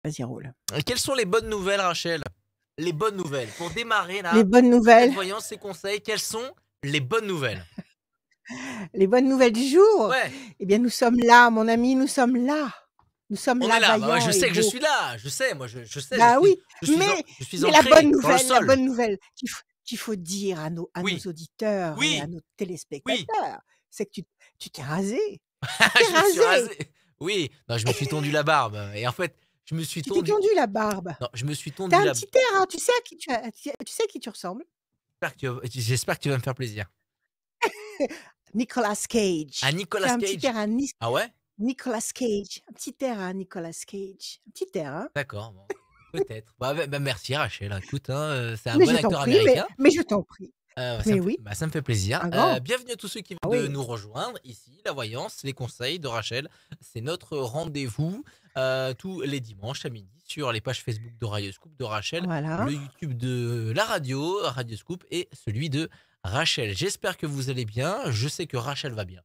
Vas-y, roule. Quelles sont les bonnes nouvelles, Rachel? Les bonnes nouvelles. Pour démarrer, Les là, bonnes cette nouvelles, voyance, ces conseils, quelles sont les bonnes nouvelles? les bonnes nouvelles du jour. Ouais, Eh bien, nous sommes là, mon ami, nous sommes là. Nous sommes on est là, là. Bah ouais, je vaillants et sais que je beaux. suis là. Je sais, moi, je sais, Bah oui, je suis mais ancré dans le la sol. bonne nouvelle qu'il faut dire à nos Oui, auditeurs et à oui, nos oui. téléspectateurs, c'est que tu t'es rasé. Tu t'es Je me suis rasé. rasé. Oui, non, je me suis tondu la barbe. Et en fait, je me suis Tu t'es tondu. tondu la barbe. Non, je me suis Tu tondu as un la. petit air, hein, tu sais à qui tu sais à qui tu ressembles? J'espère que tu vas me faire plaisir. Nicolas À Cage. Tu Nicolas as un petit Cage. air à Ah ouais? Nicolas Cage, un petit air à Nicolas Cage. Un petit air, hein? D'accord, bon, peut-être. Bah, merci Rachel, écoute, hein, c'est un Mais bon je t'en acteur prie, américain. mais je t'en prie. Mais oui, Ça me fait plaisir. un grand. Bienvenue à tous ceux qui Ah viennent de oui, nous rejoindre ici, la voyance, les conseils de Rachel. C'est notre rendez-vous tous les dimanches à midi sur les pages Facebook de Radio Scoop de Rachel, voilà. le YouTube de la radio, Radio Scoop et celui de Rachel. J'espère que vous allez bien. Je sais que Rachel va bien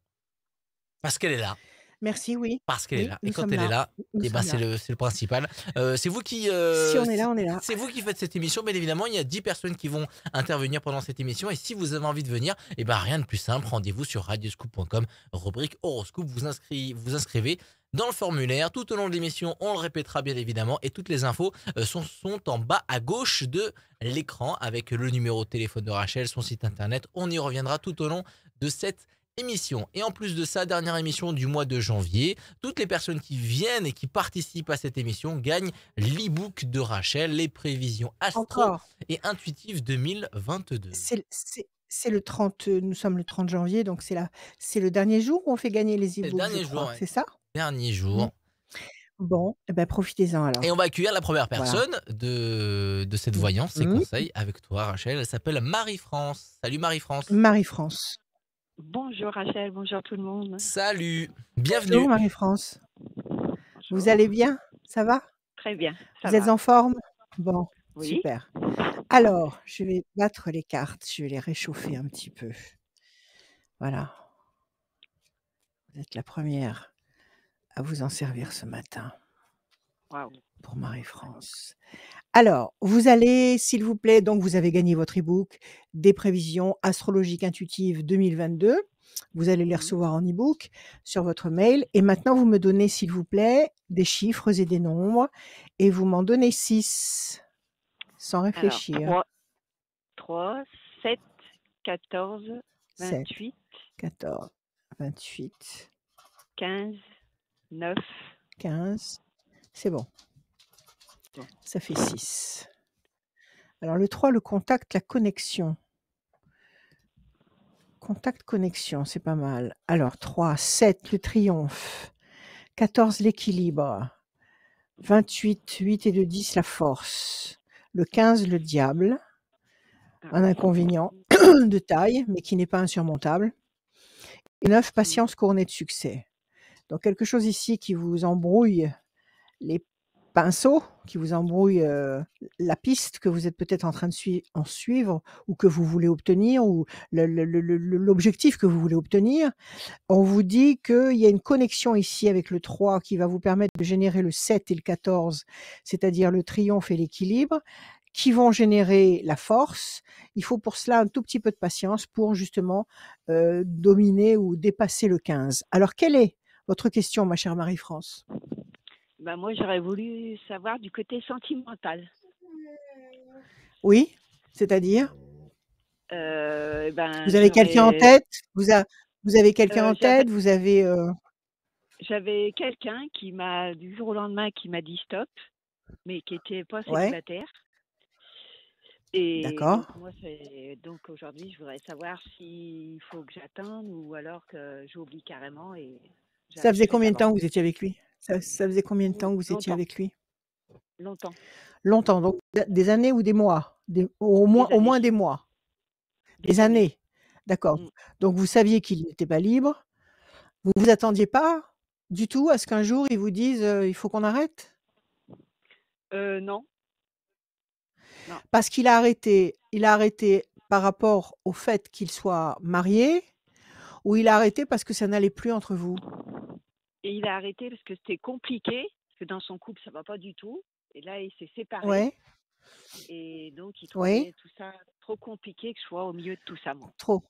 parce qu'elle est là. Merci, oui. Parce qu'elle est Oui, là. Et nous quand sommes elle est là. là, Nous et ben sommes là. c'est le principal. C'est vous qui Si on est là, on est là. c'est vous qui faites cette émission. Bien évidemment, il y a 10 personnes qui vont intervenir pendant cette émission. Et si vous avez envie de venir, et ben rien de plus simple. Rendez-vous sur radioscoop.com, rubrique horoscope. Vous inscrivez dans le formulaire. Tout au long de l'émission, on le répétera bien évidemment. Et toutes les infos sont en bas à gauche de l'écran avec le numéro de téléphone de Rachel, son site internet. On y reviendra tout au long de cette émission. Et en plus de ça, dernière émission du mois de janvier. Toutes les personnes qui viennent et qui participent à cette émission gagnent l'e-book de Rachel, les prévisions astro Encore. et intuitives 2022. C'est le 30, nous sommes le 30 janvier, donc c'est le dernier jour où on fait gagner les C'est le e-books, je dernier jour, crois. ouais. C'est ça? Dernier Mmh. jour. Bon, eh ben, profitez-en Et on alors. va accueillir la première Voilà. personne de cette Mmh. voyance, ces Mmh. conseils avec toi, Rachel. Elle s'appelle Marie-France. Salut Marie-France. Marie-France. Bonjour Rachel, bonjour tout le monde. Salut. Bonjour Bienvenue. Marie-France. Vous Bonjour. allez bien? Ça va? Très bien, ça Vous êtes va. en forme? Bon, Oui. super. Alors, je vais battre les cartes, je vais les réchauffer un petit peu. Voilà. Vous êtes la première à vous en servir ce matin Waouh. pour Marie-France. Alors, vous allez, s'il vous plaît, donc vous avez gagné votre e-book des prévisions astrologiques intuitives 2022. Vous allez les Mhm. recevoir en e-book sur votre mail. Et maintenant, vous me donnez, s'il vous plaît, des chiffres et des nombres. Et vous m'en donnez 6, sans Alors, réfléchir. 3, 7, 14, 7, 28, 14, 28, 15, 9. 15. C'est bon. Bon. Ça fait 6. Alors, le 3, le contact, la connexion. Contact, connexion, c'est pas mal. Alors, 3, 7, le triomphe. 14, l'équilibre. 28, 8 et 2, 10, la force. Le 15, le diable. Un inconvénient de taille, mais qui n'est pas insurmontable. Et 9, patience couronnée de succès. Donc, quelque chose ici qui vous embrouille les pinceaux, qui vous embrouille la piste que vous êtes peut-être en train de suivre ou que vous voulez obtenir ou l'objectif que vous voulez obtenir. On vous dit qu'il y a une connexion ici avec le 3 qui va vous permettre de générer le 7 et le 14, c'est-à-dire le triomphe et l'équilibre, qui vont générer la force. Il faut pour cela un tout petit peu de patience pour justement dominer ou dépasser le 15. Alors, quelle est votre question, ma chère Marie-France? Ben, moi, j'aurais voulu savoir du côté sentimental. Oui, c'est-à-dire? Ben, Vous avez quelqu'un en tête? Vous avez quelqu'un en tête? Vous avez J'avais quelqu'un qui m'a, du jour au lendemain, qui m'a dit stop, mais qui n'était pas Ouais. célibataire. Et D'accord. donc aujourd'hui, je voudrais savoir s'il faut que j'attende ou alors que j'oublie carrément. Et Ça faisait combien de temps que vous étiez avec lui? Ça faisait combien de temps que vous étiez Longtemps. avec lui? Longtemps. Longtemps, donc des années ou des mois? Au moins des mois? Des années? D'accord. Donc vous saviez qu'il n'était pas libre. Vous vous attendiez pas du tout à ce qu'un jour il vous dise il faut qu'on arrête? Non. Non. Parce qu'il a arrêté par rapport au fait qu'il soit marié ou il a arrêté parce que ça n'allait plus entre vous? Et il a arrêté parce que c'était compliqué, parce que dans son couple, ça va pas du tout. Et là, il s'est séparé. Ouais, Et donc, il oui, trouvait tout ça trop compliqué que je sois au milieu de tout ça, moi. trop.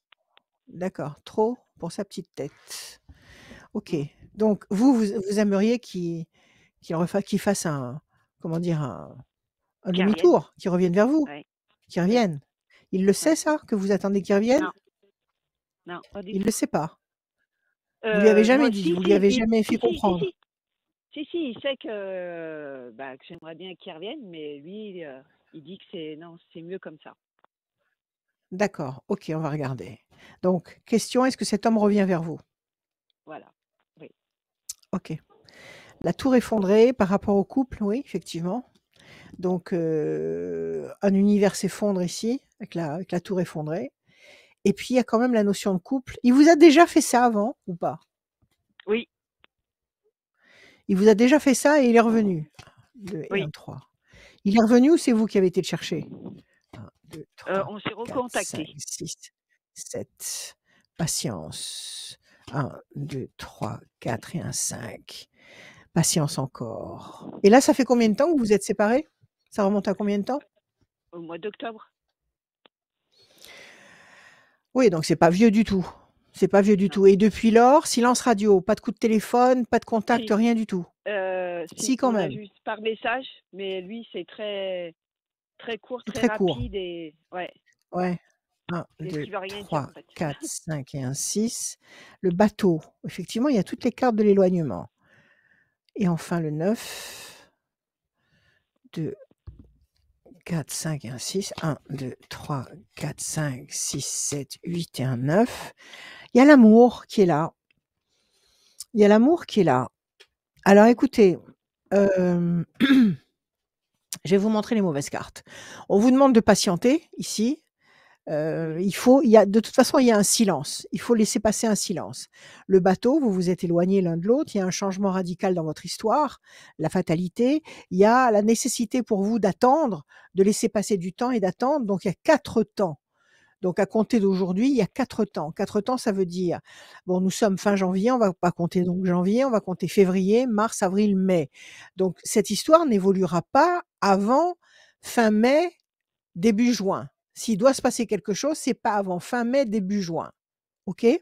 D'accord, trop pour sa petite tête. OK. Mm. Donc vous aimeriez qu'il fasse comment dire? Un Qui revienne. demi-tour, qu'il revienne vers vous, Ouais, qu'il ouais, revienne. Il le ouais. sait ça, que vous attendez qu'il revienne? Non, non, pas du Il le tout. sait pas? Vous lui avez jamais Moi, dit? si, Vous lui si, avez jamais fait si, si, si, comprendre? si. Si, il sait que j'aimerais bien qu'il revienne, mais lui, il dit que non, c'est mieux comme ça. D'accord, OK, on va regarder. Donc question, est-ce que cet homme revient vers vous? Voilà. Oui. OK. La tour effondrée par rapport au couple, oui, effectivement. Donc un univers s'effondre ici avec la tour effondrée et puis il y a quand même la notion de couple. Il vous a déjà fait ça avant ou pas? Oui, Il vous a déjà fait ça et il est revenu? 2 et oui. 1, 3. Il est revenu ou c'est vous qui avez été le chercher? 1, 2, 3, On s'est 4, 5, recontactés. 6, 7. Patience. 1, 2, 3, 4 et un 5. Patience encore. Et là, ça fait combien de temps que vous êtes séparés? Ça remonte à combien de temps? Au mois d'octobre. Oui, donc c'est pas vieux du tout. C'est pas vieux du Non. tout. Et depuis lors, silence radio, pas de coup de téléphone, pas de contact, Si, rien du tout? Si, quand on a même. juste par message, mais lui, c'est très, très court, C'est très très court. rapide et ouais, Ouais. 1, et 2, qui veut rien dire 3, en fait. 4, 5 et un 6. Le bateau. Effectivement, il y a toutes les cartes de l'éloignement. Et enfin le 9. 2, 4, 5 et un 6. 1, 2, 3, 4, 5, 6, 7, 8 et un 9. Il y a l'amour qui est là. Il y a l'amour qui est là. Alors écoutez, je vais vous montrer les mauvaises cartes. On vous demande de patienter ici. Oui. De toute façon, il y a un silence. Il faut laisser passer un silence. Le bateau, vous vous êtes éloignés l'un de l'autre. Il y a un changement radical dans votre histoire, la fatalité. Il y a la nécessité pour vous d'attendre, de laisser passer du temps et d'attendre. Donc, il y a 4 temps. Donc, à compter d'aujourd'hui, il y a 4 temps. 4 temps, ça veut dire, bon, nous sommes fin janvier, on va pas compter donc janvier, on va compter février, mars, avril, mai. Donc, cette histoire n'évoluera pas avant fin mai, début juin. S'il doit se passer quelque chose, c'est pas avant fin mai, début juin. OK? D'accord.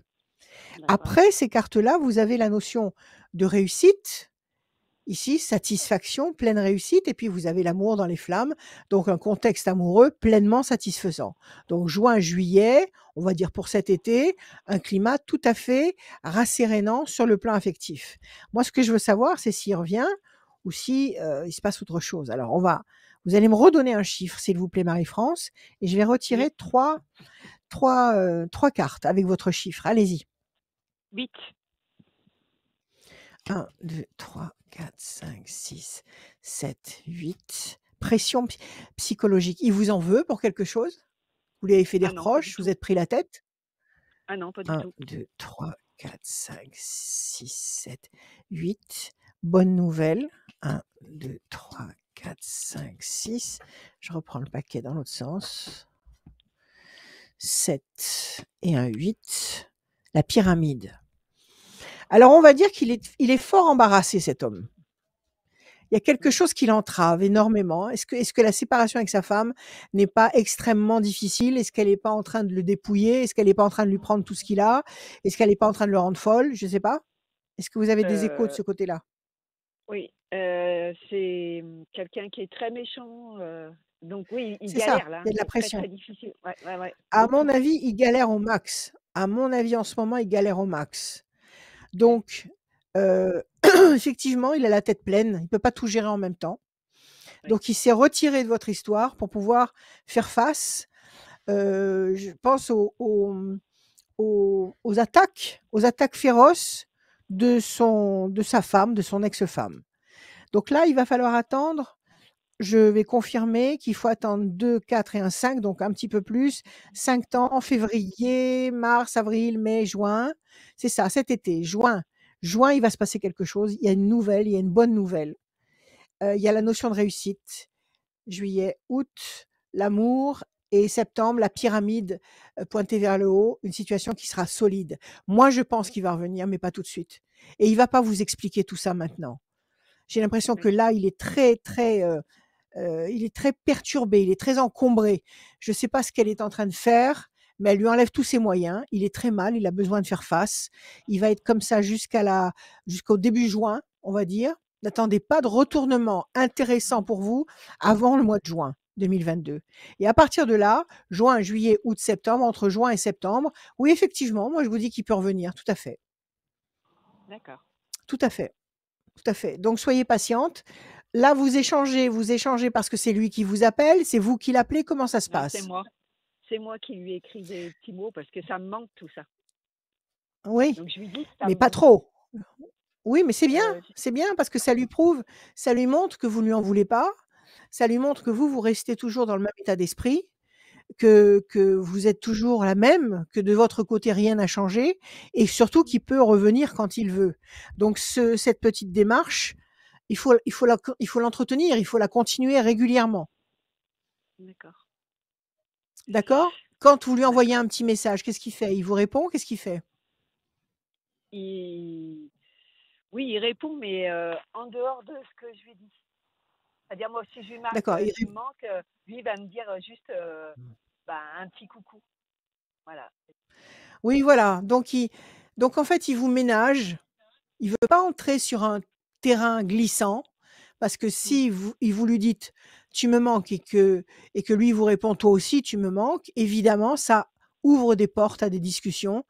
Après ces cartes-là, vous avez la notion de réussite. Ici, satisfaction, pleine réussite, et puis vous avez l'amour dans les flammes, donc un contexte amoureux pleinement satisfaisant. Donc juin, juillet, on va dire pour cet été, un climat tout à fait rassérénant sur le plan affectif. Moi, ce que je veux savoir, c'est s'il revient ou si il se passe autre chose. Alors, vous allez me redonner un chiffre, s'il vous plaît, Marie-France, et je vais retirer Oui. trois cartes avec votre chiffre. Allez-y. 8. 1, 2, 3, 4, 5, 6, 7, 8. Pression psychologique. Il vous en veut pour quelque chose? Vous lui avez fait des Ah non, pas du reproches? Vous tout. êtes pris la tête? Ah non, pas du 1, tout. 2, 3, 4, 5, 6, 7, 8. Bonne nouvelle. 1, 2, 3, 4, 5, 6. Je reprends le paquet dans l'autre sens. 7 et un 8. La pyramide. Alors, on va dire qu'il est fort embarrassé, cet homme. Il y a quelque chose qui l'entrave énormément. Est-ce que la séparation avec sa femme n'est pas extrêmement difficile? Est-ce qu'elle n'est pas en train de le dépouiller? Est-ce qu'elle n'est pas en train de lui prendre tout ce qu'il a? Est-ce qu'elle n'est pas en train de le rendre folle? Je ne sais pas. Est-ce que vous avez des échos de Euh, ce côté-là? oui, c'est quelqu'un qui est très méchant. Donc oui, il C'est ça, galère là. il y a de la C'est très pression. très difficile. Ouais, ouais, ouais, À mon beaucoup. avis, il galère au max. À mon avis, en ce moment, il galère au max. Donc, effectivement, il a la tête pleine. Il ne peut pas tout gérer en même temps. Oui. Donc, il s'est retiré de votre histoire pour pouvoir faire face, je pense aux attaques féroces de sa femme, de son ex-femme. Donc là, il va falloir attendre. Je vais confirmer qu'il faut attendre 2, 4 et un 5, donc un petit peu plus. 5 temps, février, mars, avril, mai, juin. C'est ça, cet été, juin. Juin, il va se passer quelque chose. Il y a une nouvelle, il y a une bonne nouvelle. Il y a la notion de réussite. Juillet, août, l'amour et septembre, la pyramide pointée vers le haut, une situation qui sera solide. Moi, je pense qu'il va revenir, mais pas tout de suite. Et il va pas vous expliquer tout ça maintenant. J'ai l'impression que Oui. là, il est très perturbé, il est très encombré. Je ne sais pas ce qu'elle est en train de faire, mais elle lui enlève tous ses moyens. Il est très mal, il a besoin de faire face. Il va être comme ça jusqu'au début juin, on va dire. N'attendez pas de retournement intéressant pour vous avant le mois de juin 2022. Et à partir de là, juin, juillet, août, septembre, entre juin et septembre, oui, effectivement, moi je vous dis qu'il peut revenir, tout à fait. D'accord. Tout à fait. Tout à fait. Donc soyez patiente. Là, vous échangez parce que c'est lui qui vous appelle, c'est vous qui l'appelez, comment ça se Non, c'est passe? moi. C'est moi qui lui écris des petits mots parce que ça me manque tout ça. Oui, Donc je lui dis que ça mais me pas manque. trop. Oui, mais Euh, c'est bien parce que ça lui montre que vous ne lui en voulez pas, ça lui montre que vous restez toujours dans le même état d'esprit, que vous êtes toujours la même, que de votre côté rien n'a changé et surtout qu'il peut revenir quand il veut. Donc cette petite démarche, il faut l'entretenir, il faut la continuer régulièrement. D'accord. D'accord? Quand vous lui envoyez D'accord. un petit message, qu'est-ce qu'il fait? Il vous répond? Qu'est-ce qu'il fait? Il... Oui, il répond, mais en dehors de ce que je lui dis. C'est-à-dire, moi, si je lui marque D'accord. tu me manques, lui, il va me dire juste un petit coucou. Voilà. Oui, voilà. Donc en fait, il vous ménage. Il veut pas entrer sur un terrain glissant parce que Mm. si vous lui dites: «Tu me manques» et que lui vous répond: «Toi aussi tu me manques», évidemment, ça ouvre des portes à des discussions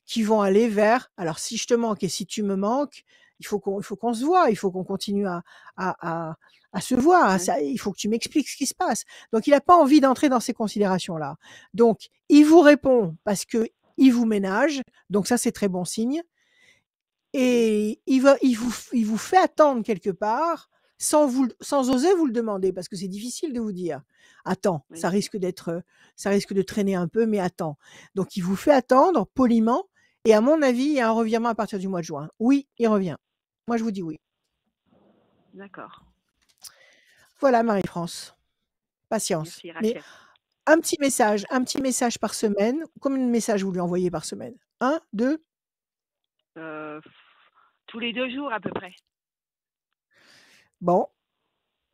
qui vont aller vers: «Alors si je te manque et si tu me manques, il faut qu'on se voit, il faut qu'on continue à à se voir, Ouais. ça il faut que tu m'expliques ce qui se passe». Donc il a pas envie d'entrer dans ces considérations-là. Donc il vous répond parce qu'il vous ménage, donc ça c'est très bon signe et il vous fait attendre quelque part sans oser vous le demander parce que c'est difficile de vous dire: «Attends, Oui. ça risque de traîner un peu, mais attends». Donc il vous fait attendre poliment et à mon avis, il y a un revirement à partir du mois de juin. Oui, il revient. Moi, je vous dis oui. D'accord. Voilà Marie-France, patience. Merci, Mais Rachel. un petit message par semaine. Combien de messages vous lui envoyez par semaine? 1, 2? Euh, tous les 2 jours, à peu près. Bon,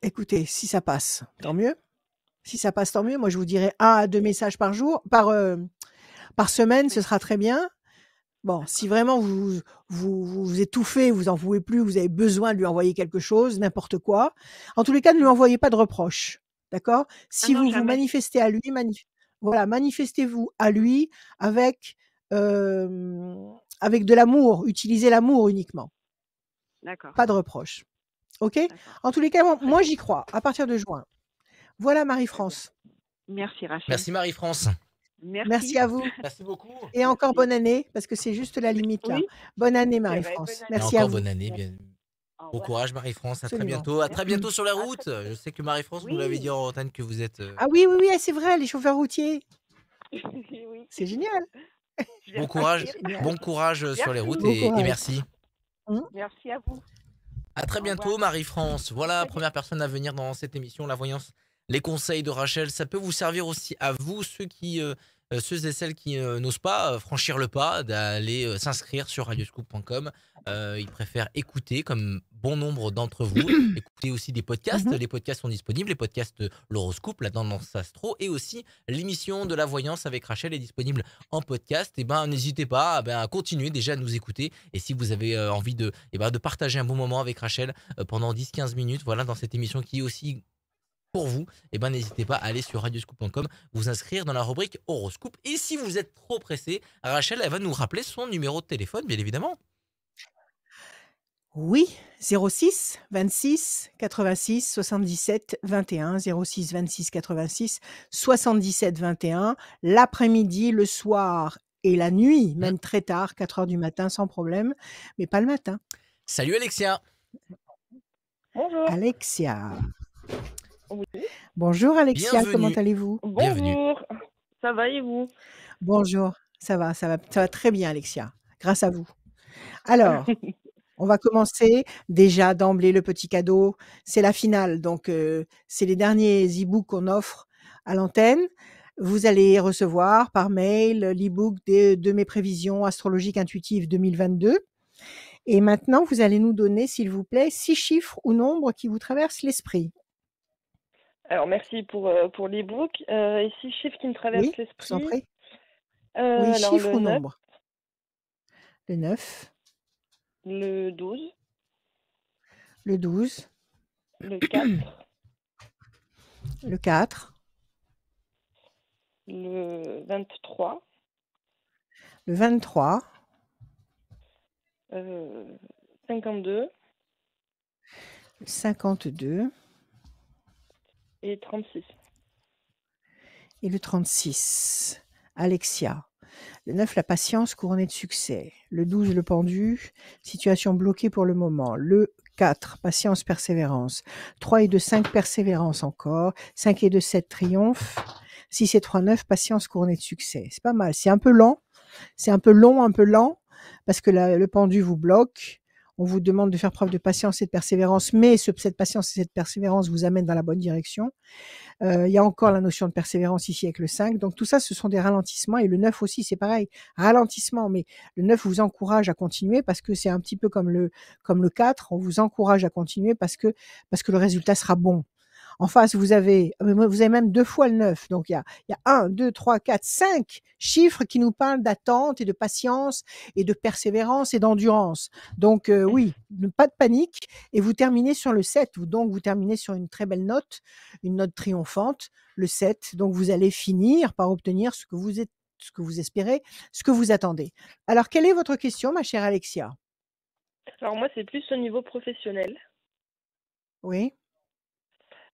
écoutez, si ça passe, tant mieux. Si ça passe, tant mieux. Moi, je vous dirais 1 à 2 messages par semaine, ce Oui. sera très bien. Bon, si D'accord. vraiment vous étouffez, vous en pouvez plus, vous avez besoin de lui envoyer quelque chose, n'importe quoi, en tous les cas, ne lui Mm. envoyez pas de reproches, d'accord? Ah Si non, vous vous jamais. manifestez à lui, voilà, manifestez-vous à lui avec, avec de l'amour, utilisez l'amour uniquement, D'accord. pas de reproches, OK? D'accord. En tous les cas, Très moi bien. j'y crois, à partir de juin. Voilà Très bien. Marie-France. Merci, Rachel. Merci Marie-France. Merci Merci. à vous. Merci beaucoup. Et encore Merci. bonne année, parce que c'est juste la limite là. Oui, Bonne année c'est vrai. Bonne Marie-France. Et année. Merci à encore vous. bonne année. Merci. Bien. Au Bon revoir. courage Marie-France, à très Absolument. bientôt. À très Merci. bientôt sur la À très route. Je bientôt. sais que Marie-France nous l'avait dit Oui. en antenne que vous êtes. Ah oui, oui, oui, ah, c'est vrai, les chauffeurs routiers. Oui. C'est génial, Je vais Bon courage, repartir. génial. bon courage sur les routes Merci. Bon et courage. merci. Mmh. Merci à vous. À très Au revoir. bientôt Marie-France. À Voilà, très bientôt. première personne à venir dans cette émission, la voyance. Les conseils de Rachel, ça peut vous servir aussi à vous, ceux et celles qui n'osent pas franchir le pas, d'aller s'inscrire sur radioscoop.com. Ils préfèrent écouter, comme bon nombre d'entre vous, écouter aussi des podcasts. Mmh. Les podcasts sont disponibles, les podcasts L'Horoscope, la tendance astro, et aussi l'émission de la voyance avec Rachel est disponible en podcast. Et ben, n'hésitez pas à continuer déjà à nous écouter. Et si vous avez envie de partager un bon moment avec Rachel pendant 10-15 minutes, voilà, dans cette émission qui est aussi pour vous, n'hésitez pas à aller sur radioscoop.com, vous inscrire dans la rubrique horoscope. Et si vous êtes trop pressé, Rachel, elle va nous rappeler son numéro de téléphone, bien évidemment. Oui, 06 26 86 77 21, 06 26 86 77 21, l'après-midi, le soir et la nuit, Hmm. même très tard, 4 heures du matin sans problème, mais pas le matin. Salut Alexia. Bonjour. Alexia. Oui. Bonjour Alexia, comment Bienvenue. allez-vous? Bienvenue. Bonjour. Ça va et vous? Bonjour, ça va très bien Alexia, grâce à vous. Alors, on va commencer. Déjà d'emblée le petit cadeau, c'est la finale donc c'est les derniers e-books qu'on offre à l'antenne. Vous allez recevoir par mail l'e-book de mes prévisions astrologiques intuitives 2022 Et maintenant, vous allez nous donner, s'il vous plaît, 6 chiffres ou nombres qui vous traversent l'esprit. Alors, merci pour l'e-book. Et 6 chiffres qui me traversent Oui, je vous en l'esprit. prie. Oui, Alors, chiffres le ou 9, nombres? Le 9, le 12, le 12, le 4, le 4, le 23, le 23, 52 le 52 et 36. et le 36. Alexia. Le 9, la patience couronnée de succès. Le 12, le pendu, situation bloquée pour le moment. Le 4, patience, persévérance. 3 et 2, 5, persévérance encore. 5 et 2, 7, triomphe. 6 et 3, 9, patience couronnée de succès. C'est pas mal. C'est un peu lent. C'est un peu long, un peu lent, parce que le pendu vous bloque. On vous demande de faire preuve de patience et de persévérance, mais cette patience et cette persévérance vous amènent dans la bonne direction. Il y a encore la notion de persévérance ici avec le 5. Donc tout ça, ce sont des ralentissements. Et le 9 aussi, c'est pareil, ralentissement. Mais le 9 vous encourage à continuer parce que c'est un petit peu comme le 4. On vous encourage à continuer parce que le résultat sera bon. En face, vous avez même 2 fois le 9. Donc, il y a 1, 2, 3, 4, 5 chiffres qui nous parlent d'attente et de patience et de persévérance et d'endurance. Donc, oui, pas de panique. Et vous terminez sur le 7. Donc, vous terminez sur une très belle note, une note triomphante, le 7. Donc, vous allez finir par obtenir ce que vous espérez, ce que vous attendez. Alors, quelle est votre question, ma chère Alexia? Alors, moi, c'est plus au niveau professionnel. Oui.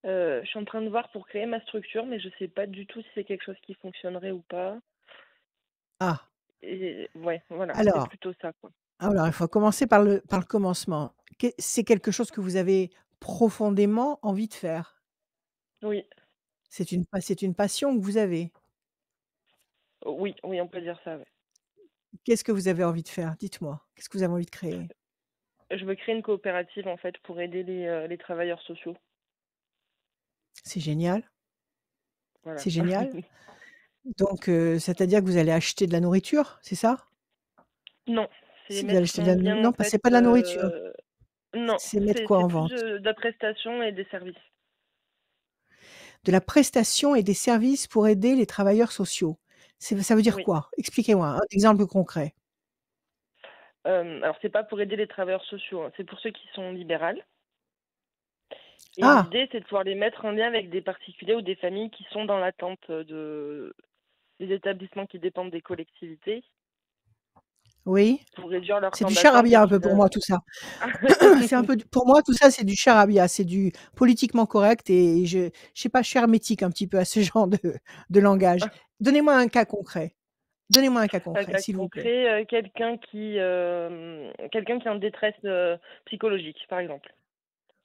Je suis en train de voir pour créer ma structure, mais je ne sais pas du tout si c'est quelque chose qui fonctionnerait ou pas. Ah. Et ouais, voilà, c'est Alors, plutôt ça, quoi. Alors, il faut commencer par le commencement. C'est quelque chose que vous avez profondément envie de faire? Oui, C'est une passion que vous avez? oui, oui, on peut dire ça, ouais. Qu'est-ce que vous avez envie de faire? Dites-moi. Qu'est-ce que vous avez envie de créer? Je veux créer une coopérative, en fait, pour aider les travailleurs sociaux. C'est génial, Voilà. c'est génial. Donc, c'est-à-dire que vous allez acheter de la nourriture, c'est ça? Non, c'est Si vous allez mettre acheter de en la lien, non, en pas fait, c'est pas de la nourriture. non, C'est mettre quoi c'est en plus vente? de la prestation et des services. De la prestation et des services pour aider les travailleurs sociaux. Ça veut dire Oui. quoi? Expliquez-moi un exemple concret. Alors, c'est pas pour aider les travailleurs sociaux, hein, c'est pour ceux qui sont libérales. Et Ah! l'idée, c'est de pouvoir les mettre en lien avec des particuliers ou des familles qui sont dans l'attente des établissements qui dépendent des collectivités Oui? pour réduire leur C'est temps du d'attente et charabia un peu qu'ils pour moi tout ça. C'est un peu pour moi tout ça, c'est du charabia, c'est du politiquement correct et je sais pas, je suis hermétique un petit peu à ce genre de langage. Donnez-moi un cas concret. Donnez-moi un cas Un concret, cas s'il vous plaît. concret, quelqu'un qui est en détresse psychologique, par exemple,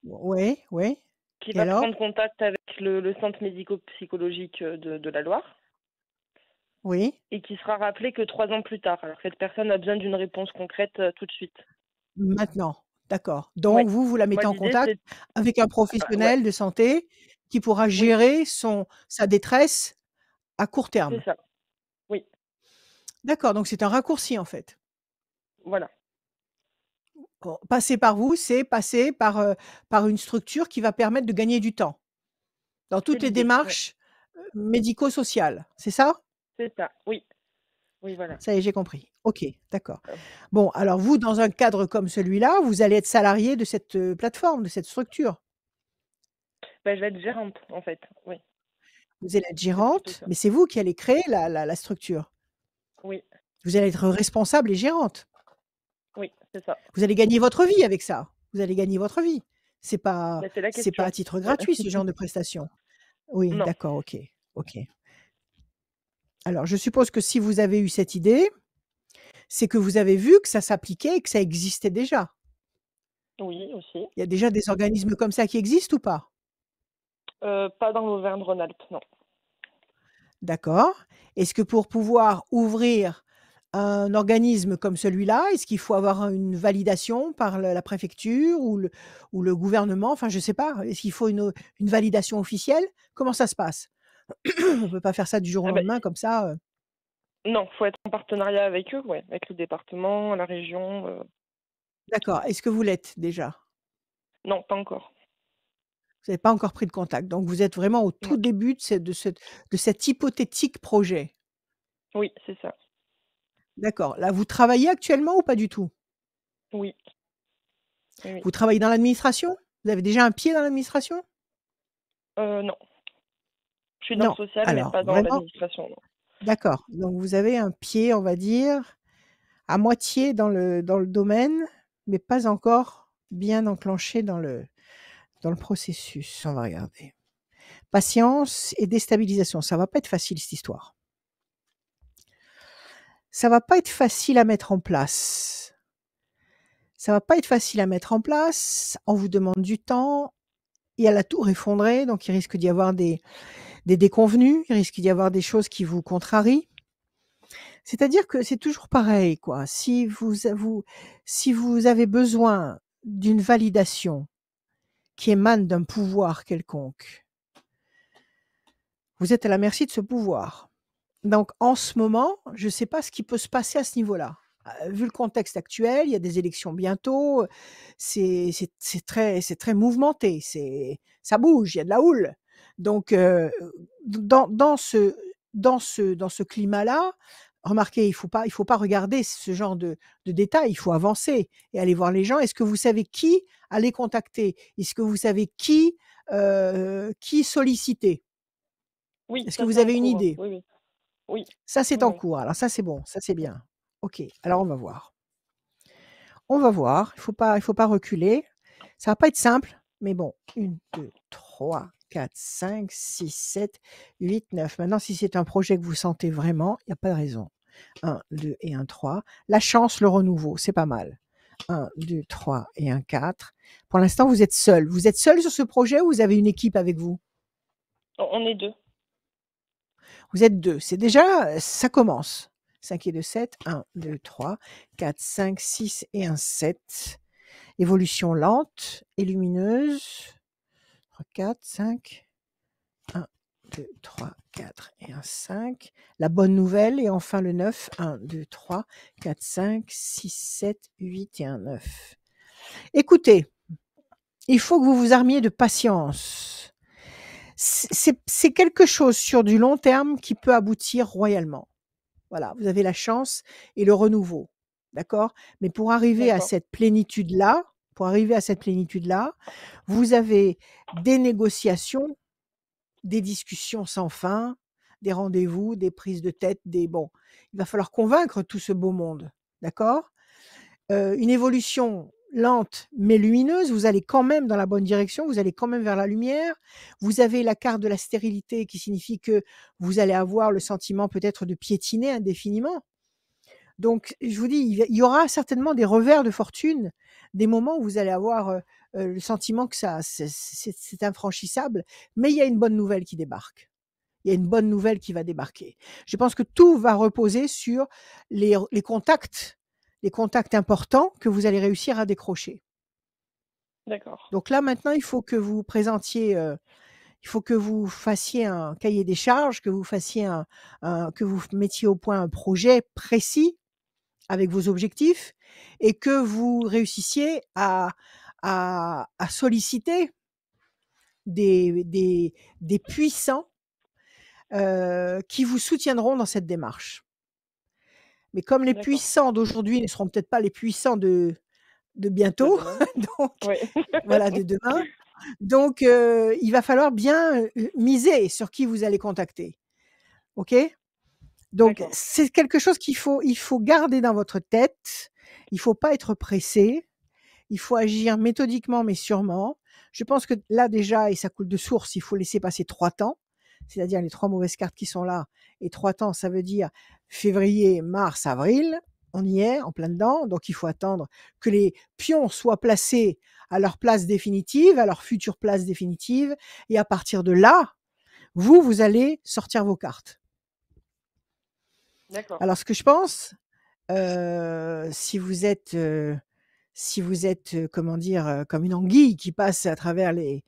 Oui, oui. qui Et va alors? prendre contact avec le centre médico-psychologique de la Loire Oui, et qui sera rappelé que 3 ans plus tard. Alors cette personne a besoin d'une réponse concrète tout de suite. maintenant, d'accord. Ouais. Donc vous la Moi, mettez en l'idée, contact c'est... avec un Ouais, professionnel de santé qui pourra oui, gérer sa détresse à court c'est terme. ça. Oui, D'accord, donc c'est un raccourci en fait. voilà. Bon, passer par vous, c'est passer par une structure qui va permettre de gagner du temps. Dans C'est toutes les l'idée. Ouais, démarches, médico-sociales, c'est ça? c'est ça. Oui, oui, voilà. Ça y est, j'ai compris. OK, d'accord. Bon, alors vous, dans un cadre comme celui-là, vous allez être salarié de cette, plateforme, de cette structure. Bah, je vais être gérante, en fait. Oui, Vous allez être c'est plutôt gérante, ça. mais c'est vous qui allez créer la structure. Oui, Vous allez être responsable et gérante. oui, c'est ça. Vous allez gagner votre vie avec ça. Vous allez gagner votre vie. Bah, c'est la C'est pas question. à titre gratuit ce genre de prestation. Oui, Non. d'accord, OK, OK. Alors je suppose que si vous avez eu cette idée, c'est que vous avez vu que ça s'appliquait et que ça existait déjà. Oui, aussi. Il y a déjà des organismes comme ça qui existent ou pas? Pas dans l'Auvergne-Rhône-Alpes, non. D'accord. Est-ce que pour pouvoir ouvrir un organisme comme celui-là, est-ce qu'il faut avoir une validation par la préfecture ou le gouvernement? Enfin, je sais pas. Est-ce qu'il faut une validation officielle? Comment ça se passe? On peut pas faire ça du jour au Ah bah, lendemain comme ça, non, faut être en partenariat avec eux, ouais, avec le département, la région. D'accord. Est-ce que vous l'êtes déjà? Non, pas encore. Vous n'avez pas encore pris de contact. Donc vous êtes vraiment au Non. tout début de cet hypothétique projet. Oui, c'est ça. D'accord. Là, vous travaillez actuellement ou pas du tout? Oui, oui, oui. Vous travaillez dans l'administration? Vous avez déjà un pied dans l'administration? Non. Je suis dans le Non. social, mais Alors pas dans vraiment l'administration, non. d'accord. Donc vous avez un pied, on va dire, à moitié dans le domaine, mais pas encore bien enclenché dans le processus. On va regarder. Patience et déstabilisation. Ça va pas être facile cette histoire. Ça va pas être facile à mettre en place. Ça va pas être facile à mettre en place. On vous demande du temps. Il y a la tour effondrée, donc il risque d'y avoir des déconvenues. Il risque d'y avoir des choses qui vous contrarient. C'est-à-dire que c'est toujours pareil, quoi. Si vous avez besoin d'une validation qui émane d'un pouvoir quelconque, vous êtes à la merci de ce pouvoir. Donc en ce moment, je ne sais pas ce qui peut se passer à ce niveau-là. Vu le contexte actuel, il y a des élections bientôt, c'est très mouvementé, ça bouge, il y a de la houle. Donc dans ce climat-là, remarquez, il faut pas regarder ce genre de détails, il faut avancer et aller voir les gens. Est-ce que vous savez qui aller contacter? Est-ce que vous savez qui solliciter? Oui, Est-ce que ça vous c'est en avez une cours. idée? Oui, oui. Oui, Ça, c'est oui, en oui. cours. Alors ça, c'est bon, ça, c'est bien. OK, alors on va voir. On va voir, il faut pas reculer. Ça va pas être simple, mais bon, 1, 2, 3, 4, 5, 6, 7, 8, 9. Maintenant, si c'est un projet que vous sentez vraiment, il y a pas de raison. 1, 2 et un 3. La chance, le renouveau, c'est pas mal. 1, 2, 3 et un 4. Pour l'instant, vous êtes seul. Vous êtes seul sur ce projet ou vous avez une équipe avec vous? On est deux. Vous êtes 2. C'est déjà, ça commence. 5 et 2, 7. 1, 2, 3, 4, 5, 6 et un 7. Évolution lente et lumineuse. 3, 4, 5. 1, 2, 3, 4 et un 5. La bonne nouvelle et enfin le 9. 1, 2, 3, 4, 5, 6, 7, 8 et un 9. Écoutez, il faut que vous vous armiez de patience. C'est quelque chose sur du long terme qui peut aboutir royalement. Voilà, vous avez la chance et le renouveau, d'accord? Mais pour arriver à D'accord. cette plénitude-là, vous avez des négociations, des discussions sans fin, des rendez-vous, des prises de tête, bon, il va falloir convaincre tout ce beau monde, d'accord? Une évolution lente mais lumineuse, vous allez quand même dans la bonne direction, vous allez quand même vers la lumière. Vous avez la carte de la stérilité qui signifie que vous allez avoir le sentiment peut-être de piétiner indéfiniment. Donc je vous dis, il y aura certainement des revers de fortune, des moments où vous allez avoir, le sentiment que ça c'est infranchissable, mais il y a une bonne nouvelle qui débarque. Il y a une bonne nouvelle qui va débarquer. Je pense que tout va reposer sur les contacts importants que vous allez réussir à décrocher. D'accord. Donc là, maintenant, il faut que vous présentiez, il faut que vous fassiez un cahier des charges, que vous mettiez au point un projet précis avec vos objectifs et que vous réussissiez à solliciter des puissants, qui vous soutiendront dans cette démarche. Mais comme les D'accord. puissants d'aujourd'hui ne seront peut-être pas les puissants de De bientôt, demain. donc Oui. voilà, de demain, donc il va falloir bien, miser sur qui vous allez contacter. OK? Donc D'accord. c'est quelque chose il faut garder dans votre tête. Il faut pas être pressé. Il faut agir méthodiquement mais sûrement. Je pense que là déjà et ça coule de source, il faut laisser passer 3 temps, c'est-à-dire les 3 mauvaises cartes qui sont là et 3 temps, ça veut dire février, mars, avril. On y est, en plein dedans, donc il faut attendre que les pions soient placés à leur place définitive, à leur future place définitive et à partir de là, vous allez sortir vos cartes. D'accord. Alors ce que je pense, si vous êtes, comment dire, comme une anguille qui passe à travers les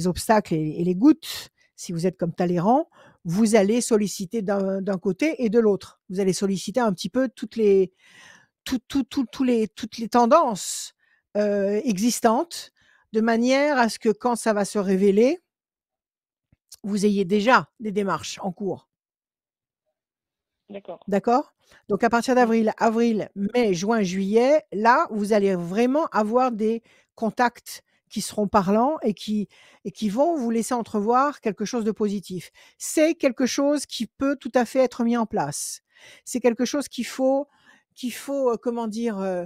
obstacles et les gouttes, si vous êtes comme Talleyrand, vous allez solliciter d'un côté et de l'autre. Vous allez solliciter un petit peu toutes les tendances existantes, de manière à ce que quand ça va se révéler, vous ayez déjà des démarches en cours. D'accord. D'accord? Donc à partir Oui. avril, mai, juin, juillet, là, vous allez vraiment avoir des contacts qui seront parlants et qui vont vous laisser entrevoir quelque chose de positif. C'est quelque chose qui peut tout à fait être mis en place. C'est quelque chose comment dire,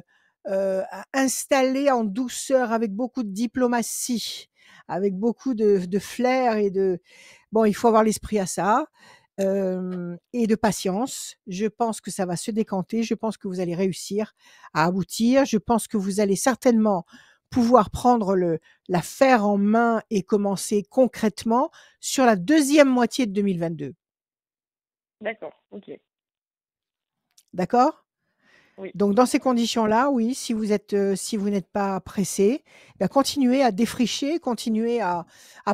installer en douceur avec beaucoup de diplomatie, avec beaucoup de flair bon, il faut avoir l'esprit à ça. Et de patience. Je pense que ça va se décanter. Je pense que vous allez réussir à aboutir. Je pense que vous allez certainement pouvoir prendre l'affaire en main et commencer concrètement sur la deuxième moitié de 2022. D'accord. Ok. D'accord? Oui. Donc dans ces conditions-là, oui, si vous n'êtes pas pressé, bah, continuez à défricher, continuez à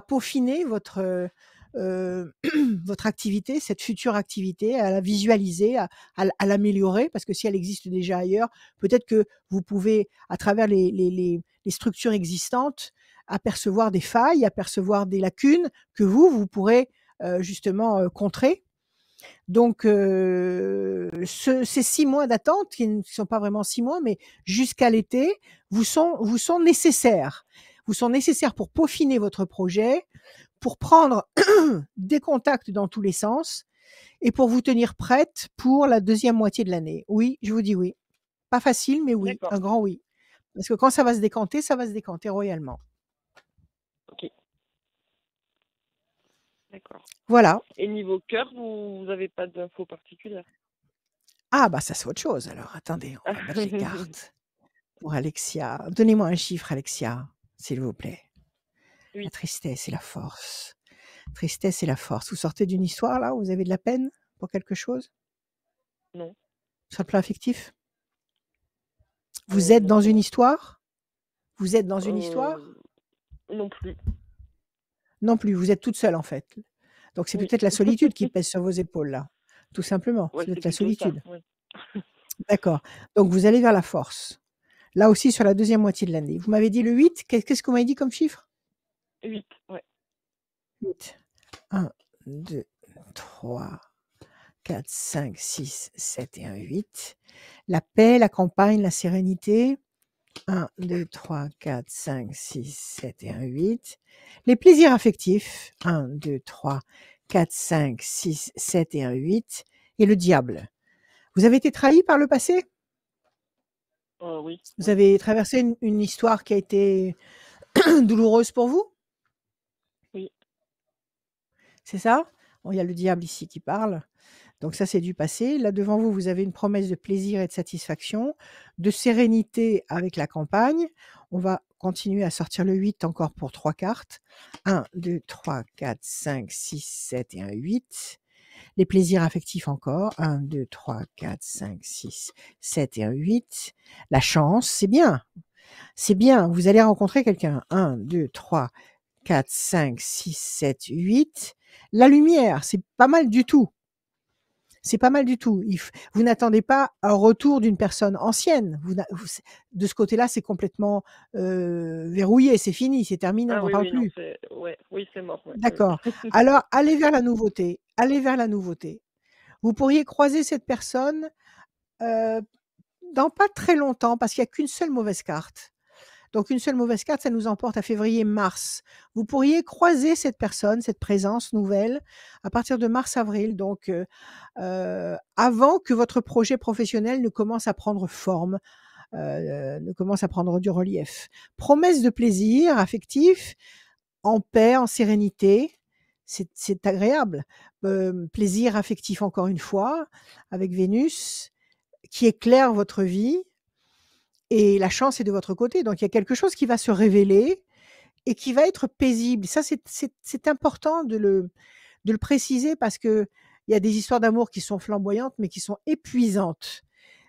peaufiner votre votre activité, cette future activité, à la visualiser, à l'améliorer, parce que si elle existe déjà ailleurs, peut-être que vous pouvez, à travers les structures existantes, apercevoir des failles, apercevoir des lacunes que vous pourrez justement contrer. Donc, ces 6 mois d'attente, qui ne sont pas vraiment 6 mois, mais jusqu'à l'été, vous sont nécessaires. Vous sont nécessaires pour peaufiner votre projet, pour prendre des contacts dans tous les sens et pour vous tenir prête pour la deuxième moitié de l'année. Oui, je vous dis oui. Pas facile, mais oui, D'accord. un grand oui. Parce que quand ça va se décanter royalement. Ok. D'accord. Voilà. Et niveau cœur, vous avez pas d'infos particulières? Ah bah ça, c'est autre chose alors. Attendez, on va mettre les cartes pour Alexia. Donnez-moi un chiffre, Alexia, s'il vous plaît. La 8. tristesse et la force. Tristesse et la force. Vous sortez d'une histoire là où vous avez de la peine pour quelque chose? Non. Sur le plan affectif? Vous êtes Non, dans ça une va. histoire? Vous êtes dans une histoire? Non plus. Non plus, vous êtes toute seule en fait. Donc c'est Oui. peut-être la solitude qui pèse sur vos épaules là, tout simplement. Ouais, C'est c'est peut-être la plutôt ça. solitude. Oui. D'accord. Donc vous allez vers la force. Là aussi sur la deuxième moitié de l'année. Vous m'avez dit le 8, qu'est-ce que vous m'avez dit comme chiffre? 8. Ouais. 8. 1, 2, 3, 4, 5, 6, 7 et 1, 8. La paix, la campagne, la sérénité. 1, 2, 3, 4, 5, 6, 7 et 1, 8. Les plaisirs affectifs. 1, 2, 3, 4, 5, 6, 7 et 1, 8. Et le diable. Vous avez été trahi par le passé? Oui. Vous Oui. avez traversé une histoire qui a été douloureuse pour vous? Oui. C'est ça? Bon, il y a le diable ici qui parle. Donc ça, c'est du passé. Là, devant vous, vous avez une promesse de plaisir et de satisfaction, de sérénité avec la campagne. On va continuer à sortir le 8 encore pour 3 cartes. 1, 2, 3, 4, 5, 6, 7 et un 8. Les plaisirs affectifs encore. 1, 2, 3, 4, 5, 6, 7 et un 8. La chance, c'est bien. C'est bien. Vous allez rencontrer quelqu'un. 1, 2, 3, 4, 5, 6, 7, 8. La lumière, c'est pas mal du tout. C'est pas mal du tout. Vous n'attendez pas un retour d'une personne ancienne. De ce côté-là, c'est complètement verrouillé, c'est fini, c'est terminé, on Ah n'en oui, parle oui, non, plus. c'est ouais, oui, c'est mort, ouais, oui. D'accord. Alors, allez vers la nouveauté. Allez vers la nouveauté. Vous pourriez croiser cette personne dans pas très longtemps, parce qu'il n'y a qu'une seule mauvaise carte. Donc une seule mauvaise carte, ça nous emporte à février-mars. Vous pourriez croiser cette personne, cette présence nouvelle, à partir de mars-avril, donc avant que votre projet professionnel ne commence à prendre forme, ne commence à prendre du relief. Promesse de plaisir affectif, en paix, en sérénité, c'est agréable. Plaisir affectif encore une fois, avec Vénus, qui éclaire votre vie et la chance est de votre côté. Donc il y a quelque chose qui va se révéler et qui va être paisible. Ça, c'est important de le préciser parce qu'il y a des histoires d'amour qui sont flamboyantes, mais qui sont épuisantes.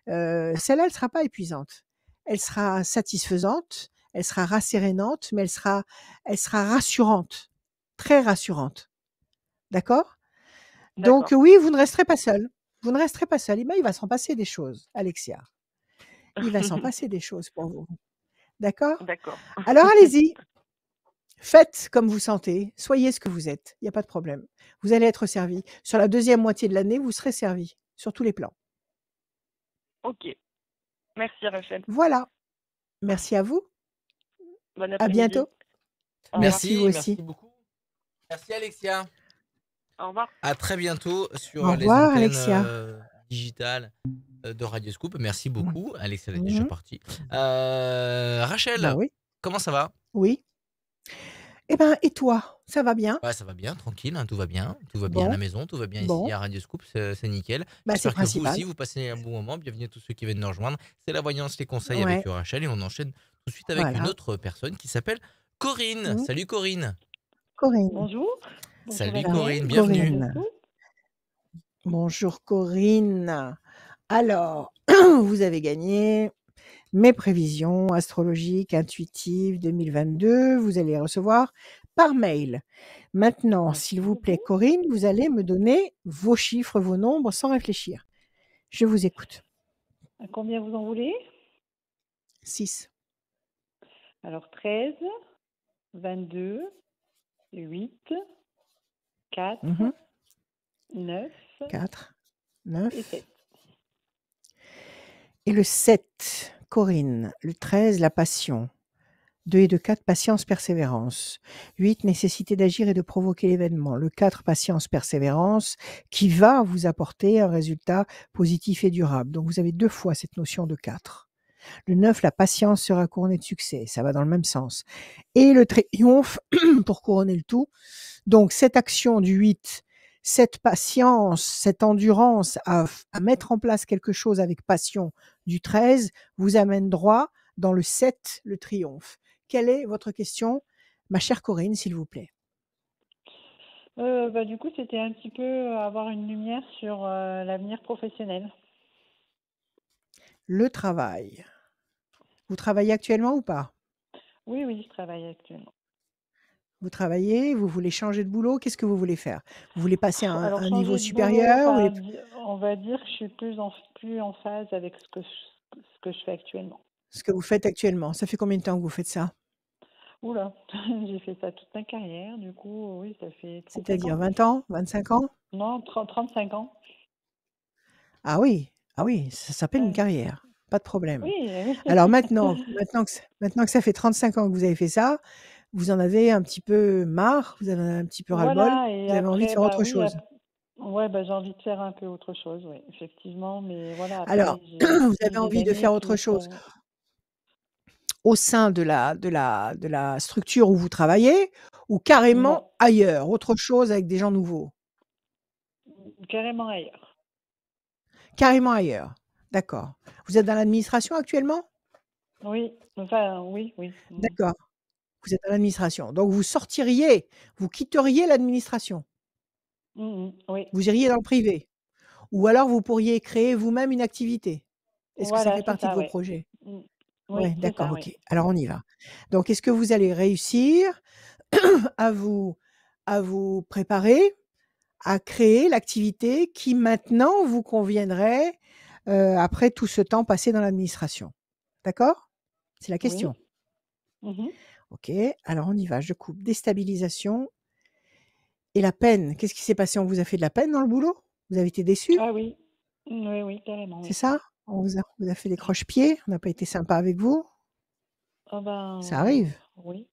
Celle-là, elle sera pas épuisante. Elle sera satisfaisante, elle sera rassérénante, mais elle sera rassurante, très rassurante. D'accord? Donc D'accord. oui, vous ne resterez pas seul. Vous ne resterez pas seul. Eh ben, il va s'en passer des choses, Alexia. Il va s'en passer des choses pour vous. D'accord? D'accord. Alors allez-y, faites comme vous sentez, soyez ce que vous êtes, il y a pas de problème. Vous allez être servi. Sur la 2e moitié de l'année, vous serez servi, sur tous les plans. Ok. Merci Rachel. Voilà. Merci à vous. Bon À après-midi. bientôt. Au revoir. Merci, vous Merci aussi. beaucoup. Merci Alexia. Au revoir. À très bientôt sur Au les revoir, antennes Alexia. digitales de Radio Scoop. Merci beaucoup. Alexia elle est Mhm. déjà partie. Rachel, Bah oui. comment ça va? Oui. Eh ben, et toi? Ça va bien? Ouais, ça va bien, tranquille, hein, tout va bien. Tout va bien à la Bon. maison, tout va bien ici Bon. à Radio Scoop, c'est nickel. Bah, c'est J'espère que vous principal. aussi, vous passez un bon moment. Bienvenue à tous ceux qui viennent nous rejoindre. C'est la voyance, les conseils avec Ouais. Rachel et on enchaîne tout de suite avec une Voilà. autre personne qui s'appelle Corinne. Mhm. Salut Corinne. Corinne. Bonjour. Salut Bonjour Corinne, bienvenue. Corinne. Bonjour Corinne. Alors, vous avez gagné mes prévisions astrologiques intuitives 2022. Vous allez les recevoir par mail. Maintenant, Merci s'il vous plaît, beaucoup. Corinne, vous allez me donner vos chiffres, vos nombres sans réfléchir. Je vous écoute. À combien vous en voulez? 6. Alors 13, 22, 8, 4, Mhm. 9 4, et 9. 7. Et le 7, Corinne. Le 13, la passion. 2 et 2, 4, patience, persévérance. 8, nécessité d'agir et de provoquer l'événement. Le 4, patience, persévérance, qui va vous apporter un résultat positif et durable. Donc vous avez 2 fois cette notion de 4. Le 9, la patience sera couronnée de succès. Ça va dans le même sens. Et le triomphe, pour couronner le tout. Donc cette action du 8, cette patience, cette endurance à mettre en place quelque chose avec passion du 13 vous amène droit dans le 7, le triomphe. Quelle est votre question, ma chère Corinne, s'il vous plaît? Du coup, c'était un petit peu avoir une lumière sur l'avenir professionnel. Le travail. Vous travaillez actuellement ou pas? Oui, oui, je travaille actuellement. Vous travaillez, vous voulez changer de boulot, qu'est-ce que vous voulez faire? Vous voulez passer à Alors un niveau changer de boulot, supérieur? Vous voulez... on va dire que je suis plus en phase avec ce que je fais actuellement. Ce que vous faites actuellement, ça fait combien de temps que vous faites ça? Oula, j'ai fait ça toute ma carrière, du coup, oui, ça fait 35 C'est-à-dire ans. 20 ans, 25 ans? Non, 35 ans. Ah oui, ça s'appelle une Ouais. carrière, pas de problème. Oui, oui. Alors maintenant que ça fait 35 ans que vous avez fait ça, vous en avez un petit peu marre, vous avez un petit peu ras-le-bol, Voilà, et vous avez envie de après, faire autre oui, chose. ouais, j'ai envie de faire un peu autre chose, oui, effectivement, mais voilà, Alors, après, j'ai vous aussi avez des envie de années faire qui autre me chose sont au sein de la structure où vous travaillez ou carrément non, ailleurs, autre chose avec des gens nouveaux? carrément ailleurs. Carrément ailleurs. D'accord. Vous êtes dans l'administration actuellement? Oui, enfin, oui. D'accord. Vous êtes dans l'administration. Donc vous quitteriez l'administration. Oui, Vous iriez dans le privé. Ou alors vous pourriez créer vous-même une activité. Est-ce que ça voilà, fait c'est partie de ça, vos ouais. projets? Oui, Ouais, c'est d'accord, ça, OK. oui. Alors on y va. Donc est-ce que vous allez réussir à vous préparer à créer l'activité qui maintenant vous conviendrait, après tout ce temps passé dans l'administration? D'accord? C'est la Oui. question. Mhm. OK, alors on y va. Je coupe déstabilisation et la peine. Qu'est-ce qui s'est passé? On vous a fait de la peine dans le boulot? Vous avez été déçus? Ah oui, oui, carrément, C'est oui. ça? On vous a fait des croche-pieds? On n'a pas été sympa avec vous? Ah Ça arrive. oui.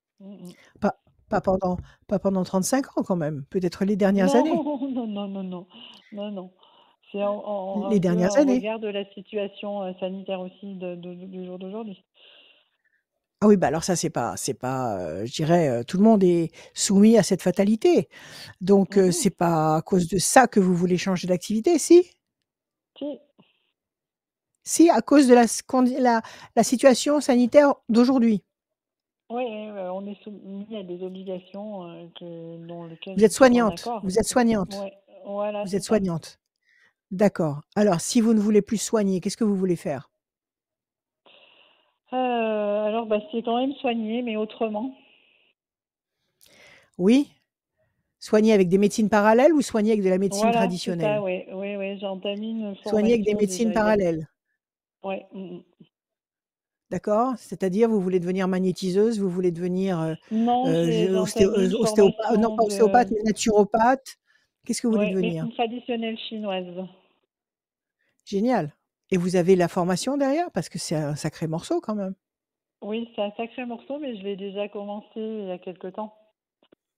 Pas pas pendant pas pendant 35 ans quand même, peut-être les dernières Non, années. non. C'est un Les peu dernières en années. regard de la situation sanitaire aussi du jour d'aujourd'hui. Ah oui, bah alors ça c'est pas, je dirais, tout le monde est soumis à cette fatalité. Donc Mhm. c'est pas à cause de ça que vous voulez changer d'activité, si? Si, Si, à cause de la situation sanitaire d'aujourd'hui? oui, on est soumis à des obligations dont lesquelles Vous je êtes ne suis pas en soignante? accord. Vous êtes soignante? Ouais, voilà, Vous êtes c'est ça. soignante? D'accord. Alors si vous ne voulez plus soigner, qu'est-ce que vous voulez faire? Alors, c'est quand même soigné, mais autrement. Oui? Soigner avec des médecines parallèles ou soigner avec de la médecine Voilà, c'est ça, traditionnelle? oui, j'ai entamé une Soigner avec des formation déjà médecines il y a... parallèles. Ouais, D'accord? C'est-à-dire, vous voulez devenir magnétiseuse, vous voulez devenir Non, j'ai entamé une non formation pas ostéopathe, de mais naturopathe. Qu'est-ce que vous voulez devenir? médecine traditionnelle chinoise. Génial. Et vous avez la formation derrière? Parce que c'est un sacré morceau quand même. Oui, c'est un sacré morceau, mais je l'ai déjà commencé il y a quelque temps.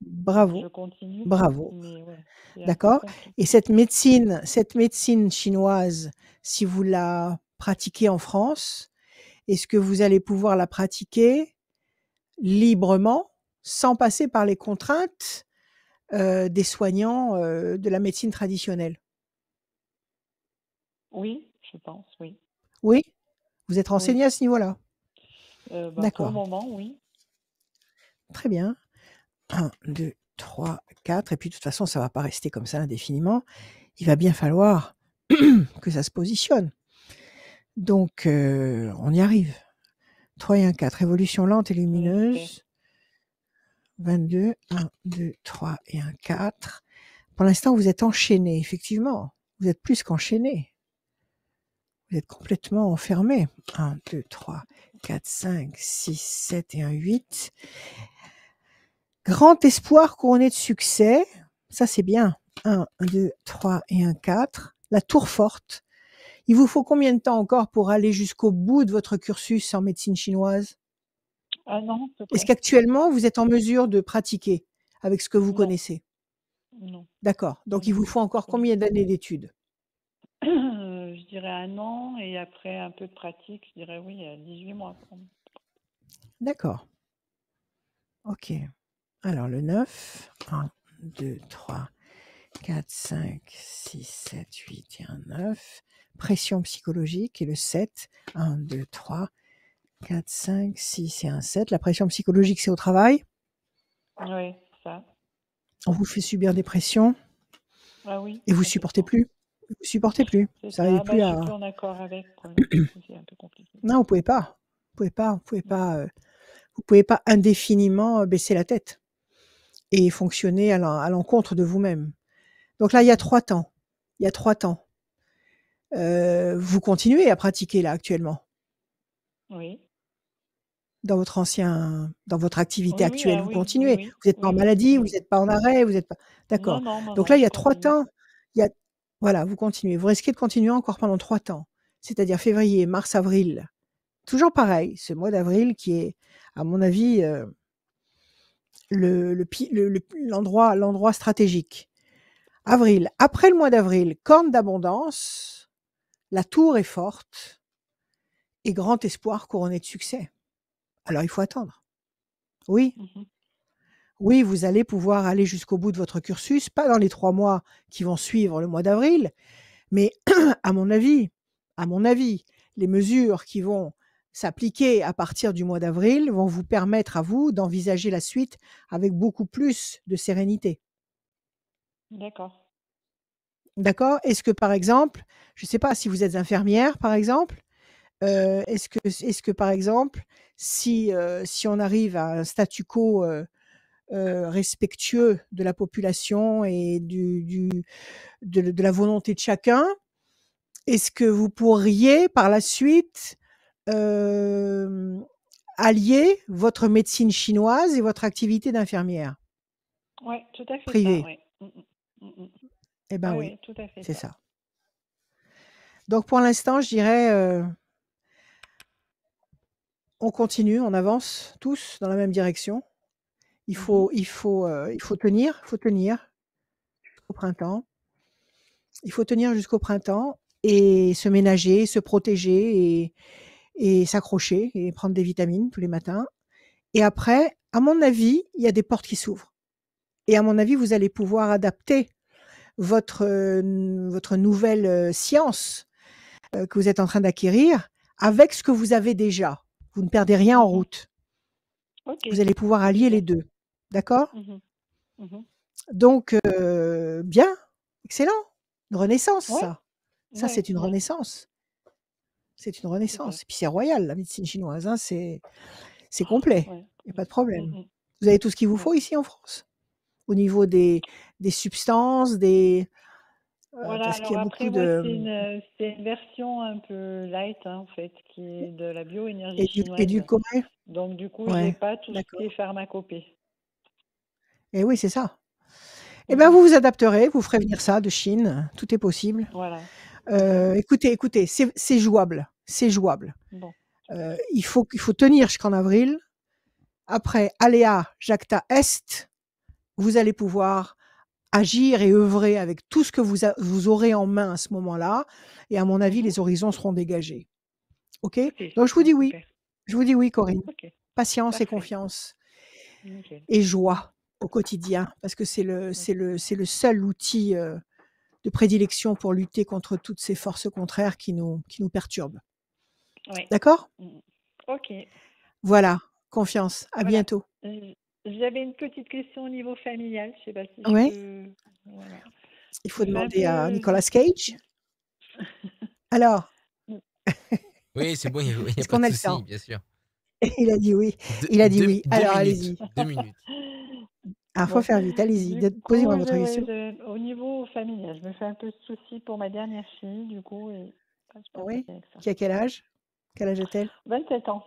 Donc Bravo, je continue, bravo. mais ouais, c'est un peu D'accord? compliqué. Et cette médecine chinoise, si vous la pratiquez en France, est-ce que vous allez pouvoir la pratiquer librement, sans passer par les contraintes des soignants de la médecine traditionnelle? Oui, je pense, oui. Oui? Vous êtes Oui. renseigné à ce niveau-là? Pour le D'accord. moment, oui. Très bien. 1, 2, 3, 4. Et puis de toute façon, ça va pas rester comme ça indéfiniment. Il va bien falloir que ça se positionne. Donc, on y arrive. 3 et 1, 4. Évolution lente et Oui, j'espère. lumineuse. 22. 1, 2, 3 et 1, 4. Pour l'instant, vous êtes enchaîné, effectivement. Vous êtes plus qu'enchaîné. Vous êtes complètement enfermé. 1, 2, 3, 4, 5, 6, 7 et 1, 8. Grand espoir couronné de succès. Ça, c'est bien. 1, 2, 3 et 1, 4. La tour forte. Il vous faut combien de temps encore pour aller jusqu'au bout de votre cursus en médecine chinoise? Un an, à peu Est-ce près. qu'actuellement, vous êtes en mesure de pratiquer avec ce que vous Non, connaissez? non. D'accord. Donc, il vous faut encore combien d'années d'études? Je dirais un an, et après un peu de pratique, je dirais oui, 18 mois. D'accord. OK. Alors, le 9. 1, 2, 3, 4, 5, 6, 7, 8 et un 9. Pression psychologique. Et le 7. 1, 2, 3, 4, 5, 6 et un 7. La pression psychologique, c'est au travail. Oui, ça. On vous fait subir des pressions Ah oui, et vous supportez plus. Vous supportez plus. c'est Vous n'arrivez ça. plus Je à... suis plus en accord avec. C'est un peu compliqué. Non, vous pouvez pas. Vous pouvez pas indéfiniment baisser la tête et fonctionner à l'encontre de vous-même. Donc là, il y a 3 temps. Il y a 3 temps. Vous continuez à pratiquer là actuellement Oui. dans votre activité Oui, oui, actuelle. Vous oui, continuez. oui, Vous n'êtes pas en oui, maladie, oui. vous n'êtes pas en arrêt, vous n'êtes pas. D'accord. Non, Donc là, il y je a 3 continue. temps. Voilà, vous continuez. Vous risquez de continuer encore pendant 3 temps. C'est-à-dire février, mars, avril. Toujours pareil, ce mois d'avril qui est, à mon avis, l'endroit stratégique. Avril. Après le mois d'avril, corne d'abondance, la tour est forte et grand espoir couronné de succès. Alors il faut attendre. Oui, oui, vous allez pouvoir aller jusqu'au bout de votre cursus, pas dans les 3 mois qui vont suivre le mois d'avril, mais à mon avis, les mesures qui vont s'appliquer à partir du mois d'avril vont vous permettre à vous d'envisager la suite avec beaucoup plus de sérénité. D'accord. D'accord? Est-ce que, par exemple, je ne sais pas si vous êtes infirmière, par exemple, est-ce que, par exemple, si on arrive à un statu quo respectueux de la population et de la volonté de chacun, est-ce que vous pourriez, par la suite, allier votre médecine chinoise et votre activité d'infirmière Oui, tout à fait ça, privée? oui. Eh ben Oui, oui, oui, tout à fait c'est ça. ça. Donc pour l'instant, je dirais, on continue, on avance tous dans la même direction. Il faut tenir jusqu'au printemps. Il faut tenir jusqu'au printemps et se ménager, se protéger et s'accrocher et prendre des vitamines tous les matins. Et après, à mon avis, il y a des portes qui s'ouvrent. Et à mon avis, vous allez pouvoir adapter votre nouvelle science que vous êtes en train d'acquérir avec ce que vous avez déjà. Vous ne perdez rien en route. Ok. Vous allez pouvoir allier les deux. D'accord? Donc, bien, excellent. Une renaissance, Ouais. ça. Ça, c'est une renaissance. C'est une renaissance. Et puis, c'est royal, la médecine chinoise. Hein, c'est complet. Ouais. Il n'y a pas de problème. Vous avez tout ce qu'il vous faut ici en France? Au niveau des substances, des Voilà, parce qu'il y alors a après, beaucoup moi, de c'est une version un peu light, hein, en fait, qui est de la bioénergie chinoise. édulcoré? Donc, du coup, j'ai Ouais, pas tout ce qui d'accord. est pharmacopée. Et oui, c'est ça. Eh ben, Mhm. vous vous adapterez, vous ferez venir ça de Chine, tout est possible. Voilà. Écoutez, c'est jouable, c'est jouable. Bon. Il faut tenir jusqu'en avril. Après, aléa jacta est, vous allez pouvoir agir et œuvrer avec tout ce que vous aurez en main à ce moment-là. Et à mon avis, Mhm. les horizons seront dégagés. OK? Ok. Donc, je vous Bon, dis oui. super. Je vous dis oui, Corinne. Ok. Patience et Parfait. confiance Nickel. et joie au quotidien, parce que c'est le seul outil de prédilection pour lutter contre toutes ces forces contraires qui nous perturbent. Ouais. D'accord? Ok. Voilà, confiance. À Voilà. bientôt. J'avais une petite question au niveau familial. Je sais pas si je Ouais. peux. Voilà. Il faut Je fais un demander à peu. Nicolas Cage. Alors, Oui, c'est bon, il n'y a est-ce pas qu'on de a le souci, temps? bien sûr. Il a dit oui. Il a dit oui. Deux Alors, minutes. allez-y. 2 minutes. Ah, faut Bon. faire vite. Allez-y. Du Posez-moi coup, votre question. au niveau familial, je me fais un peu de soucis pour ma dernière fille, du coup, et ça se passe Oui. bien avec ça. Qui a quel âge? Quel âge a-t-elle? 27 ans.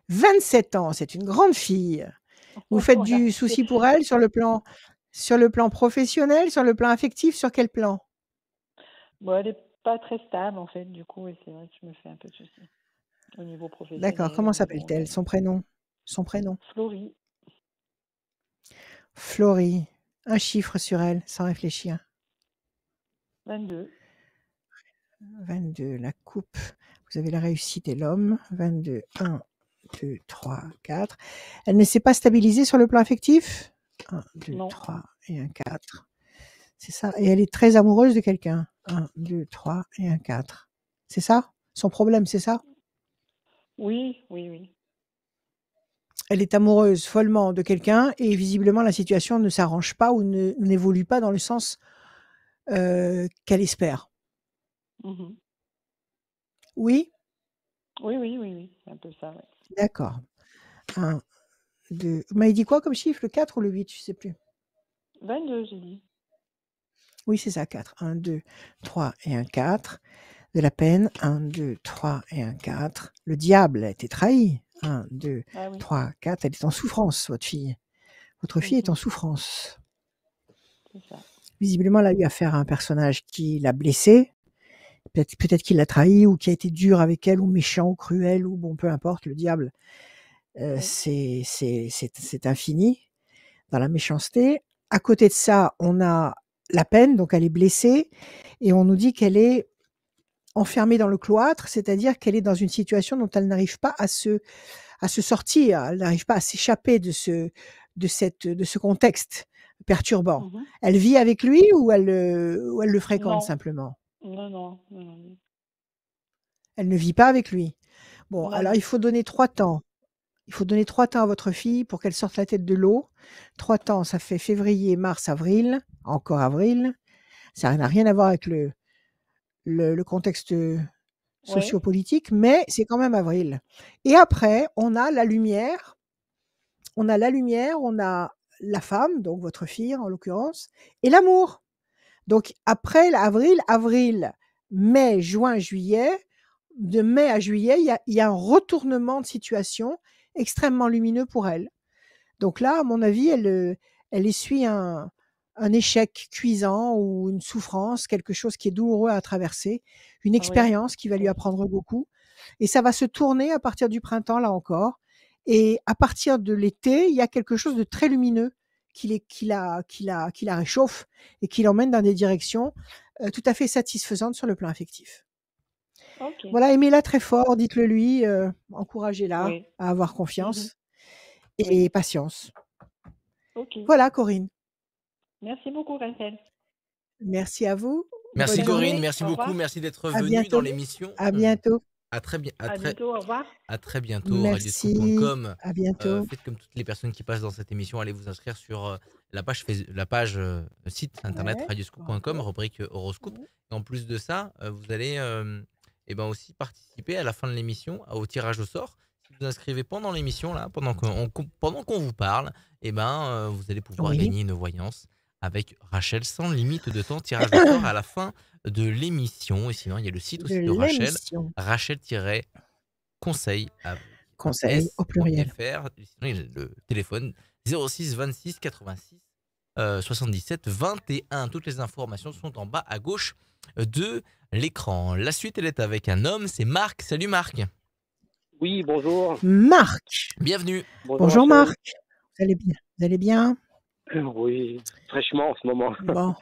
27 ans, c'est une grande fille. Vous faites Voilà. du souci pour elle sur le plan professionnel, sur le plan affectif, sur quel plan? Bon, elle est pas très stable, en fait, du coup, et c'est vrai que je me fais un peu de soucis au niveau professionnel. D'accord. Comment au niveau, s'appelle-t-elle? Son prénom? Son prénom? Florie, Florie. Un chiffre sur elle, sans réfléchir. 22. 22, la coupe. Vous avez la réussite et l'homme. 22, 1, 2, 3, 4. Elle ne s'est pas stabilisée sur le plan affectif? 1, 2, Non. 3 et un 4. C'est ça. Et elle est très amoureuse de quelqu'un. 1, 2, 3 et un 4. C'est ça? Son problème, c'est ça? Oui, oui, oui. Elle est amoureuse follement de quelqu'un et visiblement la situation ne s'arrange pas ou n'évolue pas dans le sens qu'elle espère. Mhm. Oui? Oui, oui, oui, oui, c'est un peu ça, ouais. D'accord. 1, 2. Vous m'avez dit quoi comme chiffre? Le 4 ou le 8? Je ne sais plus. 22, j'ai dit. Oui, c'est ça, 4. 1, 2, 3 et un 4. De la peine. 1, 2, 3 et un 4. Le diable a été trahi. 1, 2, Ah oui. 3, 4. Elle est en souffrance, votre fille. Votre fille est en Mhm. souffrance. C'est ça. Visiblement, elle a eu affaire à un personnage qui l'a blessée. Peut-être qu'il l'a trahi ou qui a été dur avec elle ou méchant ou cruel ou bon, peu importe, le diable, Oui. c'est infini dans la méchanceté. À côté de ça, on a la peine, donc elle est blessée et on nous dit qu'elle est enfermée dans le cloître, c'est-à-dire qu'elle est dans une situation dont elle n'arrive pas à se sortir, elle n'arrive pas à s'échapper de ce contexte perturbant. Mhm. Elle vit avec lui ou elle le fréquente Non, simplement? non, non, non, non. Elle ne vit pas avec lui. Bon, Non, alors non. il faut donner 3 temps. Il faut donner 3 temps à votre fille pour qu'elle sorte la tête de l'eau. 3 temps, ça fait février, mars, avril, encore avril. Ça n'a rien à voir avec le contexte Ouais. sociopolitique, mais c'est quand même avril. Et après, on a la lumière, on a la femme, donc votre fille en l'occurrence, et l'amour. Donc après avril, mai, juin, juillet, de mai à juillet, il y a un retournement de situation extrêmement lumineux pour elle. Donc là, à mon avis, elle essuie un échec cuisant ou une souffrance, quelque chose qui est douloureux à traverser, une Oui. expérience qui va lui Ok. apprendre beaucoup. Et ça va se tourner à partir du printemps, là encore. Et à partir de l'été, il y a quelque chose de très lumineux qui la réchauffe et qui l'emmène dans des directions tout à fait satisfaisantes sur le plan affectif. Ok. Voilà, aimez-la très fort, dites-le lui, encouragez-la Oui. à avoir Mhm. confiance Oui. et patience. Ok. Voilà, Corinne. Merci beaucoup, Rachel. Merci à vous. Merci Bonne Bonne Corinne, journée. journée. merci Au beaucoup, revoir. merci d'être À venue dans bientôt. l'émission. À bientôt. À très bien, À bientôt. Au revoir. à très bientôt, Merci. radioscoop.com. À bientôt. Faites comme toutes les personnes qui passent dans cette émission, allez vous inscrire sur la page, site internet Ouais. radioscoop.com, rubrique horoscope. Et en plus de ça, vous allez aussi participer à la fin de l'émission au tirage au sort. Si vous inscrivez pendant l'émission, là, pendant qu'on vous parle, vous allez pouvoir Oui. gagner une voyance avec Rachel sans limite de temps. Tirage au sort à la fin de l'émission. Et sinon, il y a le site De aussi de Rachel, l'émission. Rachel-conseil Conseil au pluriel. .fr. Sinon, il y a le téléphone 06 26 86 77 21. Toutes les informations sont en bas à gauche de l'écran. La suite, elle est avec un homme, c'est Marc. Salut Marc. Oui, bonjour. Marc. Bienvenue. Bonjour Rachel. Marc. Vous allez bien? Vous allez bien? Oui, fraîchement en ce moment. Bon.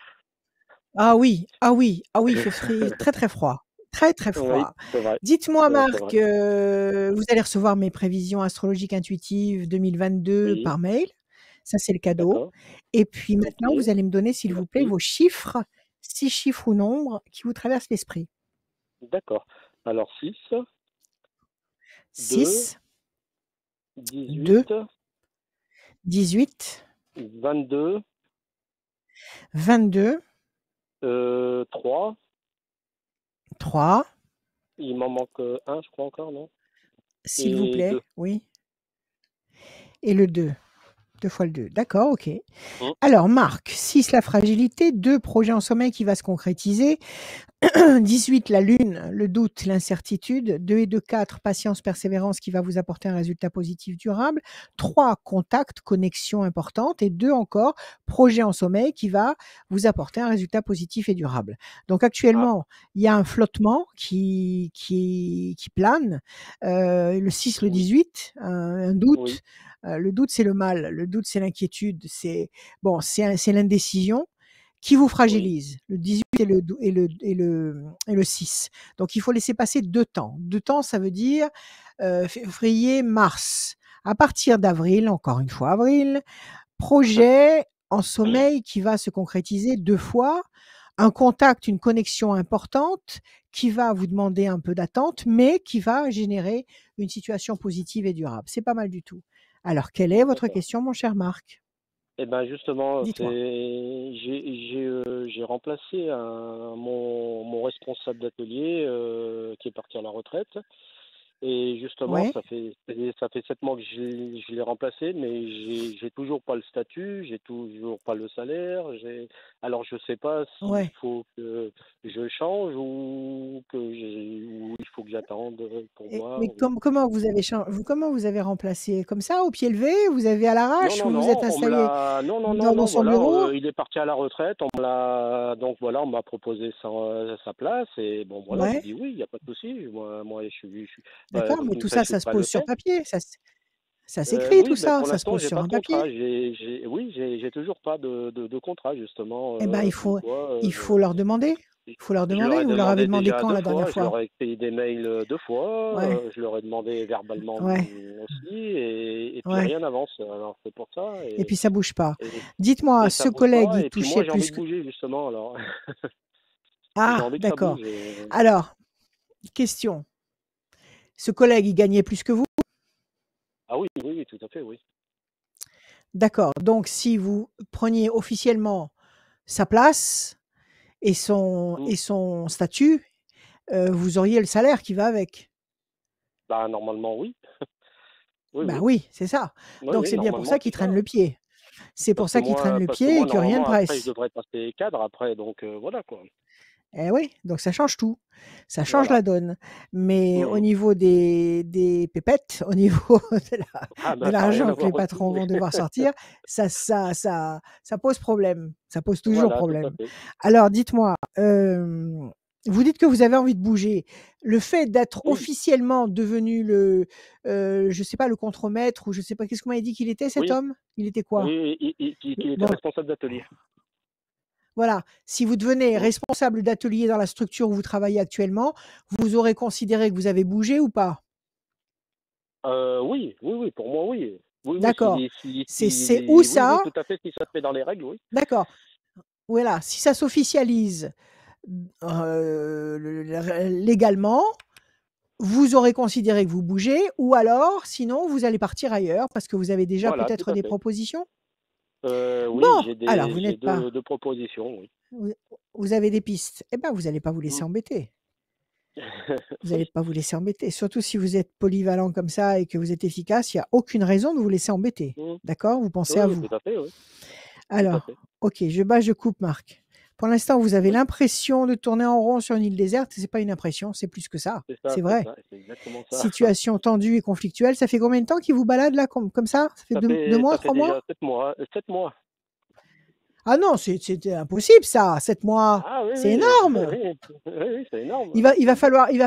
Ah oui, il fait très très froid. Très très Oui, froid. c'est vrai. Dites-moi C'est vrai, c'est Marc, vrai. vous allez recevoir mes prévisions astrologiques intuitives 2022 Oui, par mail. Ça, c'est le cadeau. d'accord. Et puis Ok, maintenant, vous allez me donner, s'il vous plaît, merci. vos chiffres, 6 chiffres ou nombres qui vous traversent l'esprit. D'accord. Alors 6, 2, 6, 18, 2, 18, 22, 22, 3. 3, Il m'en manque un, je crois encore, non? s'il vous Et plaît, 2. oui. Et le 2. 2 fois le 2. D'accord, ok. Hum, Alors, Marc, 6, la fragilité, 2, projet en sommeil qui va se concrétiser, 18, la lune, le doute, l'incertitude, 2 et 2, 4, patience, persévérance qui va vous apporter un résultat positif durable, 3, contact, connexion importante, et 2 encore, projet en sommeil qui va vous apporter un résultat positif et durable. Donc Ah, actuellement, il y a un flottement qui plane, le 6, le oui, 18, un oui, doute. Le doute, c'est le mal, le doute, c'est l'inquiétude, c'est l'indécision qui vous oui, fragilise, le 18 et le 6. Donc il faut laisser passer 2 temps. 2 temps, ça veut dire février, mars. À partir d'avril, encore une fois avril, projet en sommeil qui va se concrétiser 2 fois, un contact, une connexion importante qui va vous demander un peu d'attente, mais qui va générer une situation positive et durable. C'est pas mal du tout. Alors, quelle est votre d'accord. question, mon cher Marc? Eh ben justement, Dites-moi. j'ai remplacé mon responsable d'atelier qui est parti à la retraite. Et justement, Ouais. ça fait 7 mois que je l'ai remplacé, mais j'ai toujours pas le statut, j'ai toujours pas le salaire. Alors je sais pas s'il Ouais. faut que je change ou ou il faut que j'attende pour voir. Mais comment vous avez remplacé? Comme ça, au pied levé? Vous avez à Non, l'arrache? non, Vous vous êtes non, installé non, non, non, dans non, son voilà, bureau? il est parti à la retraite, donc voilà, on m'a proposé sa place, et bon, voilà, j'ai Ouais, dit oui, il n'y a pas de souci, moi, d'accord, mais tout comme ça, ça, je suis ça se prêt à le pose sur faire. papier, ça s'écrit tout Oui, ben ça, pour ça se l'instant, pose j'ai sur pas un de papier. contrat, oui, j'ai toujours pas de contrat, justement, Eh ben, comme quoi, il faut leur demander. Il faut leur je leur ai demander. Vous leur avez demandé demandé déjà quand deux la dernière fois, je fois? leur ai écrit des mails 2 fois, Ouais, je leur ai demandé verbalement ouais, aussi, et puis ouais. rien n'avance. Alors c'est pour ça, Et puis ça bouge pas. et, Dites-moi, et ça ce bouge collègue, pas. il Et puis moi, touchait j'ai plus envie de que... bouger justement. Alors j'ai Ah, envie que ça d'accord. bouge. Alors, question. Ce collègue, il gagnait plus que vous? Ah oui, oui, oui, tout à fait, oui. D'accord. Donc, si vous preniez officiellement sa place et Mm. son statut, vous auriez le salaire qui va avec. Bah normalement, oui. Oui, Ben oui. oui, c'est ça. Oui, Donc oui, c'est bien pour normalement ça qu'il c'est traîne ça. le pied. C'est pour ça qu'il traîne le Parce que pied moi, et que rien ne normalement, après, je presse. devrais passer cadre après, donc voilà quoi. Eh oui, donc ça change tout. Ça change Voilà. la donne. Mais au Mhm. niveau des pépettes, au niveau Ah de bah ça n'a rien l'argent à que les voir aussi. patrons vont devoir sortir, ça pose problème. Ça pose toujours Voilà, tout à problème. fait. Alors dites-moi, vous dites que vous avez envie de bouger. Le fait d'être Oui, officiellement devenu je sais pas, le contremaître ou je sais pas, qu'est-ce qu'on m'avait dit qu'il était cet oui, homme? Il était quoi? oui, qu'il était Bon, responsable d'atelier. voilà. Si vous devenez Mm. responsable d'atelier dans la structure où vous travaillez actuellement, vous aurez considéré que vous avez bougé ou pas? Oui, oui, oui, pour moi, oui. Oui, oui, D'accord. C'est où oui, oui, ça? tout à fait, si ça se fait dans les règles, oui. D'accord. Voilà. Si ça s'officialise, légalement, vous aurez considéré que vous bougez ou alors sinon vous allez partir ailleurs parce que vous avez déjà Voilà, tout peut-être à des fait. propositions? Oui, Bon, alors vous j'ai n'êtes pas deux propositions, oui. vous vous avez des pistes. Eh ben, vous n'allez pas vous Mm. laisser embêter. Vous n'allez Oui, pas vous laisser embêter. Surtout si vous êtes polyvalent comme ça et que vous êtes efficace, il y a aucune raison de vous laisser embêter. mm. D'accord? Vous pensez Oui, à oui, vous. tout à fait, oui. à Alors, fait. ok, je coupe, Marc. Pour l'instant, vous avez Oui, l'impression de tourner en rond sur une île déserte. C'est pas une impression, c'est plus que ça. C'est vrai. c'est exactement ça. Situation tendue et conflictuelle. Ça fait combien de temps qu'il vous balade là comme ça? Ça fait deux mois, Ça fait 3 mois? déjà 7 mois. 7 mois. Ah non, c'était impossible ça. 7 mois, Ah oui, c'est oui, énorme. oui, oui, c'est énorme. Il va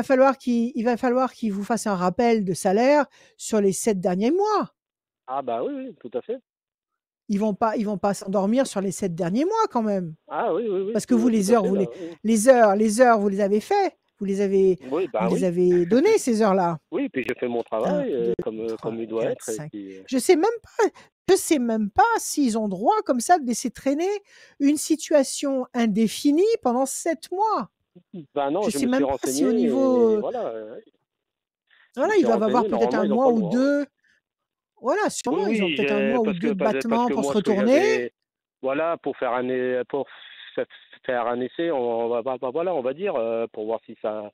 falloir qu'il vous fasse un rappel de salaire sur les 7 derniers mois. Ah bah oui, oui, tout à fait. Ils vont pas s'endormir sur les 7 derniers mois quand même. Ah oui, oui, oui, Parce que vous, tout les à heures, fait, vous là, les, oui. les heures, vous les avez fait. Vous les avez, Oui, vous bah les oui. avez données, ces heures-là. Oui, puis j'ai fait mon 1, travail 2, comme 3, il doit 4, être. Et 5. puis, Je sais même pas s'ils ont droit comme ça de laisser traîner une situation indéfinie pendant 7 mois. bah non, Je je sais me suis même pas si au renseigné niveau, et voilà. Je me voilà, ils suis doivent avoir renseigné. peut-être Normalement, 1 ils n'ont mois pas le ou droit. 2. Voilà, Oui, sûrement, ils ont oui, peut-être 1 mois ou 2 de parce battement que pour se moi, ce que retourner. j'avais, voilà, pour faire faire un essai, voilà, on va dire, pour voir si ça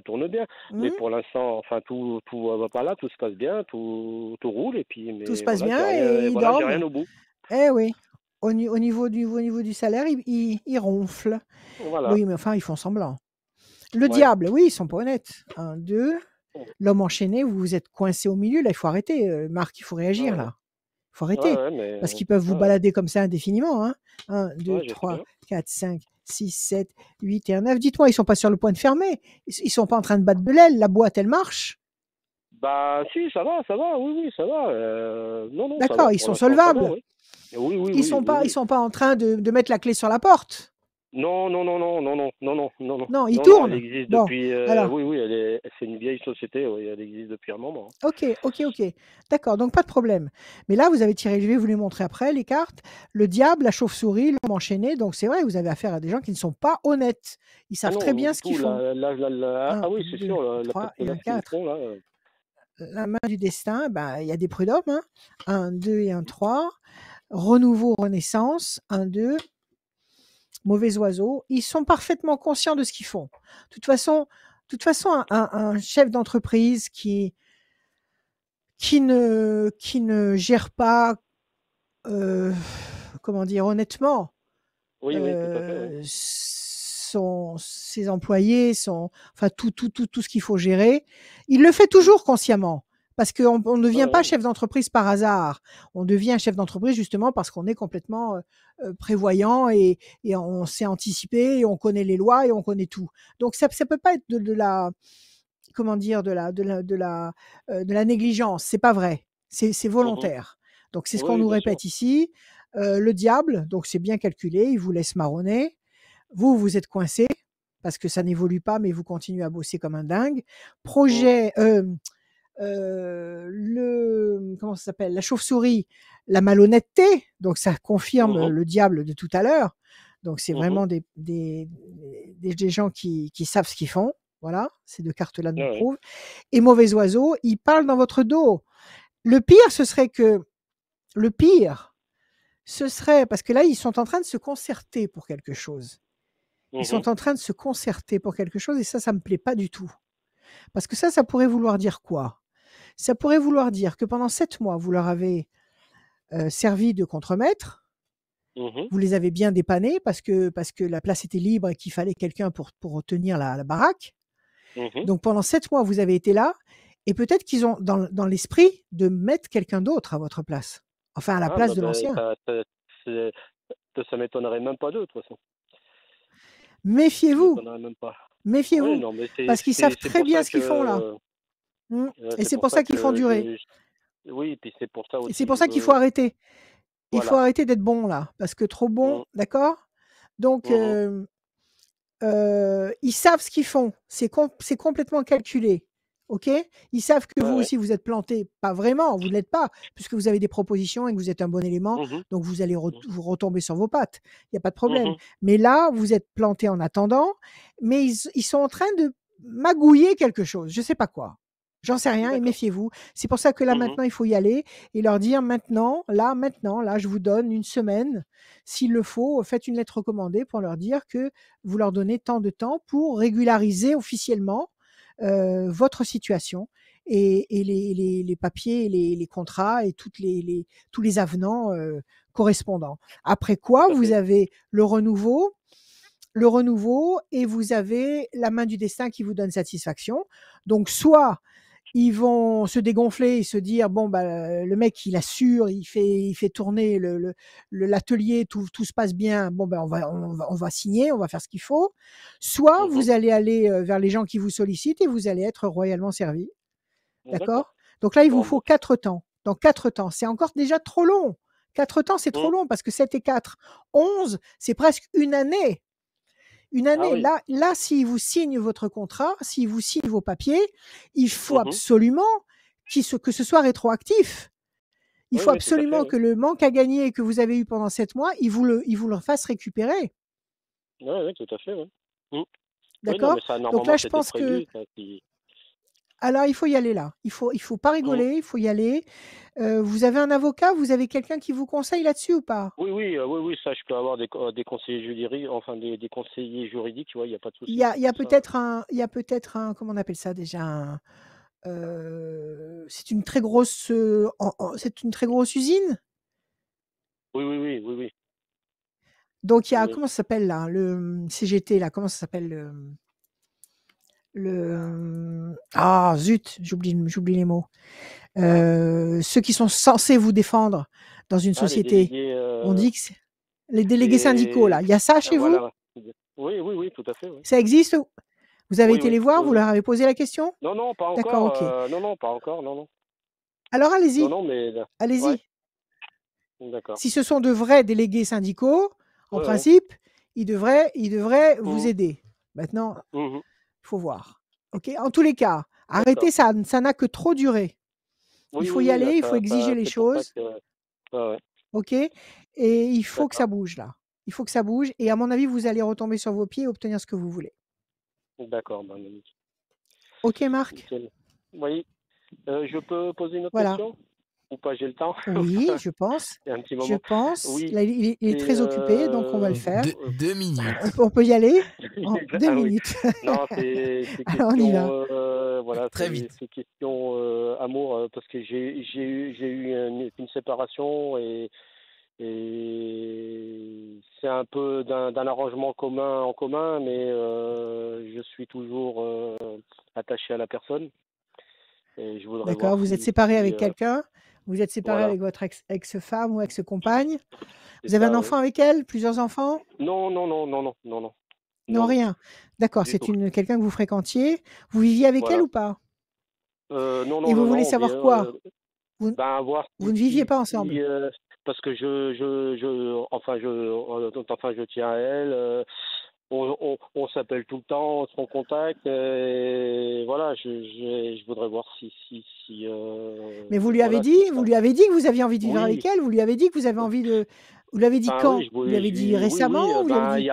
tourne bien. Mais Mmh, pour l'instant, enfin, tout va pas là, tout se passe bien, tout roule, et puis, tout se mais passe voilà, bien et ils j'ai rien dorment. au bout. Eh oui, au niveau du salaire, ils ronflent. Voilà. Oui, mais enfin, ils font semblant. Le Ouais. diable, oui, ils sont pas honnêtes. 1, 2. L'homme enchaîné, vous vous êtes coincé au milieu, là, il faut arrêter, Marc, il faut Ouais, réagir ouais. là. Il faut Ouais, arrêter. ouais, mais, Parce qu'ils peuvent vous ouais, ouais. balader comme ça indéfiniment, hein. 1, 2, Ouais, je sais 3, bien. 4, 5, 6, 7, 8 et un 9. Dites-moi, ils sont pas sur le point de fermer? Ils sont pas en train de battre de l'aile? La boîte, elle marche? Bah, si, ça va, oui, oui, ça va. Non, non, ça va, D'accord, ils pour sont l'instant, ça va, solvables? oui. Oui, oui, oui, oui, Ils oui. sont pas en train de mettre la clé sur la porte? Non, non, non, non, non, non, non, non, non, non, Non, ils non, non, elle tournent? existe Bon, depuis, alors oui, oui, c'est une vieille société, oui, elle existe depuis un moment. OK, OK, OK. D'accord, donc pas de problème. Mais là, vous avez tiré, je vais vous les montrer après, les cartes. Le diable, la chauve-souris, l'homme enchaîné. Donc c'est vrai, vous avez affaire à des gens qui ne sont pas honnêtes. Ils Ah savent très non, bien du ce qu'ils tout, font. ah 1, oui, c'est 2, sûr, parce 3 que et là, un ce qu'ils me 4. font, là, La main du destin, bah, il y a des prud'hommes, hein. 1, 2 et un 3. Renouveau, renaissance. 1, 2. Mauvais oiseau. Ils sont parfaitement conscients de ce qu'ils font. De toute façon, un chef d'entreprise qui ne gère pas, comment dire, honnêtement, oui, oui, tout à fait, oui. ses employés, enfin tout ce qu'il faut gérer, il le fait toujours consciemment. Parce qu'on ne Ouais, devient pas ouais. chef d'entreprise par hasard. On devient chef d'entreprise justement parce qu'on est complètement prévoyant et on sait anticiper et on connaît les lois et on connaît tout. Donc ça peut pas être de la, comment dire, de la négligence. C'est pas vrai. C'est Mhm. volontaire. Donc c'est ce qu'on Oui, nous bien sûr. répète ici. Le diable, donc c'est bien calculé, il vous laisse marronner. Vous, vous êtes coincé parce que ça n'évolue pas, mais vous continuez à bosser comme un dingue. Mhm. Projet, comment ça s'appelle? La chauve-souris, la malhonnêteté. Donc ça confirme Mhm. le diable de tout à l'heure. Donc c'est Mhm. vraiment des gens qui savent ce qu'ils font. Voilà, ces 2 cartes-là nous Ouais, le ouais. prouvent. Et mauvais oiseau, il parle dans votre dos. Le pire, ce serait que le pire, ce serait parce que là, ils sont en train de se concerter pour quelque chose. Ils Mhm. sont en train de se concerter pour quelque chose et ça me plaît pas du tout. Parce que ça pourrait vouloir dire quoi? Ça pourrait vouloir dire que pendant 7 mois, vous leur avez, servi de contremaître, Mhm. vous les avez bien dépannés parce que la place était libre et qu'il fallait quelqu'un pour tenir la baraque. Mhm. Donc pendant 7 mois, vous avez été là et peut-être qu'ils ont dans l'esprit de mettre quelqu'un d'autre à votre place. Enfin à la Ah, place bah, de l'ancien. c'est- ça m'étonnerait même pas d'eux, de toute façon. Ça Méfiez-vous, m'étonnerait même pas. Oui, méfiez-vous, non, mais parce qu'ils savent c'est très pour bien ça ce qu'ils font là. que, Mmh, et c'est c'est pour pour ça ça qu'ils font que durer. oui, et puis c'est pour ça Et c'est aussi, pour ça qu'il faut arrêter. Il faut voilà. arrêter d'être bon là, parce que trop bon, Mhm. d'accord? Donc Mhm. ils savent ce qu'ils font. C'est complètement calculé. OK? Ils savent que Ouais, vous ouais. aussi vous êtes planté. Pas vraiment, vous ne l'êtes pas, puisque vous avez des propositions et que vous êtes un bon élément, Mhm. donc vous allez Mhm. vous retomber sur vos pattes. Il y a pas de problème. Mhm. Mais là, vous êtes planté en attendant, mais ils sont en train de magouiller quelque chose, je sais pas quoi. J'en sais rien et D'accord. méfiez-vous. C'est pour ça que là, Mhm. maintenant, il faut y aller et leur dire: maintenant, là, je vous donne 1 semaine. S'il le faut, faites une lettre recommandée pour leur dire que vous leur donnez tant de temps pour régulariser officiellement votre situation et les papiers, les contrats et tous les avenants correspondants. Après quoi, Tout à vous fait. avez le renouveau et vous avez la main du destin qui vous donne satisfaction. Donc soit ils vont se dégonfler et se dire bon bah le mec il assure, il fait tourner l'atelier, tout se passe bien, bon ben on va signer, on va faire ce qu'il faut. Soit Mhm. vous allez aller vers les gens qui vous sollicitent et vous allez être royalement servi. D'accord. D'accord? Donc là, il vous Bon, faut bah, 4 temps. Dans 4 temps, c'est encore déjà trop long. 4 temps, c'est trop hum. long parce que 7 et 4, 11, c'est presque une année. Une Ah année. oui. Là, s'il vous signe votre contrat, s'il vous signe vos papiers, il faut Mhm. absolument que ce soit rétroactif. Il Oui, faut oui, tout à fait, absolument oui. que le manque à gagner que vous avez eu pendant 7 mois, il vous le fasse récupérer. Oui, oui, tout à fait, oui. Oui, non, mais D'accord? ça, Donc là, normalement, je c'était pense que prévu. Ça, alors il faut y aller là. Il faut pas Hum. rigoler, il faut y aller. Vous avez un avocat? Vous avez quelqu'un qui vous conseille là-dessus ou pas? Oui, oui, oui, oui, ça, je peux avoir des conseillers juridiques, enfin des conseillers juridiques, tu vois, il n'y a pas de souci. Il y a Ça, peut-être un comment on appelle ça déjà? C'est une très grosse, c'est une très grosse usine? oui, oui, oui, oui, oui, Donc il y a oui. comment ça s'appelle là? Le, CGT là, comment ça s'appelle ah zut, j'oublie les mots. Ah, Ceux qui sont censés vous défendre dans une les société. délégués, On dit que c'est les délégués syndicaux là. Il y a ça chez vous? voilà. Oui, oui, oui, tout à fait, oui. Ça existe? Vous avez Oui, été oui, les voir? oui, Vous oui. leur avez posé la question? Non, non, pas D'accord, encore. OK. Non, non, pas encore. Non, non. Alors Non, allez-y, non, mais ouais, allez-y. d'accord. Si ce sont de vrais délégués syndicaux, en Ouais, ouais. principe, ils devraient vous Mhm, aider. Maintenant, mhm. il faut voir. OK? En tous les cas, arrêtez, D'accord. ça n'a que trop duré. Il Oui, faut oui, y oui, aller, là, il faut exiger les c'est pour ça choses, que. Ouais, ouais. OK? Et il faut que ça D'accord. bouge là. Il faut que ça bouge et à mon avis, vous allez retomber sur vos pieds et obtenir ce que vous voulez. D'accord, ben, nickel. OK, Marc? Nickel. Oui. Je peux poser une autre Voilà. question? Ou pas, j'ai le temps? Oui, je pense. Il y a un petit Je moment. pense. Oui, Là, il est c'est. très occupé, donc on va le faire. 2 minutes. On peut y aller en 2 Ah oui. minutes. Non, c'est Alors on y question, va. voilà, Très vite. c'est question amour, parce que j'ai eu une séparation et c'est un peu d'un arrangement commun en commun, mais je suis toujours attaché à la personne et je voudrais voir D'accord, vous êtes si, séparé avec quelqu'un? Vous êtes séparé voilà, avec votre ex-femme ou ex-compagne? c'est Vous avez un ça, oui. enfant avec elle? Plusieurs enfants? Non, non, non, non, non, non, non, Non, non, non, rien. D'accord, du c'est tout. quelqu'un que vous fréquentiez. Vous viviez avec elle Voilà. ou pas? Non, Et non, vous non, voulez non, savoir quoi? Vous ben, voir vous ne viviez pas si ensemble? parce que enfin, je tiens à elle. On s'appelle tout le temps, on se recontacte. Et voilà, je voudrais voir si Mais vous lui avez voilà, dit? si Vous ça. lui avez dit que vous aviez envie de vivre avec Oui, elle? Vous lui avez dit que vous avez envie de vous l'avez dit ben oui, quand? Vous lui avez dit oui, oui, récemment? Vous lui avez ben dit il y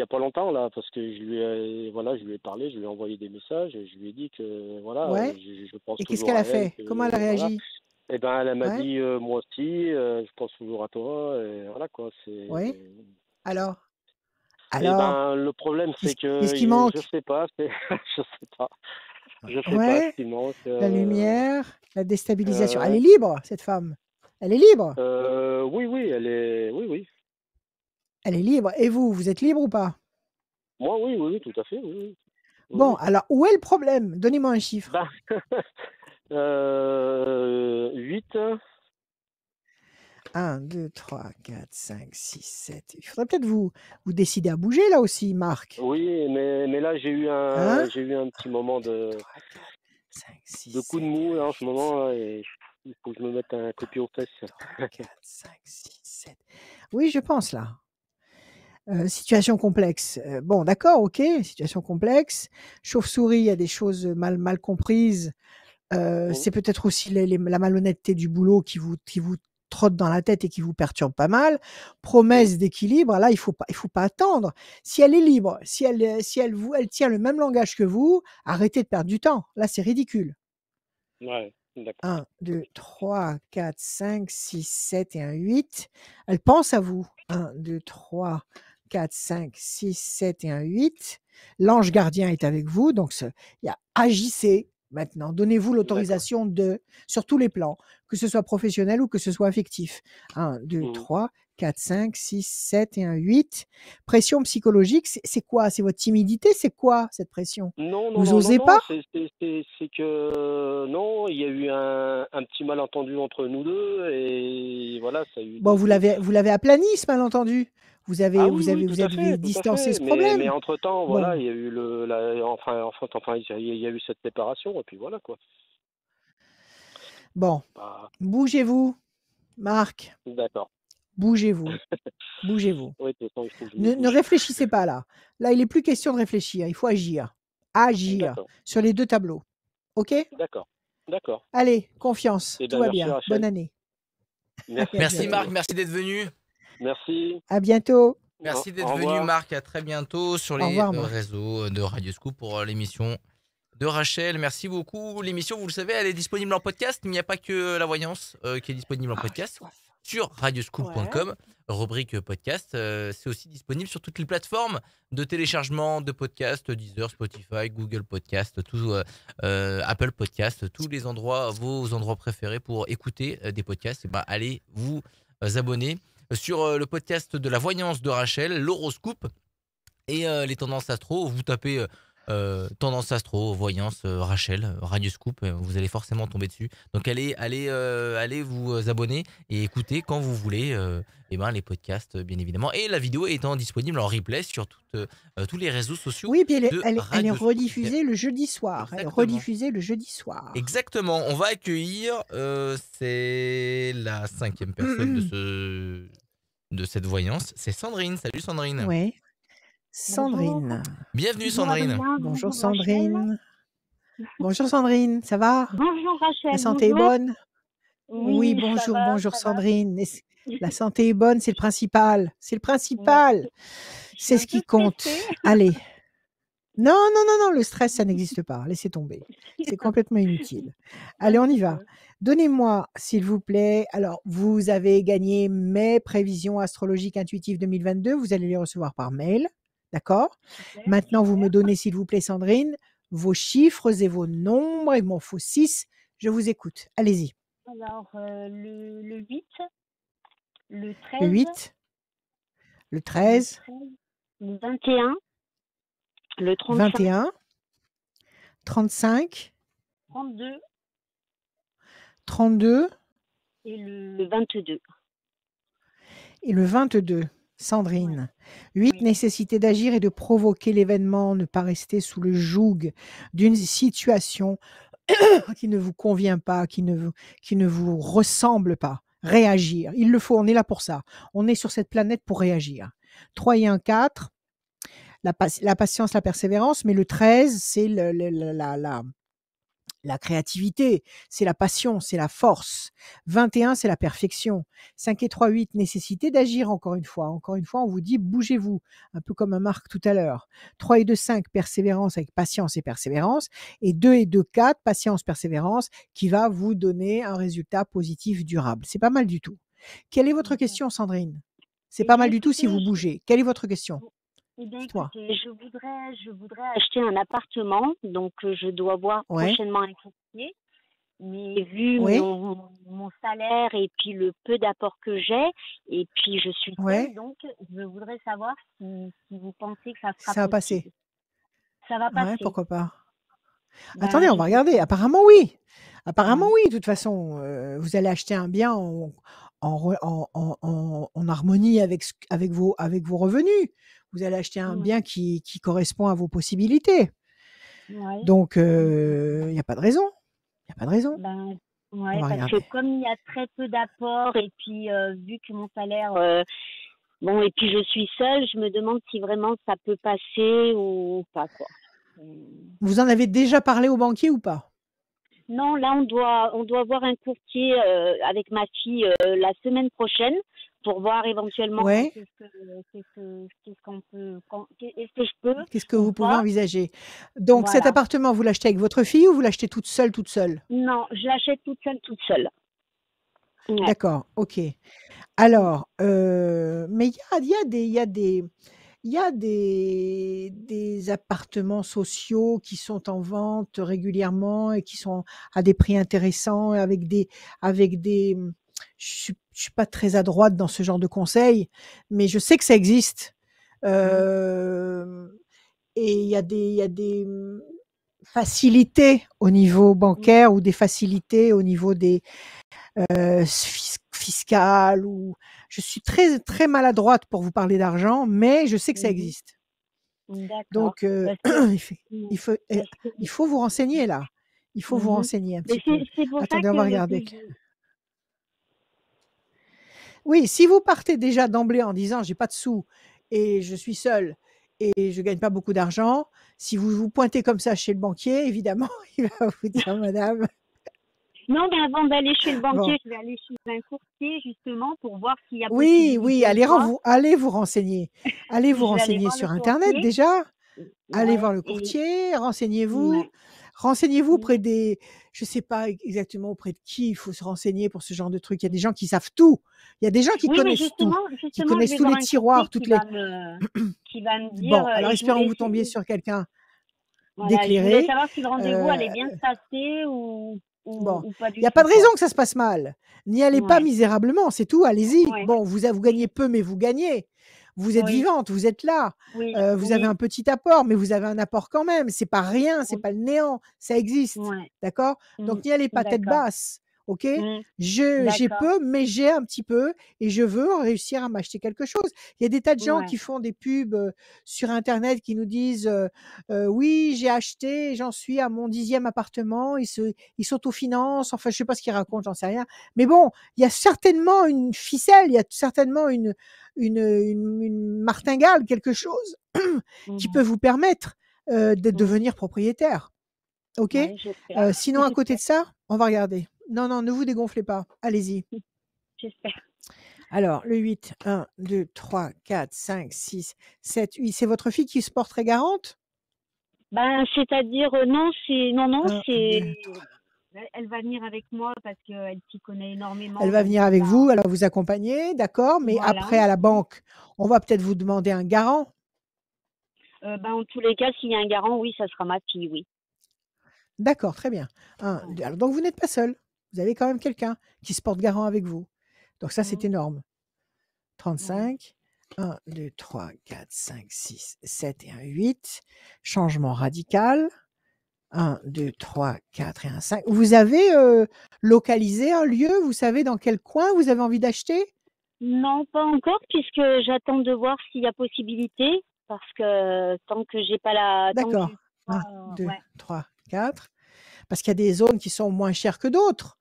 a pas longtemps là, parce que je lui ai parlé, je lui ai envoyé des messages, et je lui ai dit que voilà, ouais? je pense Et qu'est-ce toujours qu'elle à a elle, fait? Comment elle a que voilà. réagi? Eh ben, elle m'a Ouais? dit, moi aussi, je pense toujours à toi, et voilà quoi. Ouais? Alors? Eh Alors? ben, le problème, c'est Qu'est-ce que qui je manque? sais pas, je sais pas ce Ouais? qui manque. La lumière, la déstabilisation. Elle est libre, cette femme. Elle est libre. Oui, oui, oui, oui. Elle est libre. Et vous, vous êtes libre ou pas? Moi, oui, oui, oui, tout à fait, oui, oui, oui, Bon, oui. alors où est le problème? Donnez-moi un chiffre. Ben, 8. 1, 2, 3, 4, 5, 6, 7. Il faudrait peut-être vous décider à bouger là aussi, Marc. Oui, mais là, Hein? j'ai eu un petit moment 2, 3, 4, 5, 6, de coup de 7, mou là, en ce 8. moment, là, et il faut que je me mette un copie aux 2, fesses. 3, 4, 5, 6, 7. Oui, je pense là. Situation complexe. Bon, d'accord, OK, situation complexe. Chauve-souris, il y a des choses mal comprises. Mhm. C'est peut-être aussi la malhonnêteté du boulot qui vous trotte dans la tête et qui vous perturbe pas mal. Mhm. Promesse d'équilibre, là, il faut pas attendre. Si elle est libre, elle tient le même langage que vous, arrêtez de perdre du temps. Là, c'est ridicule. Ouais, d'accord. 1, 2, 3, 4, 5, 6, 7 et un 8. Elle pense à vous. 1, 2, 3, 4, 5, 6, 7 et un 8. L'ange gardien est avec vous, donc agissez. maintenant. Donnez-vous D'accord. l'autorisation sur tous les plans, que ce soit professionnel ou que ce soit affectif. 1, 2, Mhm. 3, 4, 5, 6, 7 et un 8. Pression psychologique, c'est quoi? C'est votre timidité? C'est quoi cette pression? Non, non, Vous non, non, osez non, pas? c'est que non, il y a eu un petit malentendu entre nous deux et voilà, ça a eu Bon, vous l'avez aplani, ce malentendu. Vous Ah avez, oui, vous oui, avez, tout vous à avez fait, tout à distancé fait. ce Mais problème. entre-temps, voilà, Bon, il y a eu enfin, il y a eu cette séparation et puis voilà quoi. bon, Bah, bougez-vous, Marc, d'accord. bougez-vous, bougez-vous. Oui, de toute façon, il faut que je me Ne bouge. réfléchissez pas là. Là, il n'est plus question de réfléchir. Il faut agir. Agir D'accord, sur les 2 tableaux. OK? d'accord, d'accord. Allez, confiance. Eh Tout bien, va merci bien. Bonne Rachel. année. Allez, à Merci Merci, bientôt. Marc, merci d'être venu. merci. À bientôt. Merci Au d'être venu revoir. Marc, à très bientôt sur Au les revoir, Marc. réseaux de Radio Scoop pour l'émission de Rachel. Merci beaucoup. L'émission, vous le savez, elle est disponible en podcast. Il n'y a pas que la voyance qui est disponible en Ah, j'ai podcast. soif. Sur radioscoop.com, rubrique podcast. C'est aussi disponible sur toutes les plateformes de téléchargement de podcasts, Deezer, Spotify, Google Podcast, Apple Podcast, tous les endroits, vos endroits préférés pour écouter des podcasts. Et ben, allez vous abonner sur le podcast de la voyance de Rachel, l'horoscope et les tendances astro. Vous tapez tendance astro, voyance, Rachel, Radioscoop, vous allez forcément tomber dessus. Donc allez vous abonner et écouter quand vous voulez les podcasts, bien évidemment. Et la vidéo étant disponible en replay sur tous les réseaux sociaux Oui, puis de elle est Radioscoop. rediffusée le jeudi soir. Elle est Exactement. rediffusée le jeudi soir. Exactement. On va accueillir, c'est la 5e personne de cette voyance. C'est Sandrine. Salut Sandrine. Oui. Bonjour. Sandrine. Bienvenue Bonjour Sandrine. Adrien, Bonjour bonjour Rachel. Sandrine. Bonjour Sandrine, ça va? Bonjour La Rachel, santé est bonjour. bonne? Oui, Oui, ça va, bonjour ça va. Sandrine. La santé est bonne, c'est le principal. C'est le Ouais, principal. je suis C'est un ce peu qui compte. stressée. Allez. Non, non, non, non, le stress, ça n'existe pas. Laissez tomber. C'est complètement inutile. Allez, on y va. Donnez-moi, s'il vous plaît. Alors, vous avez gagné mes prévisions astrologiques intuitives 2022. Vous allez les recevoir par mail. D'accord? Super, Maintenant, vous me super. donnez, s'il vous plaît, Sandrine, vos chiffres et vos nombres. Il m'en faut 6. Je vous écoute. Allez-y. Alors, le 8, le Le 13, 8, le le 13, 13, le 21, le 35, 21, 35, 32 32 et le 22. et le 22. Ouais, Sandrine. 8, oui. nécessité d'agir et de provoquer l'événement, ne pas rester sous le joug d'une situation qui ne vous convient pas, qui ne vous ressemble pas. Réagir. Il le faut, on est là pour ça. On est sur cette planète pour réagir. 3 et 1, 4. La patience, la persévérance, mais le 13, c'est la créativité, c'est la passion, c'est la force. 21, c'est la perfection. 5 et 3, 8, nécessité d'agir encore une fois. Encore une fois, on vous dit bougez-vous, un peu comme un Marc tout à l'heure. 3 et 2, 5, persévérance avec patience et persévérance. Et 2 et 2, 4, patience, persévérance, qui va vous donner un résultat positif durable. C'est pas mal du tout. Quelle est votre D'accord. question, Sandrine? C'est Eh pas bien, mal du tout si écoutez, vous bougez. Quelle est votre question? eh bien, Dites-moi. écoutez, je voudrais acheter un appartement, donc je dois voir Ouais, prochainement un courtier. Mais vu oui, mon salaire et puis le peu d'apport que j'ai, et puis je suis seule, ouais, donc je voudrais savoir si vous pensez que ça sera ça va passer. possible. Ça va Ouais, passer. pourquoi pas? Ben, Attendez, on je va sais regarder. pas. Apparemment, oui. Apparemment, Ouais. oui. De toute façon, vous allez acheter un bien en harmonie avec vos revenus. Vous allez acheter un Ouais. bien qui correspond à vos possibilités. Ouais. Donc, il n'y a pas de raison. Il n'y a pas de raison. Ben, On ouais, va parce que regarder. comme il y a très peu d'apport et puis vu que mon salaire, bon, et puis je suis seule, je me demande si vraiment ça peut passer ou pas, quoi. Vous en avez déjà parlé au banquier ou pas? Non, là, on doit voir un courtier avec ma fille la semaine prochaine pour voir éventuellement Ouais. est-ce que je peux Qu'est-ce que ou vous pouvez pas. envisager? Donc, cet Voilà. appartement, vous l'achetez avec votre fille ou vous l'achetez toute seule, toute seule? Non, je l'achète toute seule. Ouais. D'accord, OK. Alors, mais il y a des Il y a des appartements sociaux qui sont en vente régulièrement et qui sont à des prix intéressants avec des je suis pas très à droite dans ce genre de conseils, mais je sais que ça existe. Hem Et il y a des facilités au niveau bancaire ou des facilités au niveau des fiscales ou je suis très, très maladroite pour vous parler d'argent, mais je sais que ça Mhm. existe. D'accord. Donc, Parce que, il faut, mm, il faut, parce que, il faut vous renseigner là. Il faut vous mhm. renseigner un Mais petit peu. c'est pour ça Attendez, on va que regarder. je... Oui, si vous partez déjà d'emblée en disant j'ai pas de sous et je suis seule et je gagne pas beaucoup d'argent, si vous vous pointez comme ça chez le banquier, évidemment, il va vous dire madame. Non, mais avant d'aller chez le Bon, banquier, je vais aller chez un courtier justement pour voir s'il y a oui, possibilité ou pas. allez vous renseigner. Allez vous Je vais aller renseigner voir le sur Internet courtier. déjà. Allez voir Ouais, le et courtier, renseignez-vous. ouais. Renseignez-vous Mm. auprès des, je sais pas exactement auprès de qui il faut se renseigner pour ce genre de truc. Il y a des gens qui savent tout. Il y a des gens qui Oui, mais connaissent tout, qui justement, je connaissent vais tous voir les un courtier tiroirs, toutes les. qui va me dire, Bon, alors et espérons que vous tombiez sur quelqu'un voilà, je voulais d'éclairé. savoir si le rendez-vous allait Euh, bien se passer bon, ou pas il du n'y a pas tout, de raison quoi. que ça se passe mal. N'y allez pas Ouais, misérablement, c'est tout, allez-y. ouais, Bon, vous gagnez peu, mais vous gagnez. Vous êtes oui, vivante, vous êtes là. oui, Vous avez oui, un petit apport, mais vous avez un apport quand même. C'est pas rien, c'est oui, pas le néant, ça existe. ouais, D'accord? mm, Donc n'y allez pas tête d'accord, basse. OK? mm, J'ai d'accord, peu, mais j'ai un petit peu et je veux réussir à m'acheter quelque chose. Il y a des tas de gens ouais, qui font des pubs sur Internet qui nous disent oui, j'ai acheté, j'en suis à mon 10e appartement, ils s'autofinancent, enfin, je sais pas ce qu'ils racontent, j'en sais rien. Mais bon, il y a certainement une ficelle, il y a certainement une martingale, quelque chose qui peut mhm, vous permettre de mhm, devenir propriétaire. OK? ouais, j'espère, Sinon, à côté de ça, on va regarder. Non, non, ne vous dégonflez pas. Allez-y. j'espère. Alors, le 8, 1, 2, 3, 4, 5, 6, 7, 8. C'est votre fille qui se porterait garante? Ben, c'est-à-dire, non, 1, 2, c'est, 3. elle va venir avec moi parce qu'elle s'y connaît Elle énormément, va donc venir avec vous, elle va vous accompagner, d'accord, mais voilà. après, à la banque, on va peut-être vous demander un garant. Ben, en tous les cas, s'il y a un garant, oui, ça sera ma fille, oui. D'accord, très bien. Alors, donc, vous n'êtes pas seul. Vous avez quand même quelqu'un qui se porte garant avec vous. Donc, ça, c'est Mhm, énorme. ouais. 35. 1, 2, 3, 4, 5, 6, 7 et un 8. Changement radical. 1, 2, 3, 4 et un 5. Vous avez localisé un lieu? Vous savez dans quel coin vous avez envie d'acheter? Non, pas encore, puisque j'attends de voir s'il y a possibilité, parce que tant que D'accord. j'ai 1, pas, 2, ouais. 3, 4. Parce qu'il y a des zones qui sont moins chères que d'autres.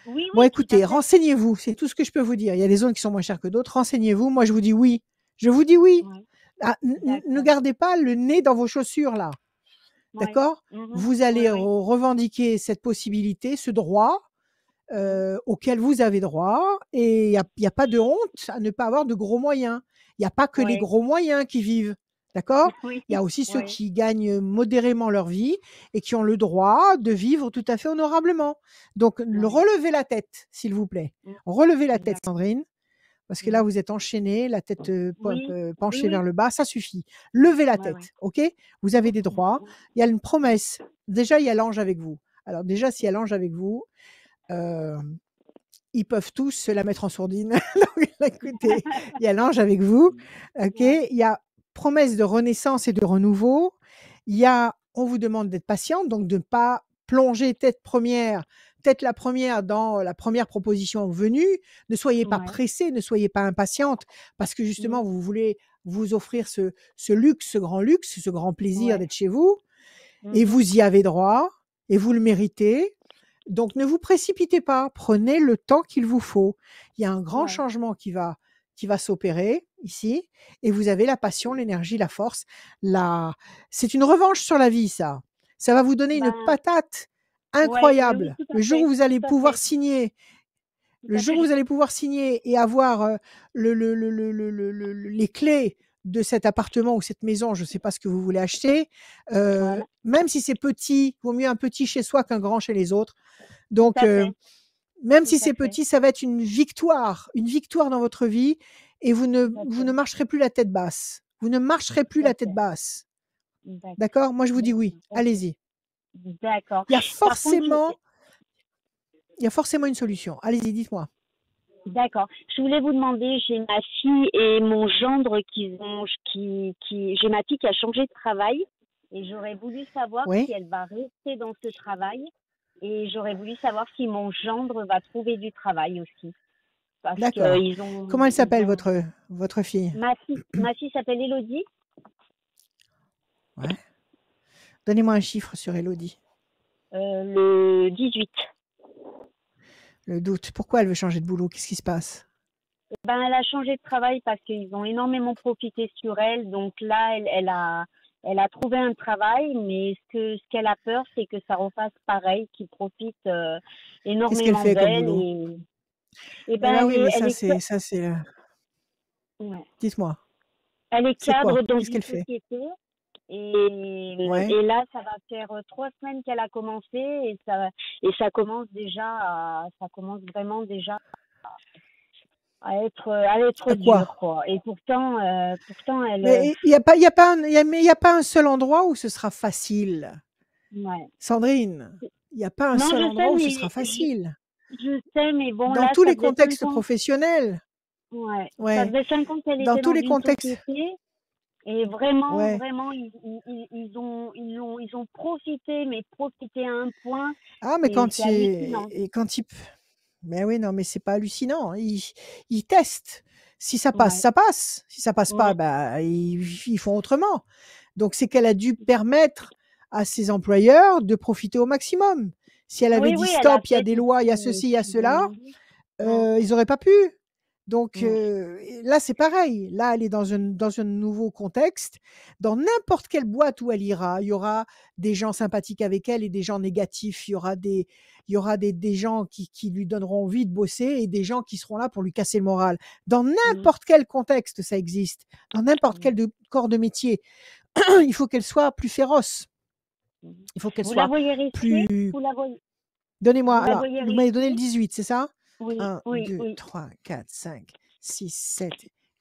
Oui, Bon, oui, tout à écoutez, fait. renseignez-vous. C'est tout ce que je peux vous dire. Il y a des zones qui sont moins chères que d'autres. Renseignez-vous. Moi, je vous dis oui. Je vous dis oui. Ouais, Ah, ne d'accord. gardez pas le nez dans vos chaussures, là. Ouais. D'accord? Mhm, Vous allez ouais, ouais. revendiquer cette possibilité, ce droit auquel vous avez droit. Et il y a pas de honte à ne pas avoir de gros moyens. Il n'y a pas que les Ouais. gros moyens qui vivent. D'accord? Oui, Il y a aussi ceux ouais, qui gagnent modérément leur vie et qui ont le droit de vivre tout à fait honorablement. Donc, ouais. relevez la tête, s'il vous plaît. Mm, Relevez la tête, d'accord. Sandrine, parce que là, Mm. vous êtes enchaînée, la tête Oui, oui, penchée vers oui. le bas, ça suffit. Levez la Ouais, ouais. tête, OK? Vous avez des droits. Il y a une promesse. Déjà, il y a l'ange avec vous. Alors déjà, s'il y a l'ange avec vous, ils peuvent tous se la mettre en sourdine. Donc, écoutez, il y a l'ange avec vous, OK? Ouais, Il y a promesse de renaissance et de renouveau. Il y a, on vous demande d'être patiente, donc de ne pas plonger tête la première dans la première proposition venue. Ne soyez pas ouais. pressée, ne soyez pas impatiente, parce que justement, Mm, vous voulez vous offrir ce luxe, ce grand plaisir ouais. d'être chez vous, et Mhm, vous y avez droit, et vous le méritez. Donc, ne vous précipitez pas, prenez le temps qu'il vous faut. Il y a un grand ouais. changement qui va s'opérer ici, et vous avez la passion, l'énergie, la force. C'est une revanche sur la vie, ça. Ça va vous donner une Ben, patate ouais, oui, oui, incroyable. tout à Le jour où fait, vous allez tout à pouvoir fait, signer, tout le à jour où fait. vous allez pouvoir signer et avoir les clés de cet appartement ou cette maison, je ne sais pas ce que vous voulez acheter, Voilà, même si c'est petit, vaut mieux un petit chez soi qu'un grand chez les autres. tout Donc, à fait, même tout si à c'est fait, petit, ça va être une victoire dans votre vie et vous tout à ne fait. marcherez plus la tête basse. Vous ne marcherez plus la tête Ok. basse. D'accord. D'accord? Moi, je vous dis oui. Ok. Allez-y. D'accord. Il y a Par contre, forcément une solution. Allez-y, dites-moi. d'accord. Je voulais vous demander, j'ai ma fille et mon gendre j'ai ma fille qui a changé de travail et j'aurais voulu savoir si Oui? elle va rester dans ce travail et j'aurais voulu savoir si mon gendre va trouver du travail aussi. Parce D'accord. que Comment elle s'appelle, votre fille? ma fille s'appelle Élodie. Ouais. Donnez-moi un chiffre sur Élodie. Le 18. Le doute. Pourquoi elle veut changer de boulot? Qu'est-ce qui se passe? Ben, elle a changé de travail parce qu'ils ont énormément profité sur elle. Donc là, elle a trouvé un travail, mais ce qu'elle a peur, c'est que ça refasse pareil, qu'ils profitent Qu'est-ce qu'elle énormément fait comme d'elle. boulot? Et Mais bah ben, oui, mais elle ça c'est. ouais. Dites-moi, Elle est c'est quoi? cadre dans Qu'est-ce une qu'elle fait? société. Ouais. Et là, ça va faire 3 semaines qu'elle a commencé et ça commence vraiment déjà à être À quoi? dur, quoi. Et pourtant, elle, Mais il n'y a pas un seul endroit où ce sera facile. ouais. Sandrine, il n'y a pas un Non, seul je sais, endroit où ce mais sera facile. je sais, mais bon, Dans là, tous ça les faisait 5 contextes ans. professionnels. Ouais. Ça Ouais. faisait 5 ans qu'elle Dans était tous dans les une contextes. société. Et vraiment, Ouais. vraiment, ils ont profité, mais profité à un point. Ah, mais C'est hallucinant. Mais oui, non, mais c'est pas hallucinant. Ils testent. Si ça passe, Ouais. ça passe. Si ça passe pas, Ouais. bah, ils font autrement. Donc, c'est qu'elle a dû permettre à ses employeurs de profiter au maximum. Si elle avait Oui, dit oui, elle a stop, il y a fait des tout lois, il y a ce ceci, il y a qu'ils cela, demandaient. Mm, ils auraient pas pu. Donc mm, là, c'est pareil. Là, elle est dans un nouveau contexte. Dans n'importe quelle boîte où elle ira, il y aura des gens sympathiques avec elle et des gens négatifs. Il y aura des gens qui lui donneront envie de bosser et des gens qui seront là pour lui casser le moral. Dans mm, n'importe quel contexte, ça existe. Dans n'importe quel corps de métier. Il faut qu'elle soit plus féroce. mm. Il faut qu'elle Vous la soit voyez rester? plus... Vous la voyez, Donnez-moi, vous la alors, voyez vous m'avez donné le rester? 18, c'est ça? Oui, 1, oui, 2, oui. 3, 4, 5, 6, 7,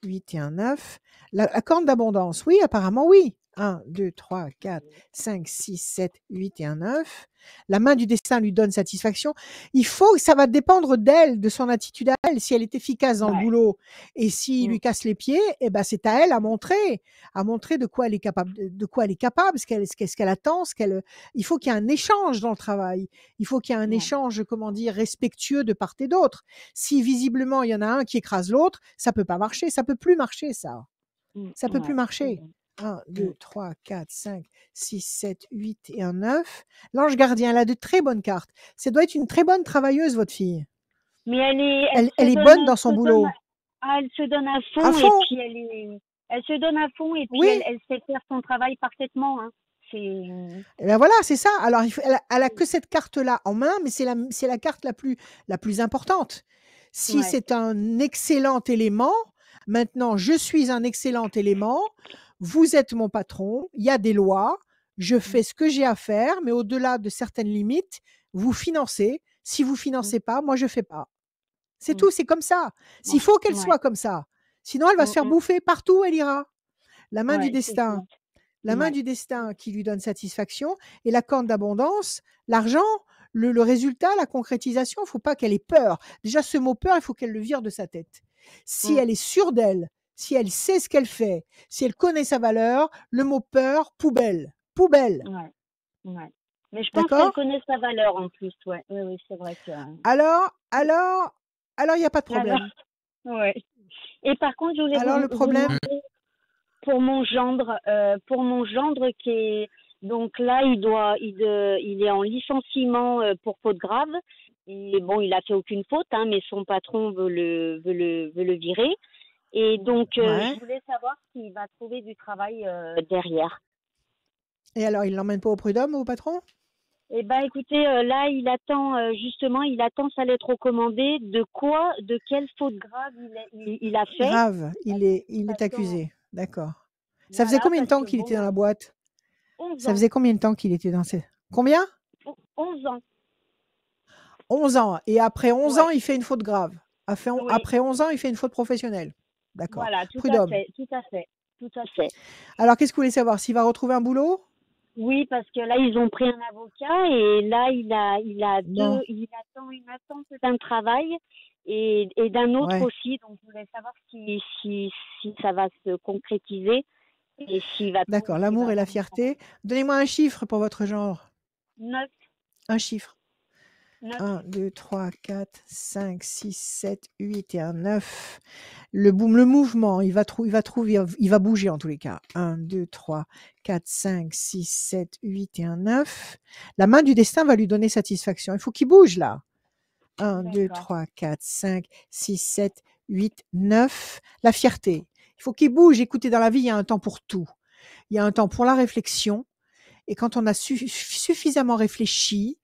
8 et un 9. La corne d'abondance, oui, apparemment, oui. 1, 2, 3, 4, 5, 6, 7, 8 et un 9. La main du destin lui donne satisfaction. Ça va dépendre d'elle, de son attitude à elle. Si elle est efficace dans le Ouais. boulot et s'il Mm, lui casse les pieds, eh ben, c'est à elle à montrer de quoi elle est capable, ce qu'elle attend, il faut qu'il y ait un échange dans le travail. Il faut qu'il y ait un ouais, échange, comment dire, respectueux de part et d'autre. Si visiblement il y en a un qui écrase l'autre, ça peut pas marcher, ça peut plus marcher, ça. Ça peut plus ouais, c'est marcher. vrai. 1, Mm. 2, 3, 4, 5, 6, 7, 8 et un 9. L'ange gardien, elle a de très bonnes cartes. Ça doit être une très bonne travailleuse, votre fille. Mais Elle est bonne dans son boulot. elle se donne à À fond et fond. puis elle se donne à fond et puis Oui. elle sait faire son travail parfaitement, hein. Et ben voilà, c'est ça. Alors, elle a que cette carte-là en main, mais c'est la carte la plus importante. Si Ouais. c'est un excellent élément, maintenant, je suis un excellent élément, vous êtes mon patron, il y a des lois, je fais ce que j'ai à faire, mais au-delà de certaines limites, vous financez. Si vous financez pas, moi, je fais pas. C'est tout, c'est comme ça. S'il faut qu'elle Ouais. soit comme ça. Sinon, elle va se faire bouffer partout où elle ira. La main du Ouais, c'est destin. ça. La main Ouais. du destin qui lui donne satisfaction et la corne d'abondance, l'argent, le résultat, la concrétisation, il ne faut pas qu'elle ait peur. Déjà, ce mot peur, il faut qu'elle le vire de sa tête. Si elle est sûre d'elle, si elle sait ce qu'elle fait, si elle connaît sa valeur, le mot peur, poubelle. Poubelle. Ouais. Ouais. Mais je pense qu'elle D'accord? connaît sa valeur en plus, ouais. Oui, oui, c'est vrai que. Alors, il n'y a pas de problème. Ouais. Et par contre, je voulais Alors, le vous problème, demander pour mon gendre qui est donc là, il est en licenciement pour faute grave. Et bon, il a fait aucune faute, hein, mais son patron veut le virer. Et donc, ouais. je voulais savoir s'il va trouver du travail derrière. Et alors, il l'emmène pas au prud'homme, au patron? Eh ben, écoutez, là, il attend sa lettre recommandée. De quelle faute grave il a fait. Grave, il est accusé. D'accord. Ça faisait combien de temps qu'il était dans la boîte? 11 Ça ans. faisait combien de temps qu'il était dans ces... Combien? 11 ans. 11 ans. Et après 11 Ouais. ans, il fait une faute grave. Oui. Après 11 ans, il fait une faute professionnelle. D'accord. Voilà, tout Prud'homme. à fait. tout à fait. Alors, qu'est-ce que vous voulez savoir? S'il va retrouver un boulot? Oui, parce que là, ils ont pris un avocat et là, Non. il attend une attente d'un travail et d'un autre Ouais. aussi. Donc, je voulais savoir si ça va se concrétiser et D'accord. L'amour et la fierté. Donnez-moi un chiffre pour votre genre. 9, Un chiffre. 9. 1, 2, 3, 4, 5, 6, 7, 8 et un 9. Le mouvement, il va bouger en tous les cas. 1, 2, 3, 4, 5, 6, 7, 8 et un 9. La main du destin va lui donner satisfaction. Il faut qu'il bouge là. 1, 2, 3, 4, 5, 6, 7, 8, 9. La fierté. Il faut qu'il bouge. Écoutez, dans la vie, il y a un temps pour tout. Il y a un temps pour la réflexion. Et quand on a suffisamment réfléchi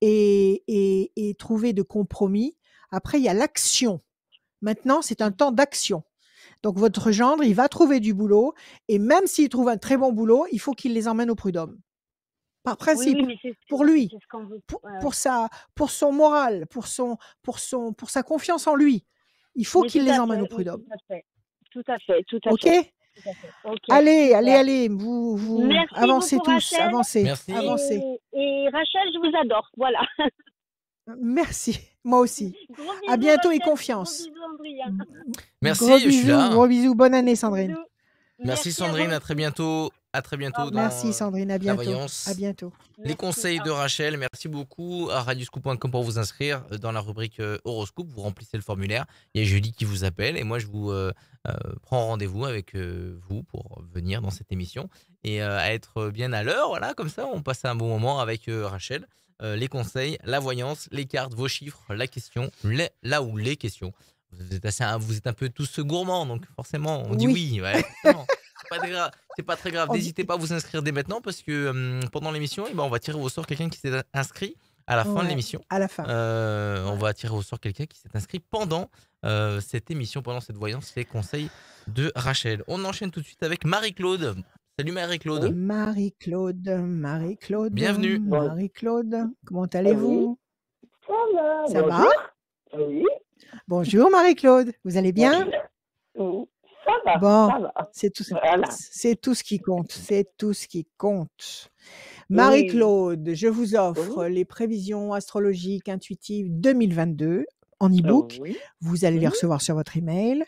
et trouvé de compromis, après, il y a l'action. Maintenant, c'est un temps d'action. Donc, votre gendre, il va trouver du boulot. Et même s'il trouve un très bon boulot, il faut qu'il les emmène au prud'homme. Par principe, Oui, mais pour lui, c'est ce qu'on veut. pour son moral, pour sa confiance en lui. Il faut Mais qu'il tout les à emmène fait, au prud'homme. Tout à fait. OK? Tout à fait. Ok, Allez, super. allez, vous Merci avancez beaucoup, tous, Rachel. avancez, Merci. avancez. Et Rachel, je vous adore. Voilà. Merci, moi aussi. Gros bisous, À bientôt et Rachel. confiance. Gros bisous, Andrea. Merci, Gros je suis là. bisous, gros bisous. Bonne année, Sandrine. Bisous. Merci Sandrine, à très bientôt. À très bientôt Au dans revoir. Merci, Sandrine. À la bientôt. voyance. À bientôt. Les Merci. conseils Au de revoir. Rachel, merci beaucoup à radioscoop.com pour vous inscrire dans la rubrique horoscope. Vous remplissez le formulaire. Il y a Julie qui vous appelle et moi je vous prends rendez-vous avec vous pour venir dans cette émission et à être bien à l'heure. Voilà, comme ça on passe un bon moment avec Rachel. Les conseils, la voyance, les cartes, vos chiffres, la question, les questions. Vous êtes un peu tous gourmands, donc forcément on dit oui. Ouais, forcément. C'est pas très grave. On dit- N'hésitez pas à vous inscrire dès maintenant parce que pendant l'émission, on va tirer au sort quelqu'un qui s'est inscrit à la fin de Ouais, l'émission. à la fin. On va tirer au sort quelqu'un qui s'est inscrit pendant cette émission, pendant cette voyance, les conseils de Rachel. On enchaîne tout de suite avec Marie-Claude. Salut Marie-Claude. Marie-Claude, Marie-Claude, Bienvenue. Marie-Claude. Comment allez-vous? Ça va? Oui, Bonjour Marie-Claude. Vous allez bien? oui, ça va, Bon, ça va. c'est tout, Voilà. c'est tout ce qui compte. C'est tout ce qui compte. Oui. Marie-Claude, je vous offre les prévisions astrologiques intuitives 2022 en e-book. Oui, Vous allez les Mhm. recevoir sur votre email.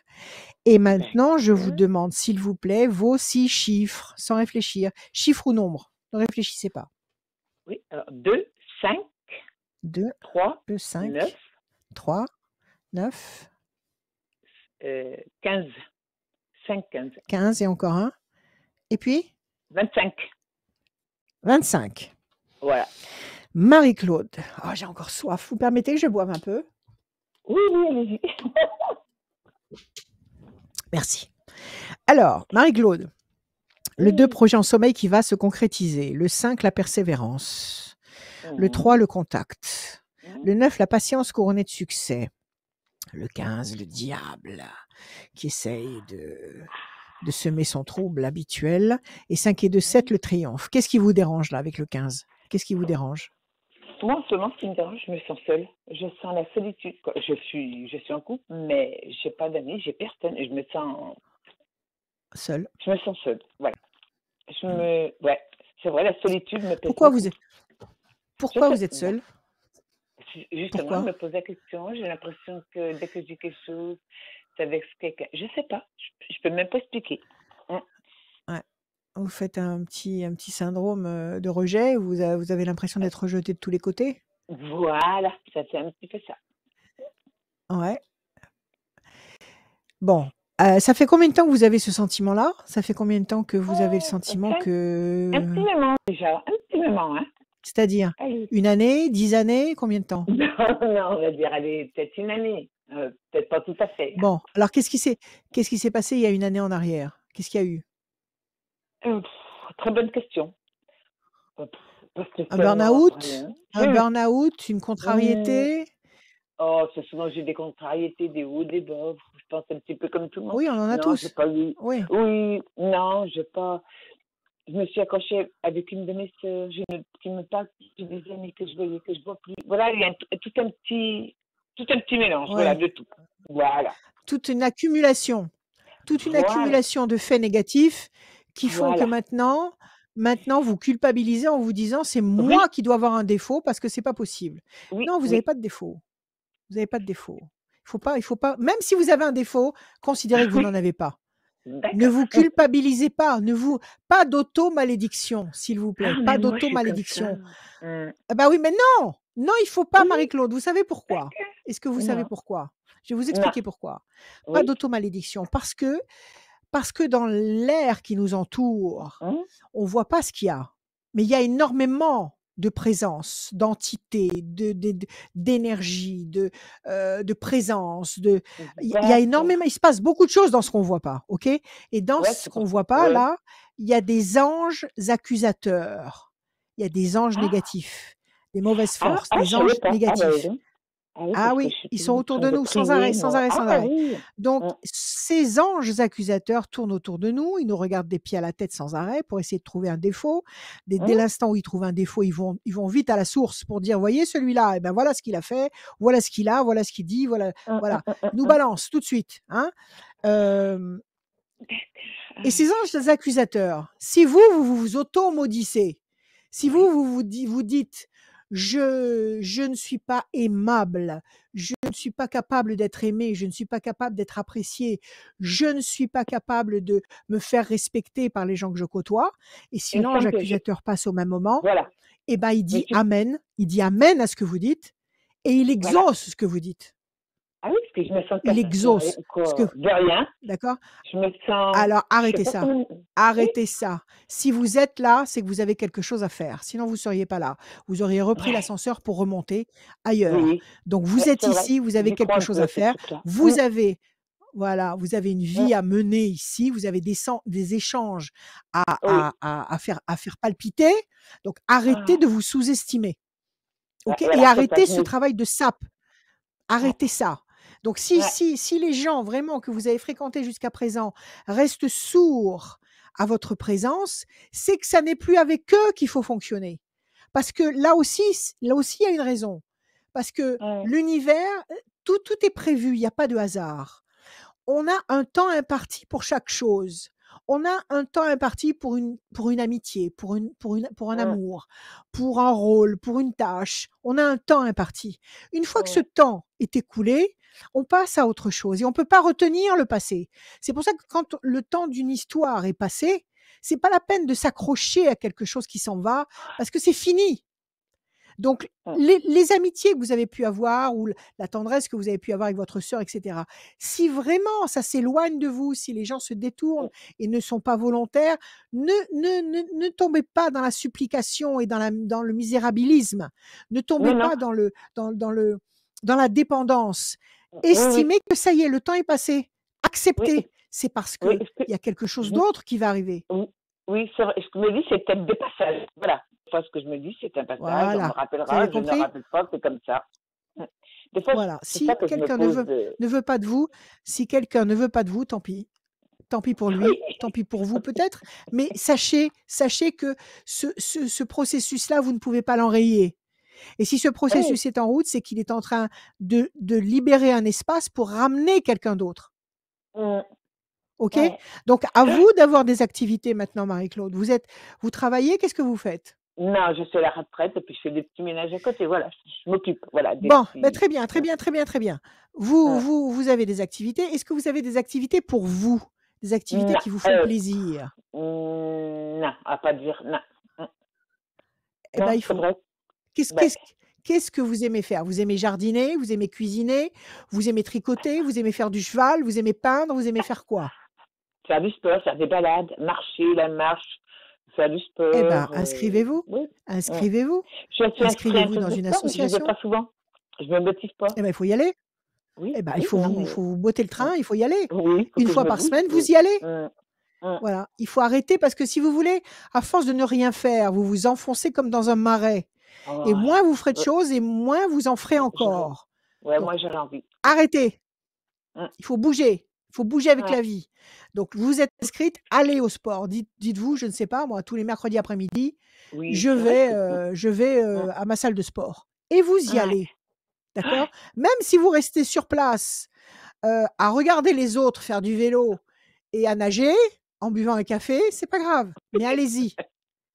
Et maintenant, je vous D'accord. demande, s'il vous plaît, vos 6 chiffres, sans réfléchir. Chiffre ou nombre? Ne réfléchissez pas. Oui, alors 2, 5, 2, 3, 2, 5, 9, 3, 9, 15. 5, 15. 15 et encore un. Et puis 25. 25. Voilà. Marie-Claude. Oh, j'ai encore soif. Vous permettez que je boive un peu? Oui, oui, allez-y. Merci. Alors, Marie-Claude, le 2, Oui. projet en sommeil qui va se concrétiser. Le 5, la persévérance. Le 3, le contact. Le 9, la patience couronnée de succès. Le 15, le diable qui essaye de semer son trouble habituel. Et 5 et 2, 7, le triomphe. Qu'est-ce qui vous dérange là avec le 15? Qu'est-ce qui vous dérange? Moi, en ce moment, ce qui me dérange, je me sens seule. Je sens la solitude. Quoi. Je suis en couple, mais j'ai pas d'amis, j'ai personne. Et je me sens Seul. seule. Voilà. Ouais, c'est vrai, la solitude me pèse Pourquoi beaucoup. vous êtes Je sais- seul? Justement, Pourquoi? je me pose la question. J'ai l'impression que dès que je dis quelque chose, c'est avec quelqu'un. Je sais pas. Je peux même pas expliquer. Vous faites un petit syndrome de rejet, vous avez l'impression d'être rejeté de tous les côtés? Voilà, ça fait un petit peu ça. Ouais. Bon, ça fait combien de temps que vous avez ce sentiment-là? Ça fait combien de temps que vous avez le sentiment Un petit moment déjà, un petit moment, hein. C'est-à-dire Allez. 1 année, 10 années, combien de temps? Non, on va dire, allez, peut-être une année. Peut-être pas tout à fait. Bon, alors qu'est-ce qui s'est passé il y a 1 année en arrière? Qu'est-ce qu'il y a eu? Très bonne question. Pas Un spécialement burn-out? rien. Un burn-out? Une contrariété? Oh, c'est souvent j'ai des contrariétés, des hauts, des bas. Je pense un petit peu comme tout le monde. Oui, on en a Non, j'ai tous. pas eu. Oui. Oui, non, j'ai pas. Je me suis accrochée avec une de mes sœurs qui me parle depuis des années que je voyais, que je vois plus. Voilà, il y a tout un petit mélange, Ouais. voilà, de tout. Voilà. Toute une accumulation. toute une Voilà, accumulation de faits négatifs qui font que voilà. maintenant vous culpabilisez en vous disant: «C'est Oui, moi qui dois avoir un défaut parce que c'est pas possible». oui, Non, vous n'avez oui. pas de défaut. Vous n'avez pas de défaut. Il faut pas même si vous avez un défaut, considérez que vous Oui, n'en avez pas. Ne d'accord. vous culpabilisez pas, pas d'auto-malédiction, s'il vous Ah, plaît, mais pas moi, je suis comme ça. d'auto-malédiction. Hum. Ah bah oui, mais non! Non, il faut pas Oui, Marie-Claude. Vous savez pourquoi? d'accord. Est-ce que vous savez Non, pourquoi? Je vais vous non, expliquer pourquoi. Pas oui. d'auto-malédiction parce que dans l'air qui nous entoure, Hum, on voit pas ce qu'il y a. Mais il y a énormément de présence, d'entités, d'énergie, de présence, il y a D'accord. énormément il se passe beaucoup de choses dans ce qu'on voit pas, OK? Et dans Ouais, ce c'est qu'on pour ça. voit pas Ouais. là, il y a des anges accusateurs. Il y a des anges Ah, négatifs, des mauvaises forces, je des savais anges pas. Ah, bah, dis négatifs. donc. Ah oui, Ah parce que je oui, suis ils sont toujours en autour train de de nous sans arrêt, prier, sans moi. arrêt, Ah, sans arrêt. oui. Donc Hum, ces anges accusateurs tournent autour de nous, ils nous regardent des pieds à la tête sans arrêt pour essayer de trouver un défaut. Dès hum, l'instant où ils trouvent un défaut, ils vont vite à la source pour dire: «Voyez celui-là, eh ben voilà ce qu'il a fait, voilà ce qu'il a, voilà ce qu'il dit, voilà». hum, hum, Voilà. hum, hum, Ils nous hum. balancent tout de suite, hein. Hem Ah, et ces anges accusateurs, si vous vous auto-maudissez, si oui. vous dites: «Je ne suis pas aimable, je ne suis pas capable d'être aimé, je ne suis pas capable d'être apprécié, je ne suis pas capable de me faire respecter par les gens que je côtoie», et si Il me l'ange semble que je... accusateur passe au même moment, Voilà. eh ben, Mais tu... il dit amen à ce que vous dites et il Voilà. exauce ce que vous dites. Ah oui, parce que je me sens Il capable de rien, exauce ce que de rien. d'accord? Je me sens... Alors Je sais arrêtez pas ça. comment... Oui, Arrêtez ça. Si vous êtes là, c'est que vous avez quelque chose à faire. Sinon, vous ne seriez pas là. Vous auriez repris ouais, l'ascenseur pour remonter ailleurs. oui. Donc, vous Ouais, êtes c'est vrai. ici, vous avez J'y crois quelque un chose peu à à ces faire. trucs-là. Vous avez, voilà, vous avez une vie Hum. à mener ici. Vous avez des échanges à, Oui. à faire palpiter. Donc, arrêtez Ah, de vous sous-estimer. OK? Et voilà, c'est ça. arrêtez Je ce me... travail de sape. Ouais, Arrêtez ça. Donc ouais. si les gens vraiment que vous avez fréquentés jusqu'à présent restent sourds à votre présence, c'est que ça n'est plus avec eux qu'il faut fonctionner. Parce que là aussi il y a une raison. Parce que Hum. l'univers, tout est prévu, il n'y a pas de hasard. On a un temps imparti pour chaque chose. On a un temps imparti pour une amitié, pour un Hum. amour, pour un rôle, pour une tâche. On a un temps imparti. Une fois que ce Hum. temps est écoulé, on passe à autre chose et on peut pas retenir le passé. C'est pour ça que quand le temps d'une histoire est passé, c'est pas la peine de s'accrocher à quelque chose qui s'en va parce que c'est fini. Donc, Hum. les amitiés que vous avez pu avoir ou la tendresse que vous avez pu avoir avec votre sœur, etc. Si vraiment ça s'éloigne de vous, si les gens se détournent et ne sont pas volontaires, ne tombez pas dans la supplication et dans le misérabilisme. Ne tombez Non, non. pas dans la dépendance. Oui, oui. Estimez que ça y est, le temps est passé. Oui, Acceptez. C'est parce oui, que il y a quelque chose d'autre qui va arriver. oui, c'est vrai. Ce que je me dis, c'est peut-être des passages. Voilà. Enfin, ce que je me dis, c'est un passage. On me Voilà. Vous rappellera, avez je ne me compris? rappelle pas, c'est comme ça. Des fois, Voilà. c'est ça Si que je me quelqu'un pose. ne veut pas de vous, si quelqu'un ne veut pas de vous, tant pis. Tant pis pour lui, tant pis pour vous peut-être, mais sachez que ce processus-là, vous ne pouvez pas l'enrayer. Et si ce Oui, processus est en route, c'est qu'il est en train de libérer un espace pour ramener quelqu'un d'autre. hum, OK? ouais. Donc à vous d'avoir des activités maintenant, Marie-Claude. Vous travaillez, qu'est-ce que vous faites? Non, je suis à la retraite et puis je fais des petits ménages à côté. Voilà, je m'occupe. Voilà, des Bon, petits. très bien, très bien, très bien, très bien. Hum, Vous avez des activités. Est-ce que vous avez des activités pour vous? Des activités Non, qui vous font plaisir? non, à pas dire non. Eh ben, Non, il c'est faut. vrai. Qu'est-ce Ben, qu'est-ce qu'est-ce que vous aimez faire? Vous aimez jardiner? Vous aimez cuisiner? Vous aimez tricoter? Vous aimez faire du cheval? Vous aimez peindre? Vous aimez faire quoi? faire du sport, faire des balades, marcher, la marche, faire du Eh ben, sport. inscrivez-vous. Oui. Inscrivez-vous. Je suis inscrite à un Inscrivez-vous truc dans de une sport, mais je ne vais association. pas souvent. Je ne me motive pas. Eh ben, il faut y aller. Oui, Eh ben, il oui, faut non, vous mais faut vous botter le train, il faut y aller. oui, il faut Une que je fois me par bouge. semaine, vous Oui. y allez. Hum. Voilà. Il faut arrêter parce que si vous voulez, à force de ne rien faire, vous vous enfoncez comme dans un marais. Et Oh, moins vous ferez de ouais, choses et moins vous en ferez j'aurais- encore. ouais, Donc, moi j'aurais envie. arrêtez. Hum. Il faut bouger. Il faut bouger avec Ouais. la vie. Donc, vous êtes inscrite, allez au sport. Dites-vous, je ne sais pas, moi, tous les mercredis après-midi, Oui, je c'est vrai vais, que. je vais Hum. à ma salle de sport. Et vous y Ouais. allez. D'accord? Même si vous restez sur place à regarder les autres faire du vélo et à nager en buvant un café, c'est pas grave, mais allez-y,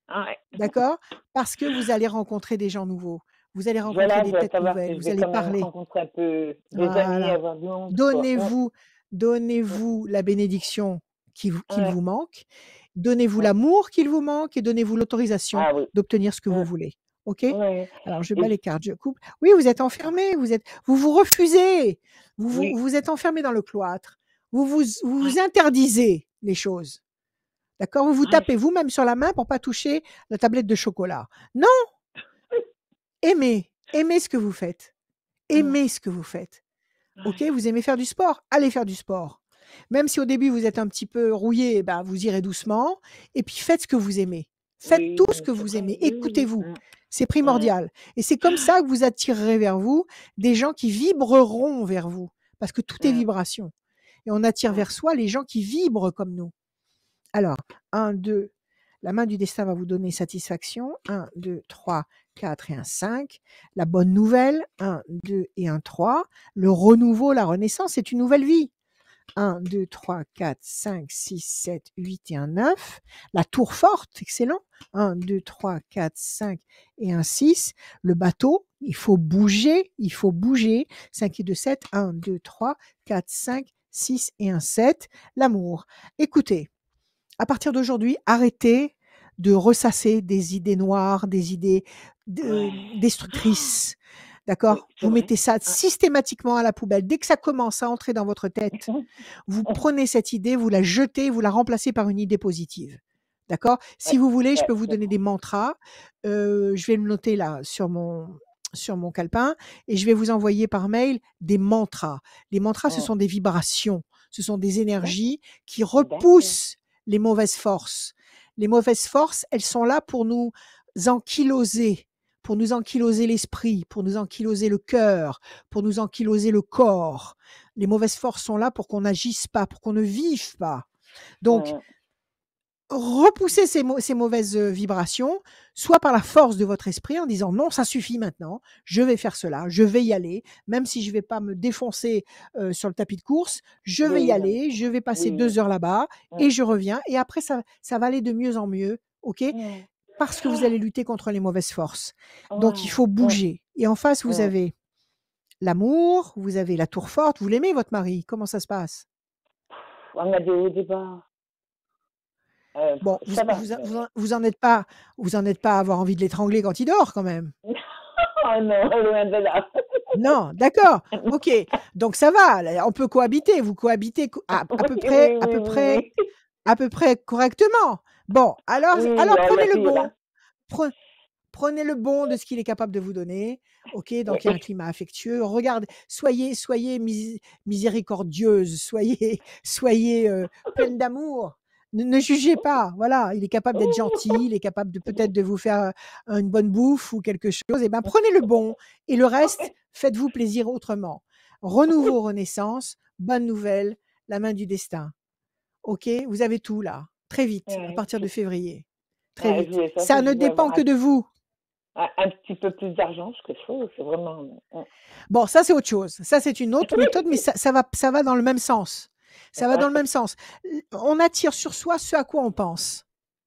Ouais. d'accord? Parce que vous allez rencontrer des gens nouveaux, vous allez rencontrer Voilà, des je dois têtes savoir que nouvelles, je vous vais allez quand même parler. rencontrer un peu des amis, Voilà. avoir du monde, quoi. Donnez-vous Mm. donnez-vous la bénédiction qu'il Ouais. vous manque, donnez-vous Ouais. l'amour qu'il vous manque et donnez-vous l'autorisation Ah oui. d'obtenir ce que vous Mm. voulez. OK? Ouais. Alors je Et bats les cartes, je coupe. Oui, vous êtes enfermés, vous vous refusez, oui. vous êtes enfermés dans le cloître. Vous Ouais. vous interdisez les choses. D'accord? Vous vous Ouais. tapez vous-même sur la main pour pas toucher la tablette de chocolat. Non, aimez ce que vous faites. Mm. Aimez ce que vous faites. OK, Ouais. vous aimez faire du sport? Allez faire du sport. Même si au début vous êtes un petit peu rouillé, ben, vous irez doucement et puis faites ce que vous aimez. Faites Oui, tout ce mais que c'est vous vrai. aimez. Oui, oui. Écoutez-vous. Mm. C'est Ouais. primordial et c'est comme ça que vous attirerez vers vous des gens qui vibreront vers vous parce que tout est Mm. vibration et on attire Mm. vers soi les gens qui vibrent comme nous. Alors 1, 2, la main du destin va vous donner satisfaction. 1, 2, 3, 4 et un 5. La bonne nouvelle, 1, 2 et un 3. Le renouveau, la renaissance, c'est une nouvelle vie. 1, 2, 3, 4, 5, 6, 7, 8 et un 9. La tour forte, excellent. 1, 2, 3, 4, 5 et un 6. Le bateau, il faut bouger, 5 et 2, 7. 1, 2, 3, 4, 5, 6 et un 7. L'amour. Écoutez, à partir d'aujourd'hui, arrêtez de ressasser des idées noires, des idées Ouais. destructrices. Oui, D'accord? c'est Vous vrai. mettez ça Ouais. systématiquement à la poubelle. Dès que ça commence à entrer dans votre tête, vous prenez cette idée, vous la jetez, vous la remplacez par une idée positive. D'accord? Si Ouais. vous voulez, je Ouais. peux vous donner des D'accord. mantras. Je vais le noter là sur mon calepin et je vais vous envoyer par mail des mantras. Les mantras, ce Mm. sont des vibrations, ce sont des D'ac- énergies qui D'accord. repoussent les mauvaises forces. Les mauvaises forces, elles sont là pour nous ankyloser, pour nous ankyloser l'esprit, pour nous ankyloser le cœur, pour nous ankyloser le corps. Les mauvaises forces sont là pour qu'on n'agisse pas, pour qu'on ne vive pas. Donc, Mm. repoussez ces mauvaises vibrations, soit par la force de votre esprit en disant non, ça suffit maintenant, je vais faire cela, je vais y aller, même si je vais pas me défoncer sur le tapis de course, je vais y Oui, non, mais aller, je vais passer oui, 2 heures là-bas oui. et je reviens et après ça va aller de mieux en mieux, ok? Mm. Parce que vous allez lutter contre les mauvaises forces. Mm. Donc il Ouais. faut Mm. bouger. Et en face, vous Mm. avez l'amour, vous avez la tour forte, vous l'aimez votre mari? Comment ça se passe? On a des hauts débats. Bon, Ça va. vous en êtes pas à avoir envie de l'étrangler quand il dort quand même? Oh non, loin de là. Non, d'accord. OK. Donc ça va, là, on peut cohabiter. Vous cohabitez à peu Oui, près oui, oui, oui, oui. correctement. Bon, alors Oui, on prenez va le dire, bon. hein. Pre Prenez le bon de ce qu'il est capable de vous donner. OK, donc il y a un Oui. climat affectueux. Soyez miséricordieuse, soyez pleine d'amour. Ne jugez pas. Voilà, il est capable d'être gentil, il est capable de peut-être de vous faire, une bonne bouffe ou quelque chose. Eh ben, prenez le bon et le reste, faites-vous plaisir autrement. Renouveau, renaissance, bonne nouvelle, la main du destin. OK? Vous avez tout là, très vite, à Ouais, partir de février. Très ouais, vite. ça, Ça c'est que ne je vais dépend avoir que de vous. un petit peu plus d'argent, ce que je trouve, c'est vraiment. Bon, ça, c'est autre chose. Ça, c'est une autre méthode, mais ça va dans le même sens. Ça va dans le même sens. On attire sur soi ce à quoi on pense.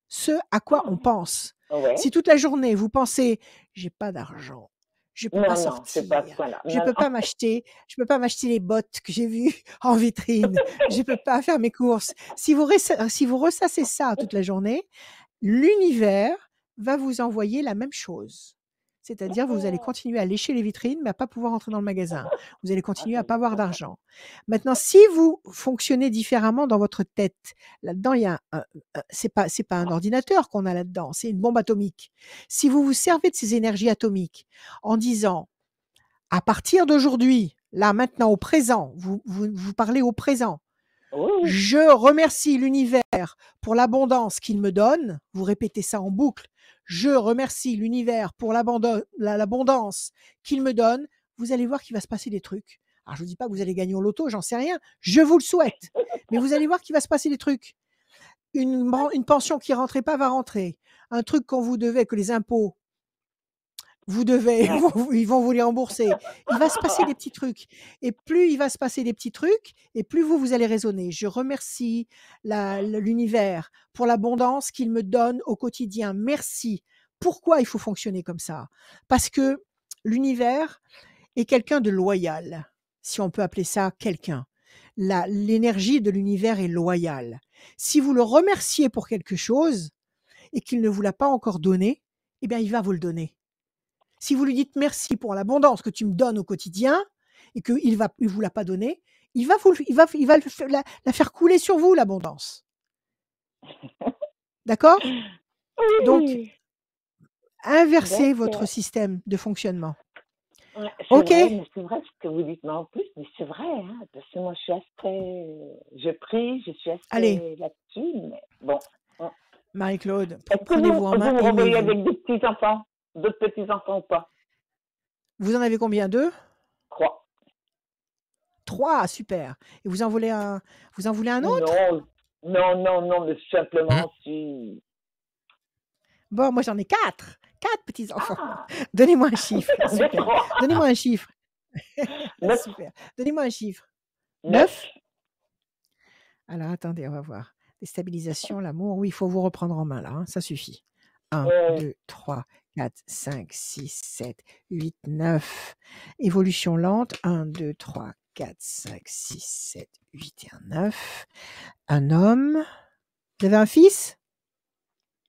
Ce à quoi on pense. Ouais. Si toute la journée, vous pensez: «J'ai pas d'argent, je peux pas Non, c'est pas ce sortir, point-là. je Non, peux non. pas m'acheter les bottes que j'ai vues en vitrine, je peux pas faire mes courses». Si vous ressassez ça toute la journée, l'univers va vous envoyer la même chose. C'est-à-dire, vous allez continuer à lécher les vitrines, mais à pas pouvoir entrer dans le magasin. Vous allez continuer à pas avoir d'argent. Maintenant, si vous fonctionnez différemment dans votre tête, là-dedans, il y a c'est pas un ordinateur qu'on a là-dedans, c'est une bombe atomique. Si vous vous servez de ces énergies atomiques en disant: «À partir d'aujourd'hui, là, maintenant, au présent», vous parlez au présent. Oui, oui. Je remercie l'univers pour l'abondance qu'il me donne. Vous répétez ça en boucle. Je remercie l'univers pour l'abondance qu'il me donne. Vous allez voir qu'il va se passer des trucs. Alors, je ne dis pas que vous allez gagner au loto, j'en sais rien. Je vous le souhaite. Mais vous allez voir qu'il va se passer des trucs. Une pension qui ne rentrait pas va rentrer. Un truc qu'on vous devait, que les impôts, Vous devez, ils vont vous les rembourser. Il va se passer des petits trucs. Et plus il va se passer des petits trucs, et plus vous allez raisonner. Je remercie l'univers pour l'abondance qu'il me donne au quotidien. Merci. Pourquoi il faut fonctionner comme ça? Parce que l'univers est quelqu'un de loyal, si on peut appeler ça quelqu'un. L'énergie de l'univers est loyale. Si vous le remerciez pour quelque chose et qu'il ne vous l'a pas encore donné, eh bien, il va vous le donner. Si vous lui dites merci pour l'abondance que tu me donnes au quotidien et qu'il ne vous l'a pas donné, il va la faire couler sur vous, l'abondance. D'accord? Donc, Oui, inversez votre d'accord. système de fonctionnement. Ouais, OK? c'est vrai ce que vous dites, mais en plus, mais c'est vrai, hein, parce que moi, je suis je prie, je suis Allez, assez là-dessus, mais bon. Hein. Marie-Claude, Est-ce que prenez-vous en vous main, me revoyez aimez-vous. avec des petits-enfants, d'autres petits-enfants ou pas? Vous en avez combien? 2? 3. 3, super. Et vous en voulez un autre? Non, mais simplement si... Bon, moi j'en ai 4. 4 petits-enfants. Ah, Donnez-moi un chiffre. j'en ai Super. 3. Donnez-moi un chiffre. 9. Super. Donnez-moi un chiffre. 9. 9? Alors attendez, on va voir. Déstabilisation, l'amour. Oui, il faut vous reprendre en main là, hein, ça suffit. 1, 2, 3, 4, 5, 6, 7, 8, 9. Évolution lente. 1, 2, 3, 4, 5, 6, 7, 8 et un 9. Un homme. Vous avez un fils?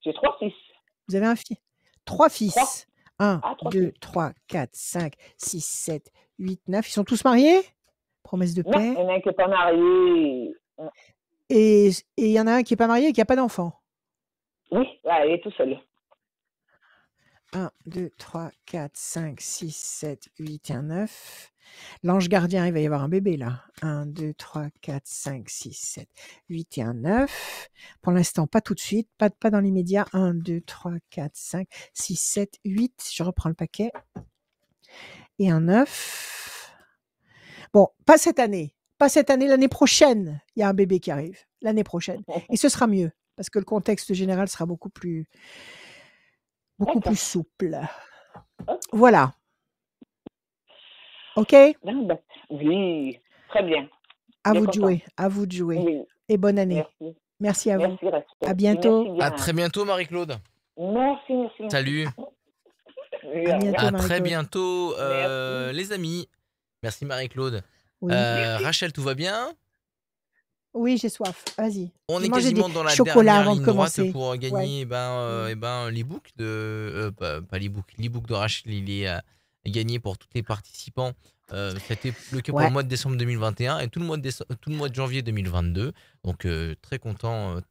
J'ai 3 fils. Vous avez un fils? 3 3. fils. 1, Ah, 3 2, fils. 3, 4, 5, 6, 7, 8, 9. Ils sont tous mariés? Promesse de Non, il y paix. en a un qui n'est pas marié. Et il y en a un qui n'est pas marié et qui n'a pas d'enfant. Oui, là, il est tout seul. 1, 2, 3, 4, 5, 6, 7, 8 et un 9. L'ange gardien, il va y avoir un bébé là. 1, 2, 3, 4, 5, 6, 7, 8 et un 9. Pour l'instant, pas tout de suite, pas dans l'immédiat. 1, 2, 3, 4, 5, 6, 7, 8. Je reprends le paquet. Et un 9. Bon, pas cette année. Pas cette année, l'année prochaine, il y a un bébé qui arrive. L'année prochaine. Et ce sera mieux, parce que le contexte général sera beaucoup plus D'accord. souple. Ok. Voilà. OK? Non, ben, oui, très bien. À Bien vous de content. jouer. À vous de jouer. Oui, Et bonne année. merci. Merci à vous. Merci, respect. À bientôt. Merci bien. À très bientôt, Marie-Claude. Merci. Salut. Oui, À bientôt, À Marie-Claude. très bientôt, Merci. les amis. Merci, Marie-Claude. Oui. Rachel, tout va bien? Oui, j'ai soif. Vas-y. On J'ai est mangé quasiment des dans la chocolats dernière avant de ligne droite commencer. pour Ouais. gagner l'e-book de. Pas l'e-book. L'e-book de Rachel, il est gagné pour tous les participants. C'était le cas pour le Ouais. mois de décembre 2021 et tout le mois de janvier 2022. Donc très content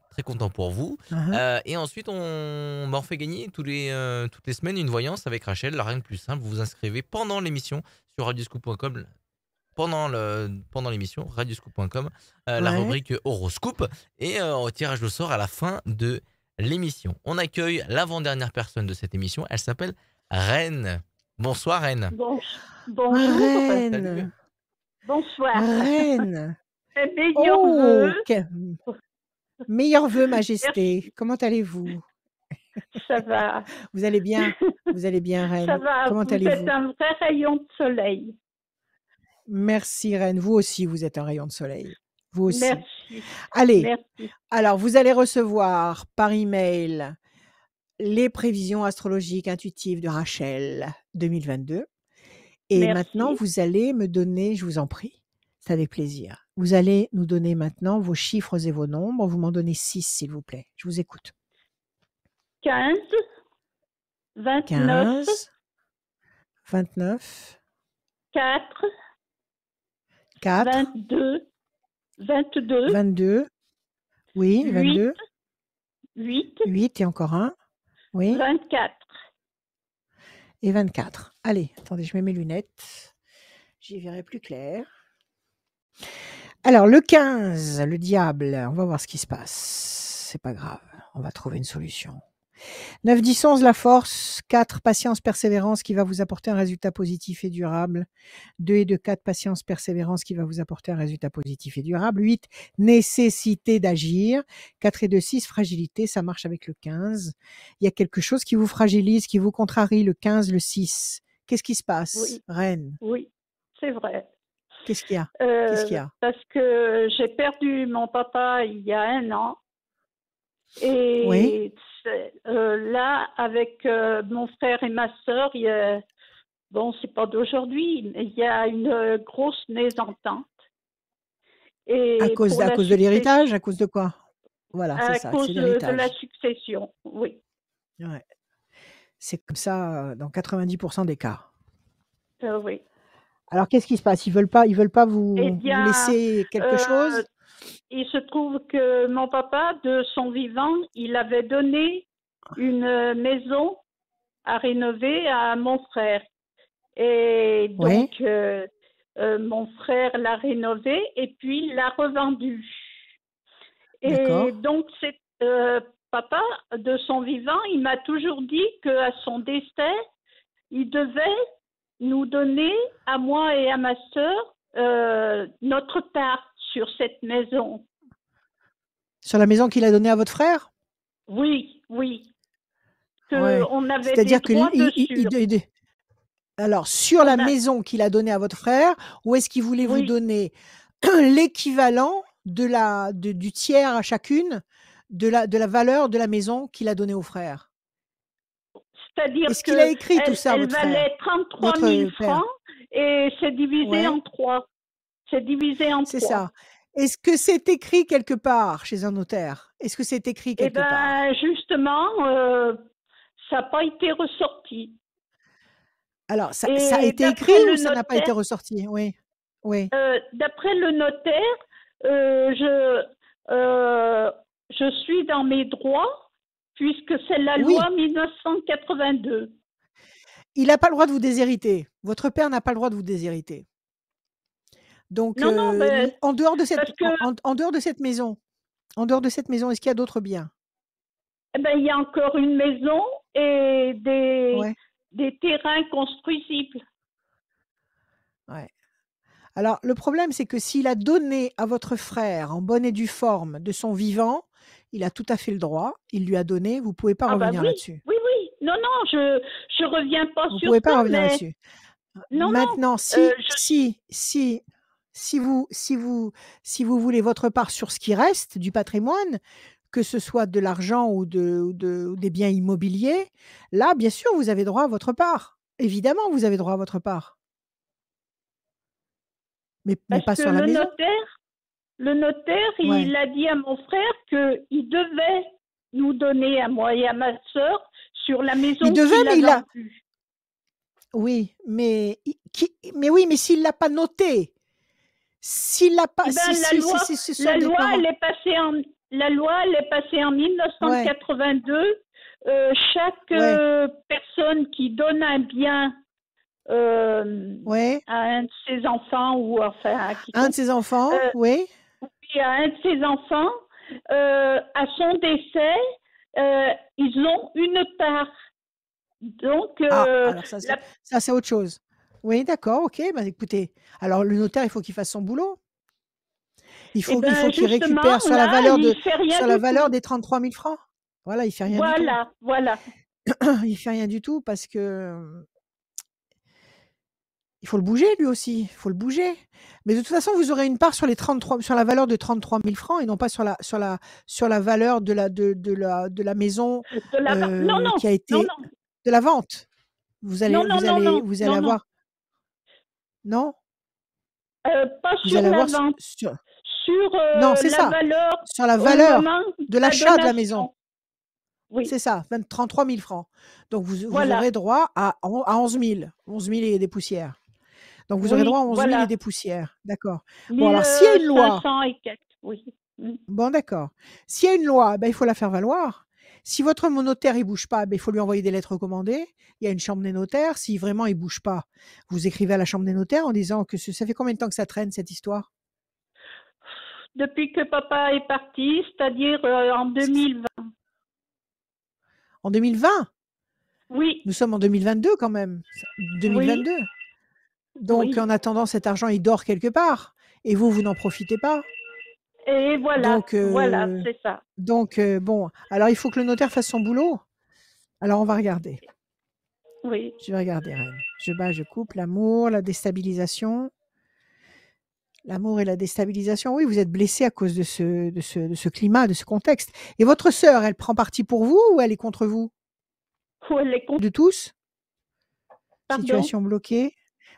pour vous. Uh-huh. Et ensuite, on fait gagner toutes les semaines une voyance avec Rachel. La règle plus simple, vous vous inscrivez pendant l'émission sur radioscoop.com. Pendant l'émission, radioscoop.com, la Ouais. rubrique horoscope et au tirage au sort à la fin de l'émission. On accueille l'avant-dernière personne de cette émission. Elle s'appelle Reine. Bonsoir, Reine. Bonjour, Salut. Reine. bonsoir. Reine. Et meilleurs Oh, vœux. meilleurs vœux, Majesté. Comment allez-vous? Ça va. Vous allez bien? Vous allez bien, Reine? Ça va. Comment Vous allez-vous? êtes un vrai rayon de soleil. Merci, Reine. Vous aussi, vous êtes un rayon de soleil. Vous aussi. Merci. Allez. Merci. Alors, vous allez recevoir par email les prévisions astrologiques intuitives de Rachel 2022. Et maintenant, Merci. vous allez me donner, je vous en prie, c'est avec plaisir. Vous allez nous donner maintenant vos chiffres et vos nombres. Vous m'en donnez 6, s'il vous plaît. Je vous écoute. 15, 29, 15, 29, 4, 4, 22, 22, oui, 8, 22, 8, 8 et encore un, oui, 24. et 24. Allez, attendez, je mets mes lunettes. J'y verrai plus clair. Alors, le 15, le diable, on va voir ce qui se passe. C'est pas grave, on va trouver une solution. 9, 10, 11, la force. 4, patience, persévérance qui va vous apporter un résultat positif et durable. 2 et 2, 4, patience, persévérance qui va vous apporter un résultat positif et durable. 8, nécessité d'agir. 4 et 2, 6, fragilité, ça marche avec le 15. Il y a quelque chose qui vous fragilise, qui vous contrarie, le 15, le 6. Qu'est-ce qui se passe, Oui, Reine? oui, c'est vrai. Qu'est-ce qu'il y a? Qu'est-ce qu'il y a? Parce que j'ai perdu mon papa il y a 1 an. Oui, Et là, avec mon frère et ma sœur, bon, c'est pas d'aujourd'hui, mais il y a une grosse mésentente. à Et cause, pour à la cause de l'héritage, succession, à cause de quoi? Voilà, c'est à ça, cause c'est de la l'héritage. succession, oui. Ouais. C'est comme ça dans 90% des cas. Oui. Alors, qu'est-ce qui se passe? Ils veulent pas Eh vous bien, laisser quelque chose? il se trouve que mon papa, de son vivant, il avait donné une maison à rénover à mon frère. Et Oui, donc, mon frère l'a rénovée et puis l'a revendue. Et d'accord. donc, papa, de son vivant, il m'a toujours dit qu'à son décès, il devait nous donner, à moi et à ma sœur, notre part sur cette maison. Sur la maison qu'il a donnée à votre frère? Oui, oui, Ouais. qu'on avait des C'est-à-dire que droits dessus. alors, sur la On a, maison qu'il a donnée à votre frère, ou est-ce qu'il voulait vous oui, donner l'équivalent du tiers à chacune de la valeur de la maison qu'il a donnée au frère? c'est-à-dire Est-ce qu'il a écrit tout qu'elle ça, elle votre frère? valait 33 Votre 000 père? francs et c'est divisé en Ouais, 3. C'est divisé en c'est 3. ça. Est-ce que c'est écrit quelque part chez un notaire? Est-ce que c'est écrit Eh quelque part? bien, justement, ça n'a pas été ressorti. Alors, ça a Et été écrit d'après ou le ça n'a pas été notaire, ressorti? Oui, oui, euh, je suis dans mes droits puisque c'est la oui. loi 1982. Il n'a pas le droit de vous déshériter. Votre père n'a pas le droit de vous déshériter. Donc, Non, non, ben, en dehors de cette, parce que en dehors de cette maison, est-ce qu'il y a d'autres biens? eh ben, il y a encore une maison et Ouais, des terrains construisibles. ouais. Alors, le problème, c'est que s'il a donné à votre frère en bonne et due forme de son vivant, il a tout à fait le droit. Il lui a donné. Vous pouvez pas Ah bah revenir oui, là-dessus. oui, oui. Non, non, je reviens pas Vous sur pouvez ça, pas revenir mais là-dessus. non, non. Maintenant, Je si vous voulez votre part sur ce qui reste du patrimoine, que ce soit de l'argent ou des biens immobiliers, là, bien sûr, vous avez droit à votre part. Évidemment, vous avez droit à votre part, mais parce pas que sur la maison. le notaire, Ouais. il a dit à mon frère qu'il devait nous donner à moi et à ma sœur sur la Il maison devait, qu'il mais a il a vendue. oui, mais oui, mais s'il l'a pas noté, s'il l'a pas Eh ben, si ce sont des parents la loi, elle est passée en ouais, 1982. Chaque ouais, personne qui donne un bien ouais. à un de ses enfants ou enfin à Un de quiconque, ses enfants, euh, oui. puis à un de ses enfants, à son décès, ils ont une part. Donc, Ah, alors la- ça c'est autre chose. Oui, d'accord, OK, bah, écoutez, alors le notaire, il faut qu'il fasse son boulot. eh Il faut ben qu'il justement, récupère là, il fait rien sur la du valeur tout. des 33 000 francs. Voilà, il fait rien du tout. Voilà, voilà. Il fait rien du tout parce que, il faut le bouger lui aussi, il faut le bouger. Mais de toute façon, vous aurez une part sur la valeur de 33 000 francs et non pas sur la valeur de la maison, Non, non, qui a non, été non, de la vente. non, non, non, non, Vous allez non, non. avoir non? Pas Vous sur allez la avoir vente, sur sur non, c'est la ça, valeur sur la au valeur moment de de la l'achat de la maison. donation. Oui, C'est ça, 33 000 francs. Donc vous voilà. aurez droit à 11 000, 11 000 et des poussières. Donc vous aurez droit à Oui, 11 000 et voilà. des poussières, d'accord. Bon alors s'il y a une loi 1500 et quelques, oui. Mm. bon d'accord. S'il y a une loi, ben, il faut la faire valoir. Si votre notaire il bouge pas, ben, il faut lui envoyer des lettres recommandées. Il y a une chambre des notaires. Si vraiment il bouge pas, vous écrivez à la chambre des notaires en disant que ça fait combien de temps que ça traîne cette histoire? Depuis que papa est parti, c'est-à-dire en 2020. En 2020? Oui, Nous sommes en 2022 quand même. oui, 2022. Donc, oui. en attendant, cet argent, il dort quelque part. Et vous n'en profitez pas. Et voilà, Donc, c'est ça. bon. Alors, il faut que le notaire fasse son boulot. Alors, on va regarder. Oui. Je vais regarder, Reine. Je bats, je coupe. L'amour, la déstabilisation. L'amour et la déstabilisation. Oui, vous êtes blessé à cause de ce climat, de ce contexte. Et votre sœur, elle prend parti pour vous ou elle est contre vous? Où elle est contre. De tous? Pardon? Situation bloquée.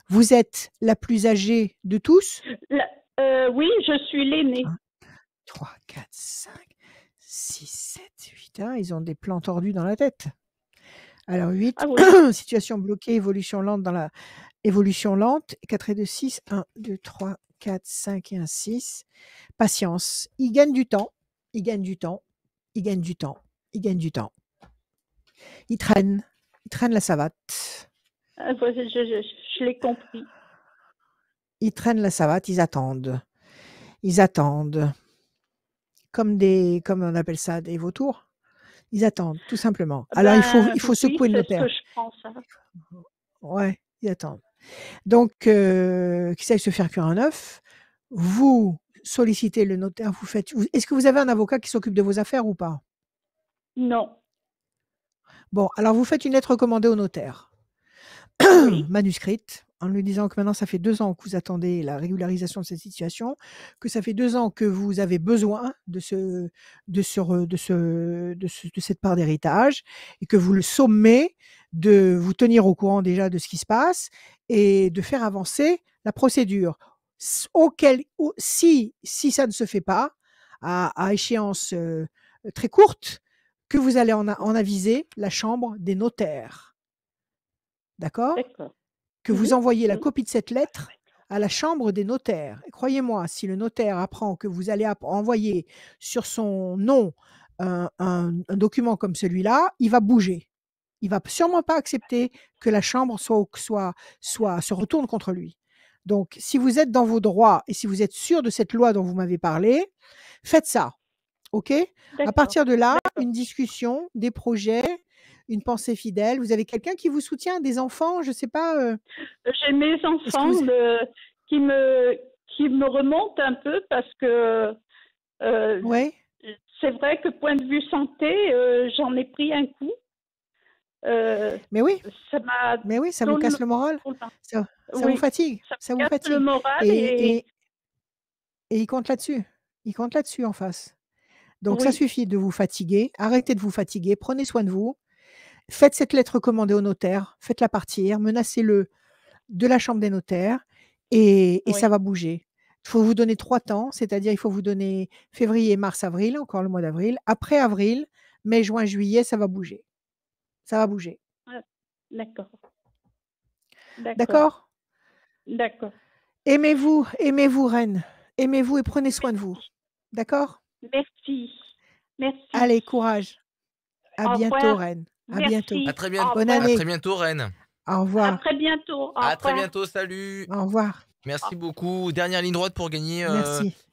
Vous êtes la plus âgée de tous? Oui, je suis l'aînée. 3, 4, 5, 6, 7, 8. Hein, ils ont des plans tordus dans la tête. Alors 8, Ah oui. situation bloquée, évolution lente dans la évolution lente. 4 et 2, 6. 1, 2, 3, 4, 5 et 1, 6. Patience. Il gagne du temps. Il gagne du temps. Il gagne du temps. Il gagne du temps. Il traîne. Il traîne la savate. Je l'ai compris. Ils traînent la savate, ils attendent. Ils attendent. Comme on appelle ça, des vautours. Ils attendent, tout simplement. Alors, il faut secouer le notaire. C'est ce que je pense. Hein. Ouais, ils attendent. Donc, qu'il s'aille se faire cuire un œuf. Vous sollicitez le notaire, est-ce que vous avez un avocat qui s'occupe de vos affaires ou pas? Non. Bon, alors vous faites une lettre recommandée au notaire. Oui. Manuscrite, en lui disant que maintenant ça fait 2 ans que vous attendez la régularisation de cette situation, que ça fait 2 ans que vous avez besoin de cette part d'héritage et que vous le sommez de vous tenir au courant déjà de ce qui se passe et de faire avancer la procédure. Si ça ne se fait pas à échéance très courte, que vous allez en aviser la chambre des notaires. D'accord? Que vous envoyez la copie de cette lettre à la chambre des notaires. Et croyez-moi, si le notaire apprend que vous allez envoyer sur son nom un document comme celui-là, il va bouger. Il va sûrement pas accepter que la chambre se retourne contre lui. Donc, si vous êtes dans vos droits et si vous êtes sûr de cette loi dont vous m'avez parlé, faites ça. OK? À partir de là, une discussion, des projets, une pensée fidèle. Vous avez quelqu'un qui vous soutient, des enfants, je ne sais pas. J'ai mes enfants qui me remontent un peu parce que ouais. C'est vrai que point de vue santé, j'en ai pris un coup. Mais oui, ça vous casse le moral, ça vous fatigue, ça vous fatigue. Le moral et il compte là-dessus. Il compte là-dessus en face. Donc ça suffit de vous fatiguer, arrêtez de vous fatiguer, prenez soin de vous, faites cette lettre recommandée au notaire, faites-la partir, menacez-le de la chambre des notaires et ça va bouger. Il faut vous donner 3 temps, c'est-à-dire il faut vous donner février, mars, avril, encore le mois d'avril. Après avril, mai, juin, juillet, ça va bouger. Ça va bouger. D'accord. D'accord? D'accord. Aimez-vous, Reine. Aimez-vous et prenez soin de vous. D'accord? Merci. Allez, courage. À bientôt, Reine. À bientôt. À très bientôt. Bonne année. À très bientôt, Reine. Au revoir. À très bientôt. À très bientôt. Salut. Au revoir. Merci beaucoup. Dernière ligne droite pour gagner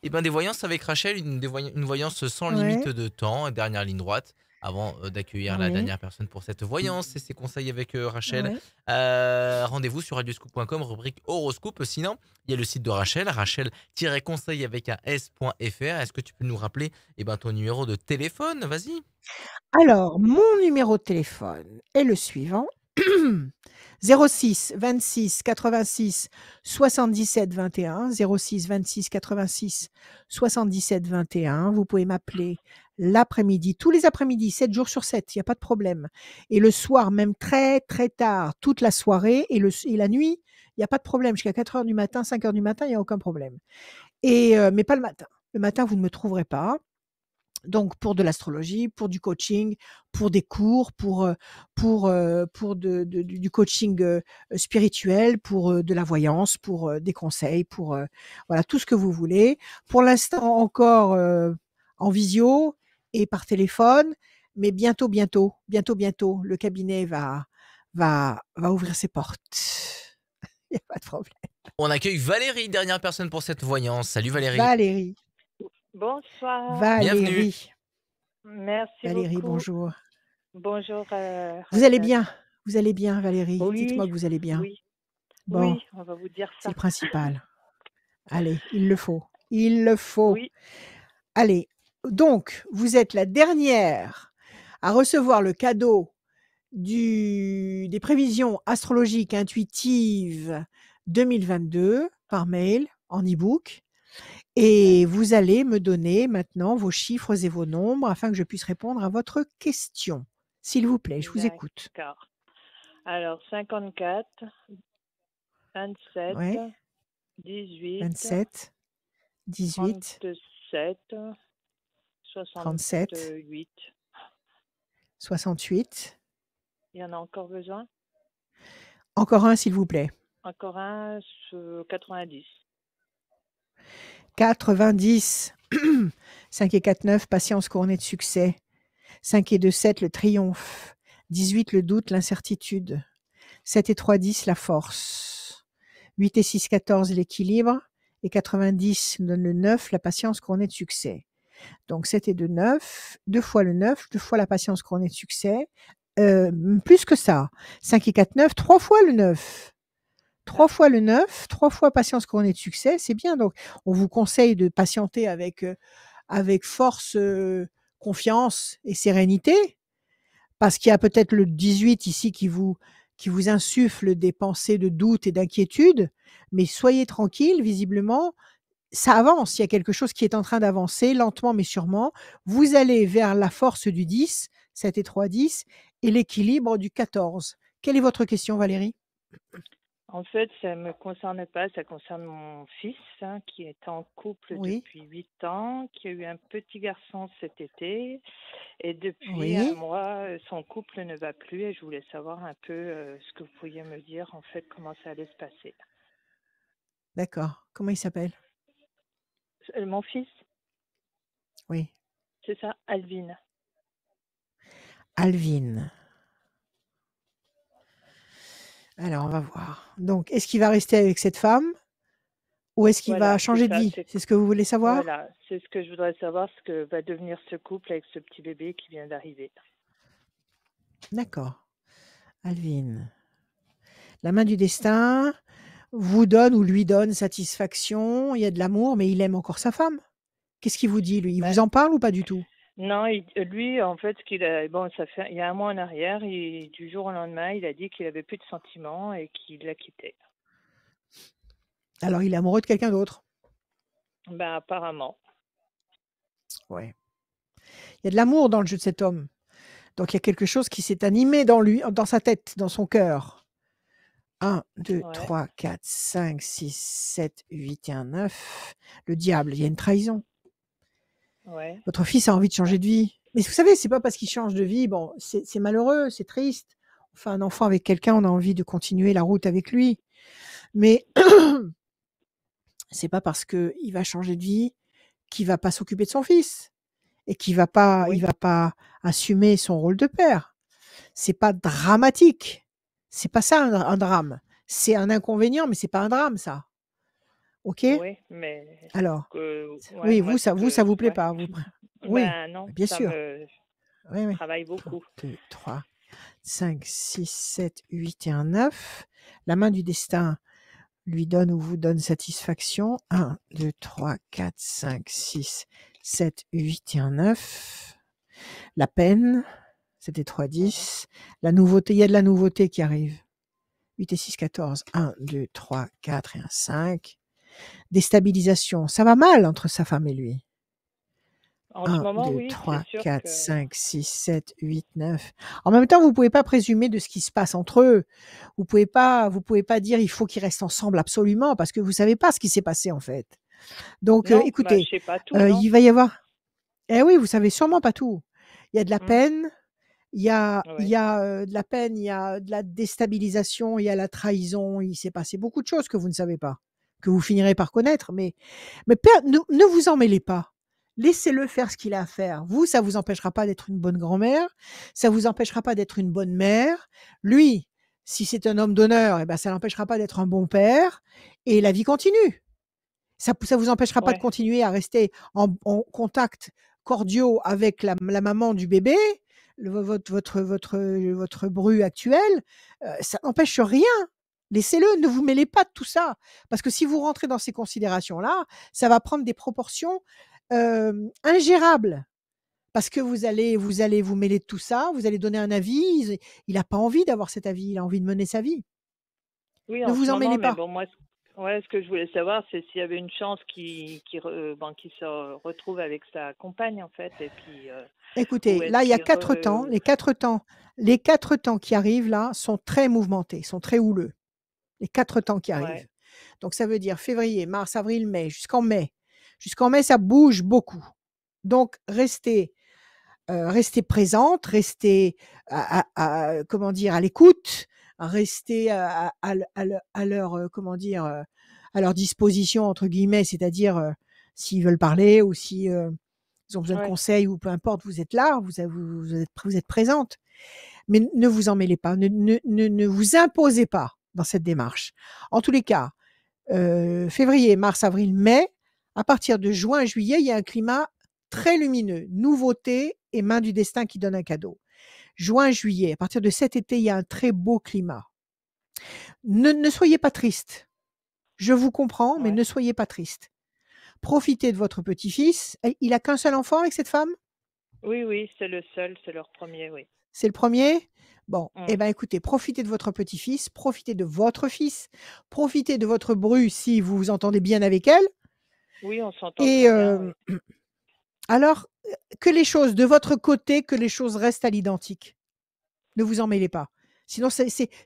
des voyances avec Rachel, une voyance sans limite de temps. Dernière ligne droite avant d'accueillir la dernière personne pour cette voyance et ses conseils avec Rachel. Rendez-vous sur radioscoop.com, rubrique horoscope. Sinon, il y a le site de Rachel, rachel-conseil avec un s.fr. Est-ce que tu peux nous rappeler ton numéro de téléphone? Vas-y. Alors, mon numéro de téléphone est le suivant. 06 26 86 77 21 06 26 86 77 21. Vous pouvez m'appeler l'après-midi, tous les après-midi, 7 jours sur 7, il n'y a pas de problème. Et le soir, même très très tard, toute la soirée et la nuit, il n'y a pas de problème. Jusqu'à 4h du matin, 5h du matin, il n'y a aucun problème. Mais pas le matin. Le matin, vous ne me trouverez pas. Donc, pour de l'astrologie, pour du coaching, pour des cours, pour du coaching spirituel, pour de la voyance, pour des conseils, pour voilà, tout ce que vous voulez. Pour l'instant, encore en visio et par téléphone, mais bientôt, le cabinet va ouvrir ses portes. Il n'y a pas de problème. On accueille Valérie, dernière personne pour cette voyance. Salut Valérie. Bonsoir. Valérie. Bienvenue. Merci Valérie, beaucoup. bonjour. Bonjour, Vous allez Rachel. bien? Vous allez bien, Valérie? Dites-moi Oui, que vous allez bien. oui, Bon, oui, on va vous dire c'est ça. le principal. Allez, il le faut. Il le faut. Oui, Allez, donc, vous êtes la dernière à recevoir le cadeau des prévisions astrologiques intuitives 2022 par mail, en e-book. Et vous allez me donner maintenant vos chiffres et vos nombres afin que je puisse répondre à votre question. S'il vous plaît, je vous écoute. d'accord. Alors, 54, 27, Ouais, 18, 27, 18, 37, 37, 68. 68. Il y en a encore besoin? Encore un, s'il vous plaît. Encore un, 90. 90. 5 et 4, 9, patience couronnée de succès. 5 et 2, 7, le triomphe. 18, le doute, l'incertitude. 7 et 3, 10, la force. 8 et 6, 14, l'équilibre. Et 90 nous donne le 9, la patience couronnée de succès. Donc 7 et 2, 9. 2 fois le 9, 2 fois la patience couronnée de succès. Plus que ça. 5 et 4, 9, 3 fois le 9. 3 fois le 9, 3 fois patience couronnée de succès, c'est bien. Donc, on vous conseille de patienter avec force, confiance et sérénité, parce qu'il y a peut-être le 18 ici qui vous insuffle des pensées de doute et d'inquiétude, mais soyez tranquille, visiblement, ça avance. Il y a quelque chose qui est en train d'avancer, lentement mais sûrement. Vous allez vers la force du 10, 7 et 3, 10, et l'équilibre du 14. Quelle est votre question, Valérie? En fait, ça ne me concerne pas, ça concerne mon fils qui est en couple Oui, depuis 8 ans, qui a eu un petit garçon cet été. Et depuis un oui, mois, son couple ne va plus et je voulais savoir un peu ce que vous pourriez me dire, en fait, comment ça allait se passer. d'accord. Comment il s'appelle? Mon fils, Oui, c'est ça, Alvin. Alvin. Alors, on va voir. Donc, est-ce qu'il va rester avec cette femme ou est-ce qu'il va Voilà, c'est changer de ça. vie? C'est ce que vous voulez savoir? Voilà, c'est ce que je voudrais savoir, ce que va devenir ce couple avec ce petit bébé qui vient d'arriver. D'accord. Alvin. La main du destin vous donne ou lui donne satisfaction, il y a de l'amour, mais il aime encore sa femme. Qu'est-ce qu'il vous dit, lui? Il Ben, vous en parle ou pas du tout? non, lui, en fait, ça fait, il y a un mois en arrière, du jour au lendemain, il a dit qu'il avait plus de sentiments et qu'il l'a quitté. Alors, il est amoureux de quelqu'un d'autre. Ben, apparemment. Ouais. Il y a de l'amour dans le jeu de cet homme. Donc, il y a quelque chose qui s'est animé dans lui, dans sa tête, dans son cœur. 1, 2, Ouais. 3, 4, 5, 6, 7, 8 et un 9. Le diable, il y a une trahison. Ouais. Votre fils a envie de changer de vie. Mais vous savez, c'est pas parce qu'il change de vie, bon, c'est malheureux, c'est triste. On fait un enfant avec quelqu'un, on a envie de continuer la route avec lui. Mais c'est pas parce qu'il va changer de vie qu'il va pas s'occuper de son fils et qu'il va pas, il Oui. va pas assumer son rôle de père. C'est pas dramatique. C'est pas ça un drame. C'est un inconvénient, mais c'est pas un drame, ça. OK? Oui, mais Alors, ouais, oui, moi, ça vous plaît ouais. pas, oui, Ben non, bien ça sûr. me Oui, oui. travaille 1, beaucoup. 2, 3, 5, 6, 7, 8 et un 9. La main du destin lui donne ou vous donne satisfaction. 1, 2, 3, 4, 5, 6, 7, 8 et un 9. La peine, c'était 3, 10. La nouveauté, il y a de la nouveauté qui arrive. 8 et 6, 14. 1, 2, 3, 4 et un 5. Déstabilisation. Ça va mal entre sa femme et lui. En ce 1, moment, 2, oui, 3, c'est sûr 4, que 5, 6, 7, 8, 9. En même temps, vous pouvez pas présumer de ce qui se passe entre eux. Vous pouvez pas dire il faut qu'ils restent ensemble absolument parce que vous savez pas ce qui s'est passé en fait. Donc, non, bah, écoutez, je sais pas tout, non? il va y avoir. Eh oui, vous savez sûrement pas tout. Il y a de la peine, il y a Ouais. de la peine, il y a de la déstabilisation, il y a la trahison. Il s'est passé beaucoup de choses que vous ne savez pas, que vous finirez par connaître. Mais ne vous en mêlez pas. Laissez-le faire ce qu'il a à faire. Vous, ça vous empêchera pas d'être une bonne grand-mère, ça vous empêchera pas d'être une bonne mère. Lui, si c'est un homme d'honneur, eh ben, ça l'empêchera pas d'être un bon père. Et la vie continue. Ça vous empêchera pas de Ouais. continuer à rester en contact cordiaux avec la maman du bébé. votre bru actuel, ça n'empêche rien. Laissez-le, ne vous mêlez pas de tout ça. Parce que si vous rentrez dans ces considérations-là, ça va prendre des proportions ingérables. Parce que vous allez vous mêler de tout ça, vous allez donner un avis. Il n'a pas envie d'avoir cet avis, il a envie de mener sa vie. Oui, Ne en vous ce en mêlez moment, mais pas. bon, moi, ce que je voulais savoir, c'est s'il y avait une chance qu'il se retrouve avec sa compagne, en fait, et puis, ou Écoutez, est-ce là, il y a qu'il 4 temps. Les 4 temps qui arrivent là sont très mouvementés, sont très houleux. Les 4 temps qui arrivent. Ouais, Donc ça veut dire février, mars, avril, mai, jusqu'en mai. Jusqu'en mai, ça bouge beaucoup. Donc restez présente, restez comment dire, à l'écoute, restez à leur comment dire, à leur disposition entre guillemets, c'est-à-dire s'ils veulent parler ou si ils ont besoin de ouais, conseils ou peu importe, vous êtes là, vous êtes présente. Mais ne vous en mêlez pas, ne vous imposez pas dans cette démarche. En tous les cas, février, mars, avril, mai, à partir de juin, juillet, il y a un climat très lumineux, nouveauté et main du destin qui donne un cadeau. Juin, juillet, à partir de cet été, il y a un très beau climat. Ne soyez pas triste. Je vous comprends, mais ouais. ne soyez pas triste. Profitez de votre petit-fils. Il a qu'un seul enfant avec cette femme? Oui, c'est le seul, c'est leur premier, oui. C'est le premier? Bon, eh Mm. ben écoutez, profitez de votre petit-fils, profitez de votre fils, profitez de votre bru si vous vous entendez bien avec elle. Oui, on s'entend Et très bien, oui. alors, que les choses de votre côté, que les choses restent à l'identique. Ne vous en mêlez pas. Sinon,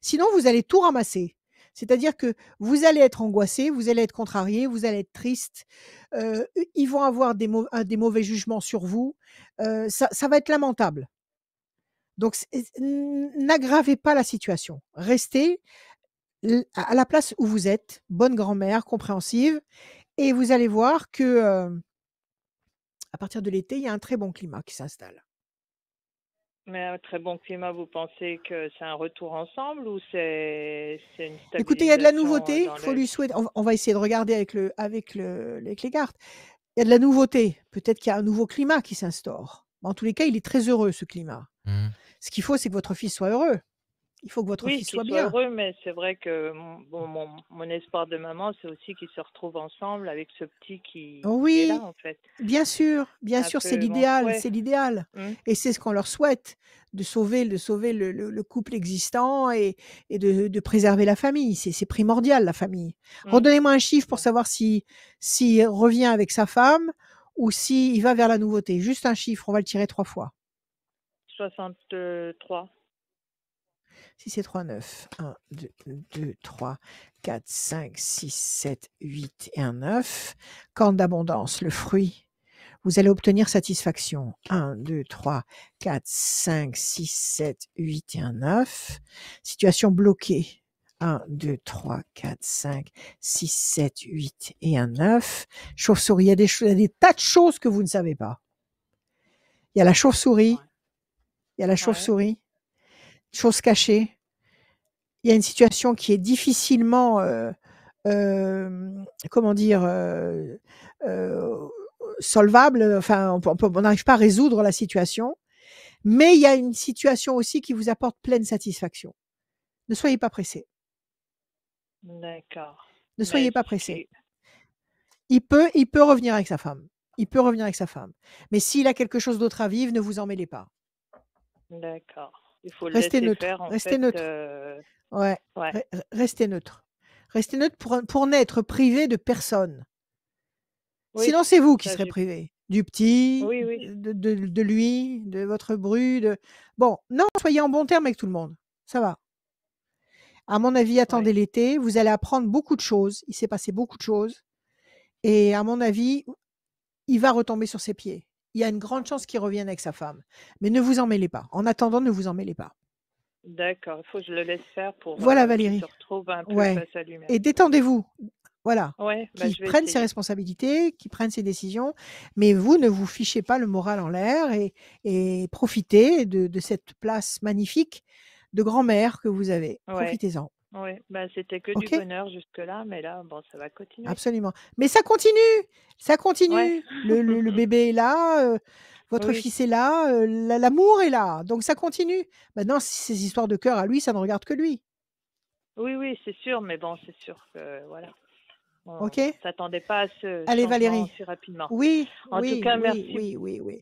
sinon vous allez tout ramasser. C'est-à-dire que vous allez être angoissé, vous allez être contrarié, vous allez être triste. Ils vont avoir des mauvais jugements sur vous. Ça va être lamentable. Donc, n'aggravez pas la situation. Restez à la place où vous êtes, bonne grand-mère, compréhensive, et vous allez voir que à partir de l'été, il y a un très bon climat qui s'installe. Mais un très bon climat, vous pensez que c'est un retour ensemble ou c'est une Écoutez, il y a de la stabilisation nouveauté, dans il faut le... lui souhaiter. On va essayer de regarder avec les cartes. Il y a de la nouveauté. Peut-être qu'il y a un nouveau climat qui s'instaure. En tous les cas, il est très heureux, ce climat. Mmh. Ce qu'il faut, c'est que votre fils soit heureux. Il faut que votre Oui, fils qu'il soit soit bien. heureux, mais c'est vrai que mon espoir de maman, c'est aussi qu'ils se retrouvent ensemble avec ce petit qui est là, Oui, en fait. bien sûr, Un c'est peu mon l'idéal, souhait. c'est l'idéal. Mm. Et c'est ce qu'on leur souhaite, de sauver le couple existant et de préserver la famille. C'est primordial, la famille. Mm. Redonnez-moi un chiffre pour savoir s'il revient avec sa femme ou s'il va vers la nouveauté. Juste un chiffre, on va le tirer 3 fois. 63. Si c'est 3, 9. 1, 2, 3, 4, 5, 6, 7, 8 et un 9. Corne d'abondance, le fruit. Vous allez obtenir satisfaction. 1, 2, 3, 4, 5, 6, 7, 8 et un 9. Situation bloquée. 1, 2, 3, 4, 5, 6, 7, 8 et un 9. Chauve-souris, il y a des tas de choses que vous ne savez pas. Il y a la chauve-souris. Ouais. Il y a la Ouais. chauve-souris. Chose cachée. Il y a une situation qui est difficilement, comment dire, solvable. Enfin, on n'arrive pas à résoudre la situation. Mais il y a une situation aussi qui vous apporte pleine satisfaction. Ne soyez pas pressés. D'accord. Ne Mais soyez pas ce pressés. qui... Il peut revenir avec sa femme. Il peut revenir avec sa femme. Mais s'il a quelque chose d'autre à vivre, ne vous en mêlez pas. D'accord. Il faut le Restez laisser neutre. faire, en Restez fait. neutre. Ouais. Ouais. Restez neutre. Restez neutre pour n'être privé de personne. Oui, Sinon, c'est vous qui ça, serez j'ai... privé. Du petit, Oui, oui. de lui, de votre bru. Bon, non, soyez en bon terme avec tout le monde. Ça va. À mon avis, attendez Ouais. l'été. Vous allez apprendre beaucoup de choses. Il s'est passé beaucoup de choses. Et à mon avis, il va retomber sur ses pieds. Il y a une grande chance qu'il revienne avec sa femme. Mais ne vous en mêlez pas. En attendant, ne vous en mêlez pas. D'accord. Il faut que je le laisse faire pour Voilà, qu'il Valérie. se retrouve un peu Ouais. face à lui-même. Et détendez-vous. Voilà. Ouais, bah, Qu'il je vais prenne ses essayer. responsabilités, qu'il prenne ses décisions. Mais vous, ne vous fichez pas le moral en l'air et profitez de cette place magnifique de grand-mère que vous avez. Ouais. Profitez-en. Ouais. Bah, c'était que du OK? bonheur jusque-là, mais là, bon, ça va continuer. Absolument. Mais ça continue! Ça Ouais. continue! Le bébé est là, Votre Oui, fils est là, l'amour est là, donc ça continue. Maintenant, ces histoires de cœur à lui, ça ne regarde que lui. oui, c'est sûr, mais bon, c'est sûr que voilà, OK? on s'attendait pas à ce Allez changement Valérie. si rapidement. Oui, En tout oui, cas, oui, merci. oui, oui, oui.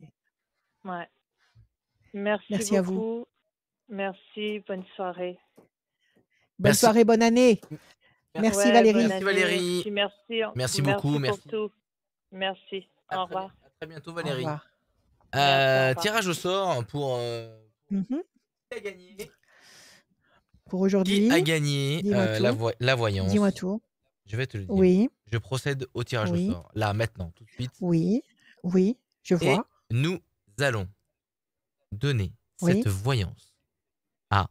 Ouais. Merci Merci à vous. beaucoup. Merci, bonne soirée. Bonne Merci. soirée, bonne année. Merci Ouais, Valérie. bonne Merci année Valérie. aussi. Merci, Merci beaucoup. merci Merci. pour tout. Merci. Au revoir. À très bientôt Au Valérie. revoir. Merci, au revoir. Tirage au sort pour Mhm. qui a gagné. Pour Qui aujourd'hui, a gagné dis-moi la, tout. la voyance. Dis-moi tout. Je vais te le dire. Oui, Je procède au tirage au oui, sort. Là, maintenant, tout de suite. oui, oui, je Et vois. nous allons donner Oui. cette voyance à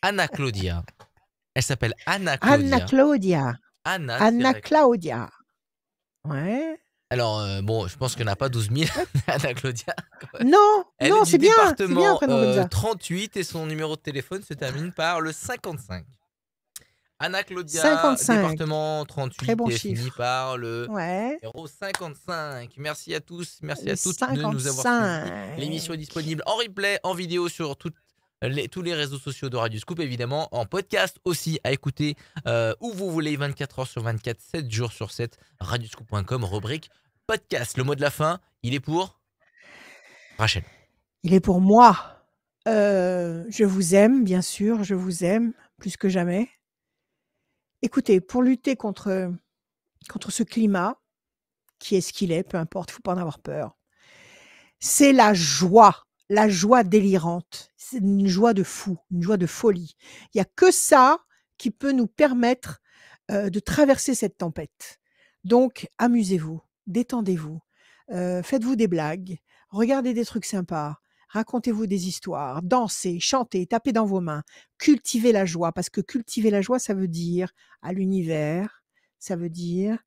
Anna Claudia. Elle s'appelle Anna Claudia. Anna Claudia. Anna Anna Claudia. Claudia. Ouais. Alors, bon, je pense qu'il n'y en a pas 12 000, Anna Claudia. Non, Elle non, est du c'est bien un département prénom comme ça. 38 et son numéro de téléphone se termine par le 55. Anna Claudia, 55. département Très 38 bon et finit chiffre. par le Ouais. numéro 55. Merci à tous, merci Le à toutes de nous avoir suivis. 55. L'émission est disponible en replay, en vidéo sur tous les réseaux sociaux de Radio Scoop, évidemment, en podcast aussi à écouter où vous voulez, 24 heures sur 24, 7 jours sur 7, radioscoop.com, rubrique podcast. Le mot de la fin, il est pour Rachel. Il est pour moi. Je vous aime, bien sûr, je vous aime plus que jamais. Écoutez, pour lutter contre ce climat, qui est ce qu'il est, peu importe, il ne faut pas en avoir peur. C'est la joie délirante. C'est une joie de fou, une joie de folie. Il n'y a que ça qui peut nous permettre de traverser cette tempête. Donc, amusez-vous, détendez-vous, faites-vous des blagues, regardez des trucs sympas, racontez-vous des histoires, dansez, chantez, tapez dans vos mains, cultivez la joie, parce que cultiver la joie, ça veut dire à l'univers, ça veut dire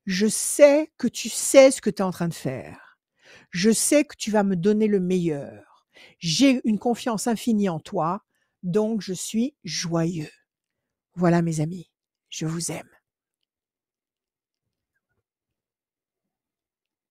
je sais que tu sais ce que tu es en train de faire. Je sais que tu vas me donner le meilleur. J'ai une confiance infinie en toi, donc je suis joyeux. Voilà mes amis, je vous aime.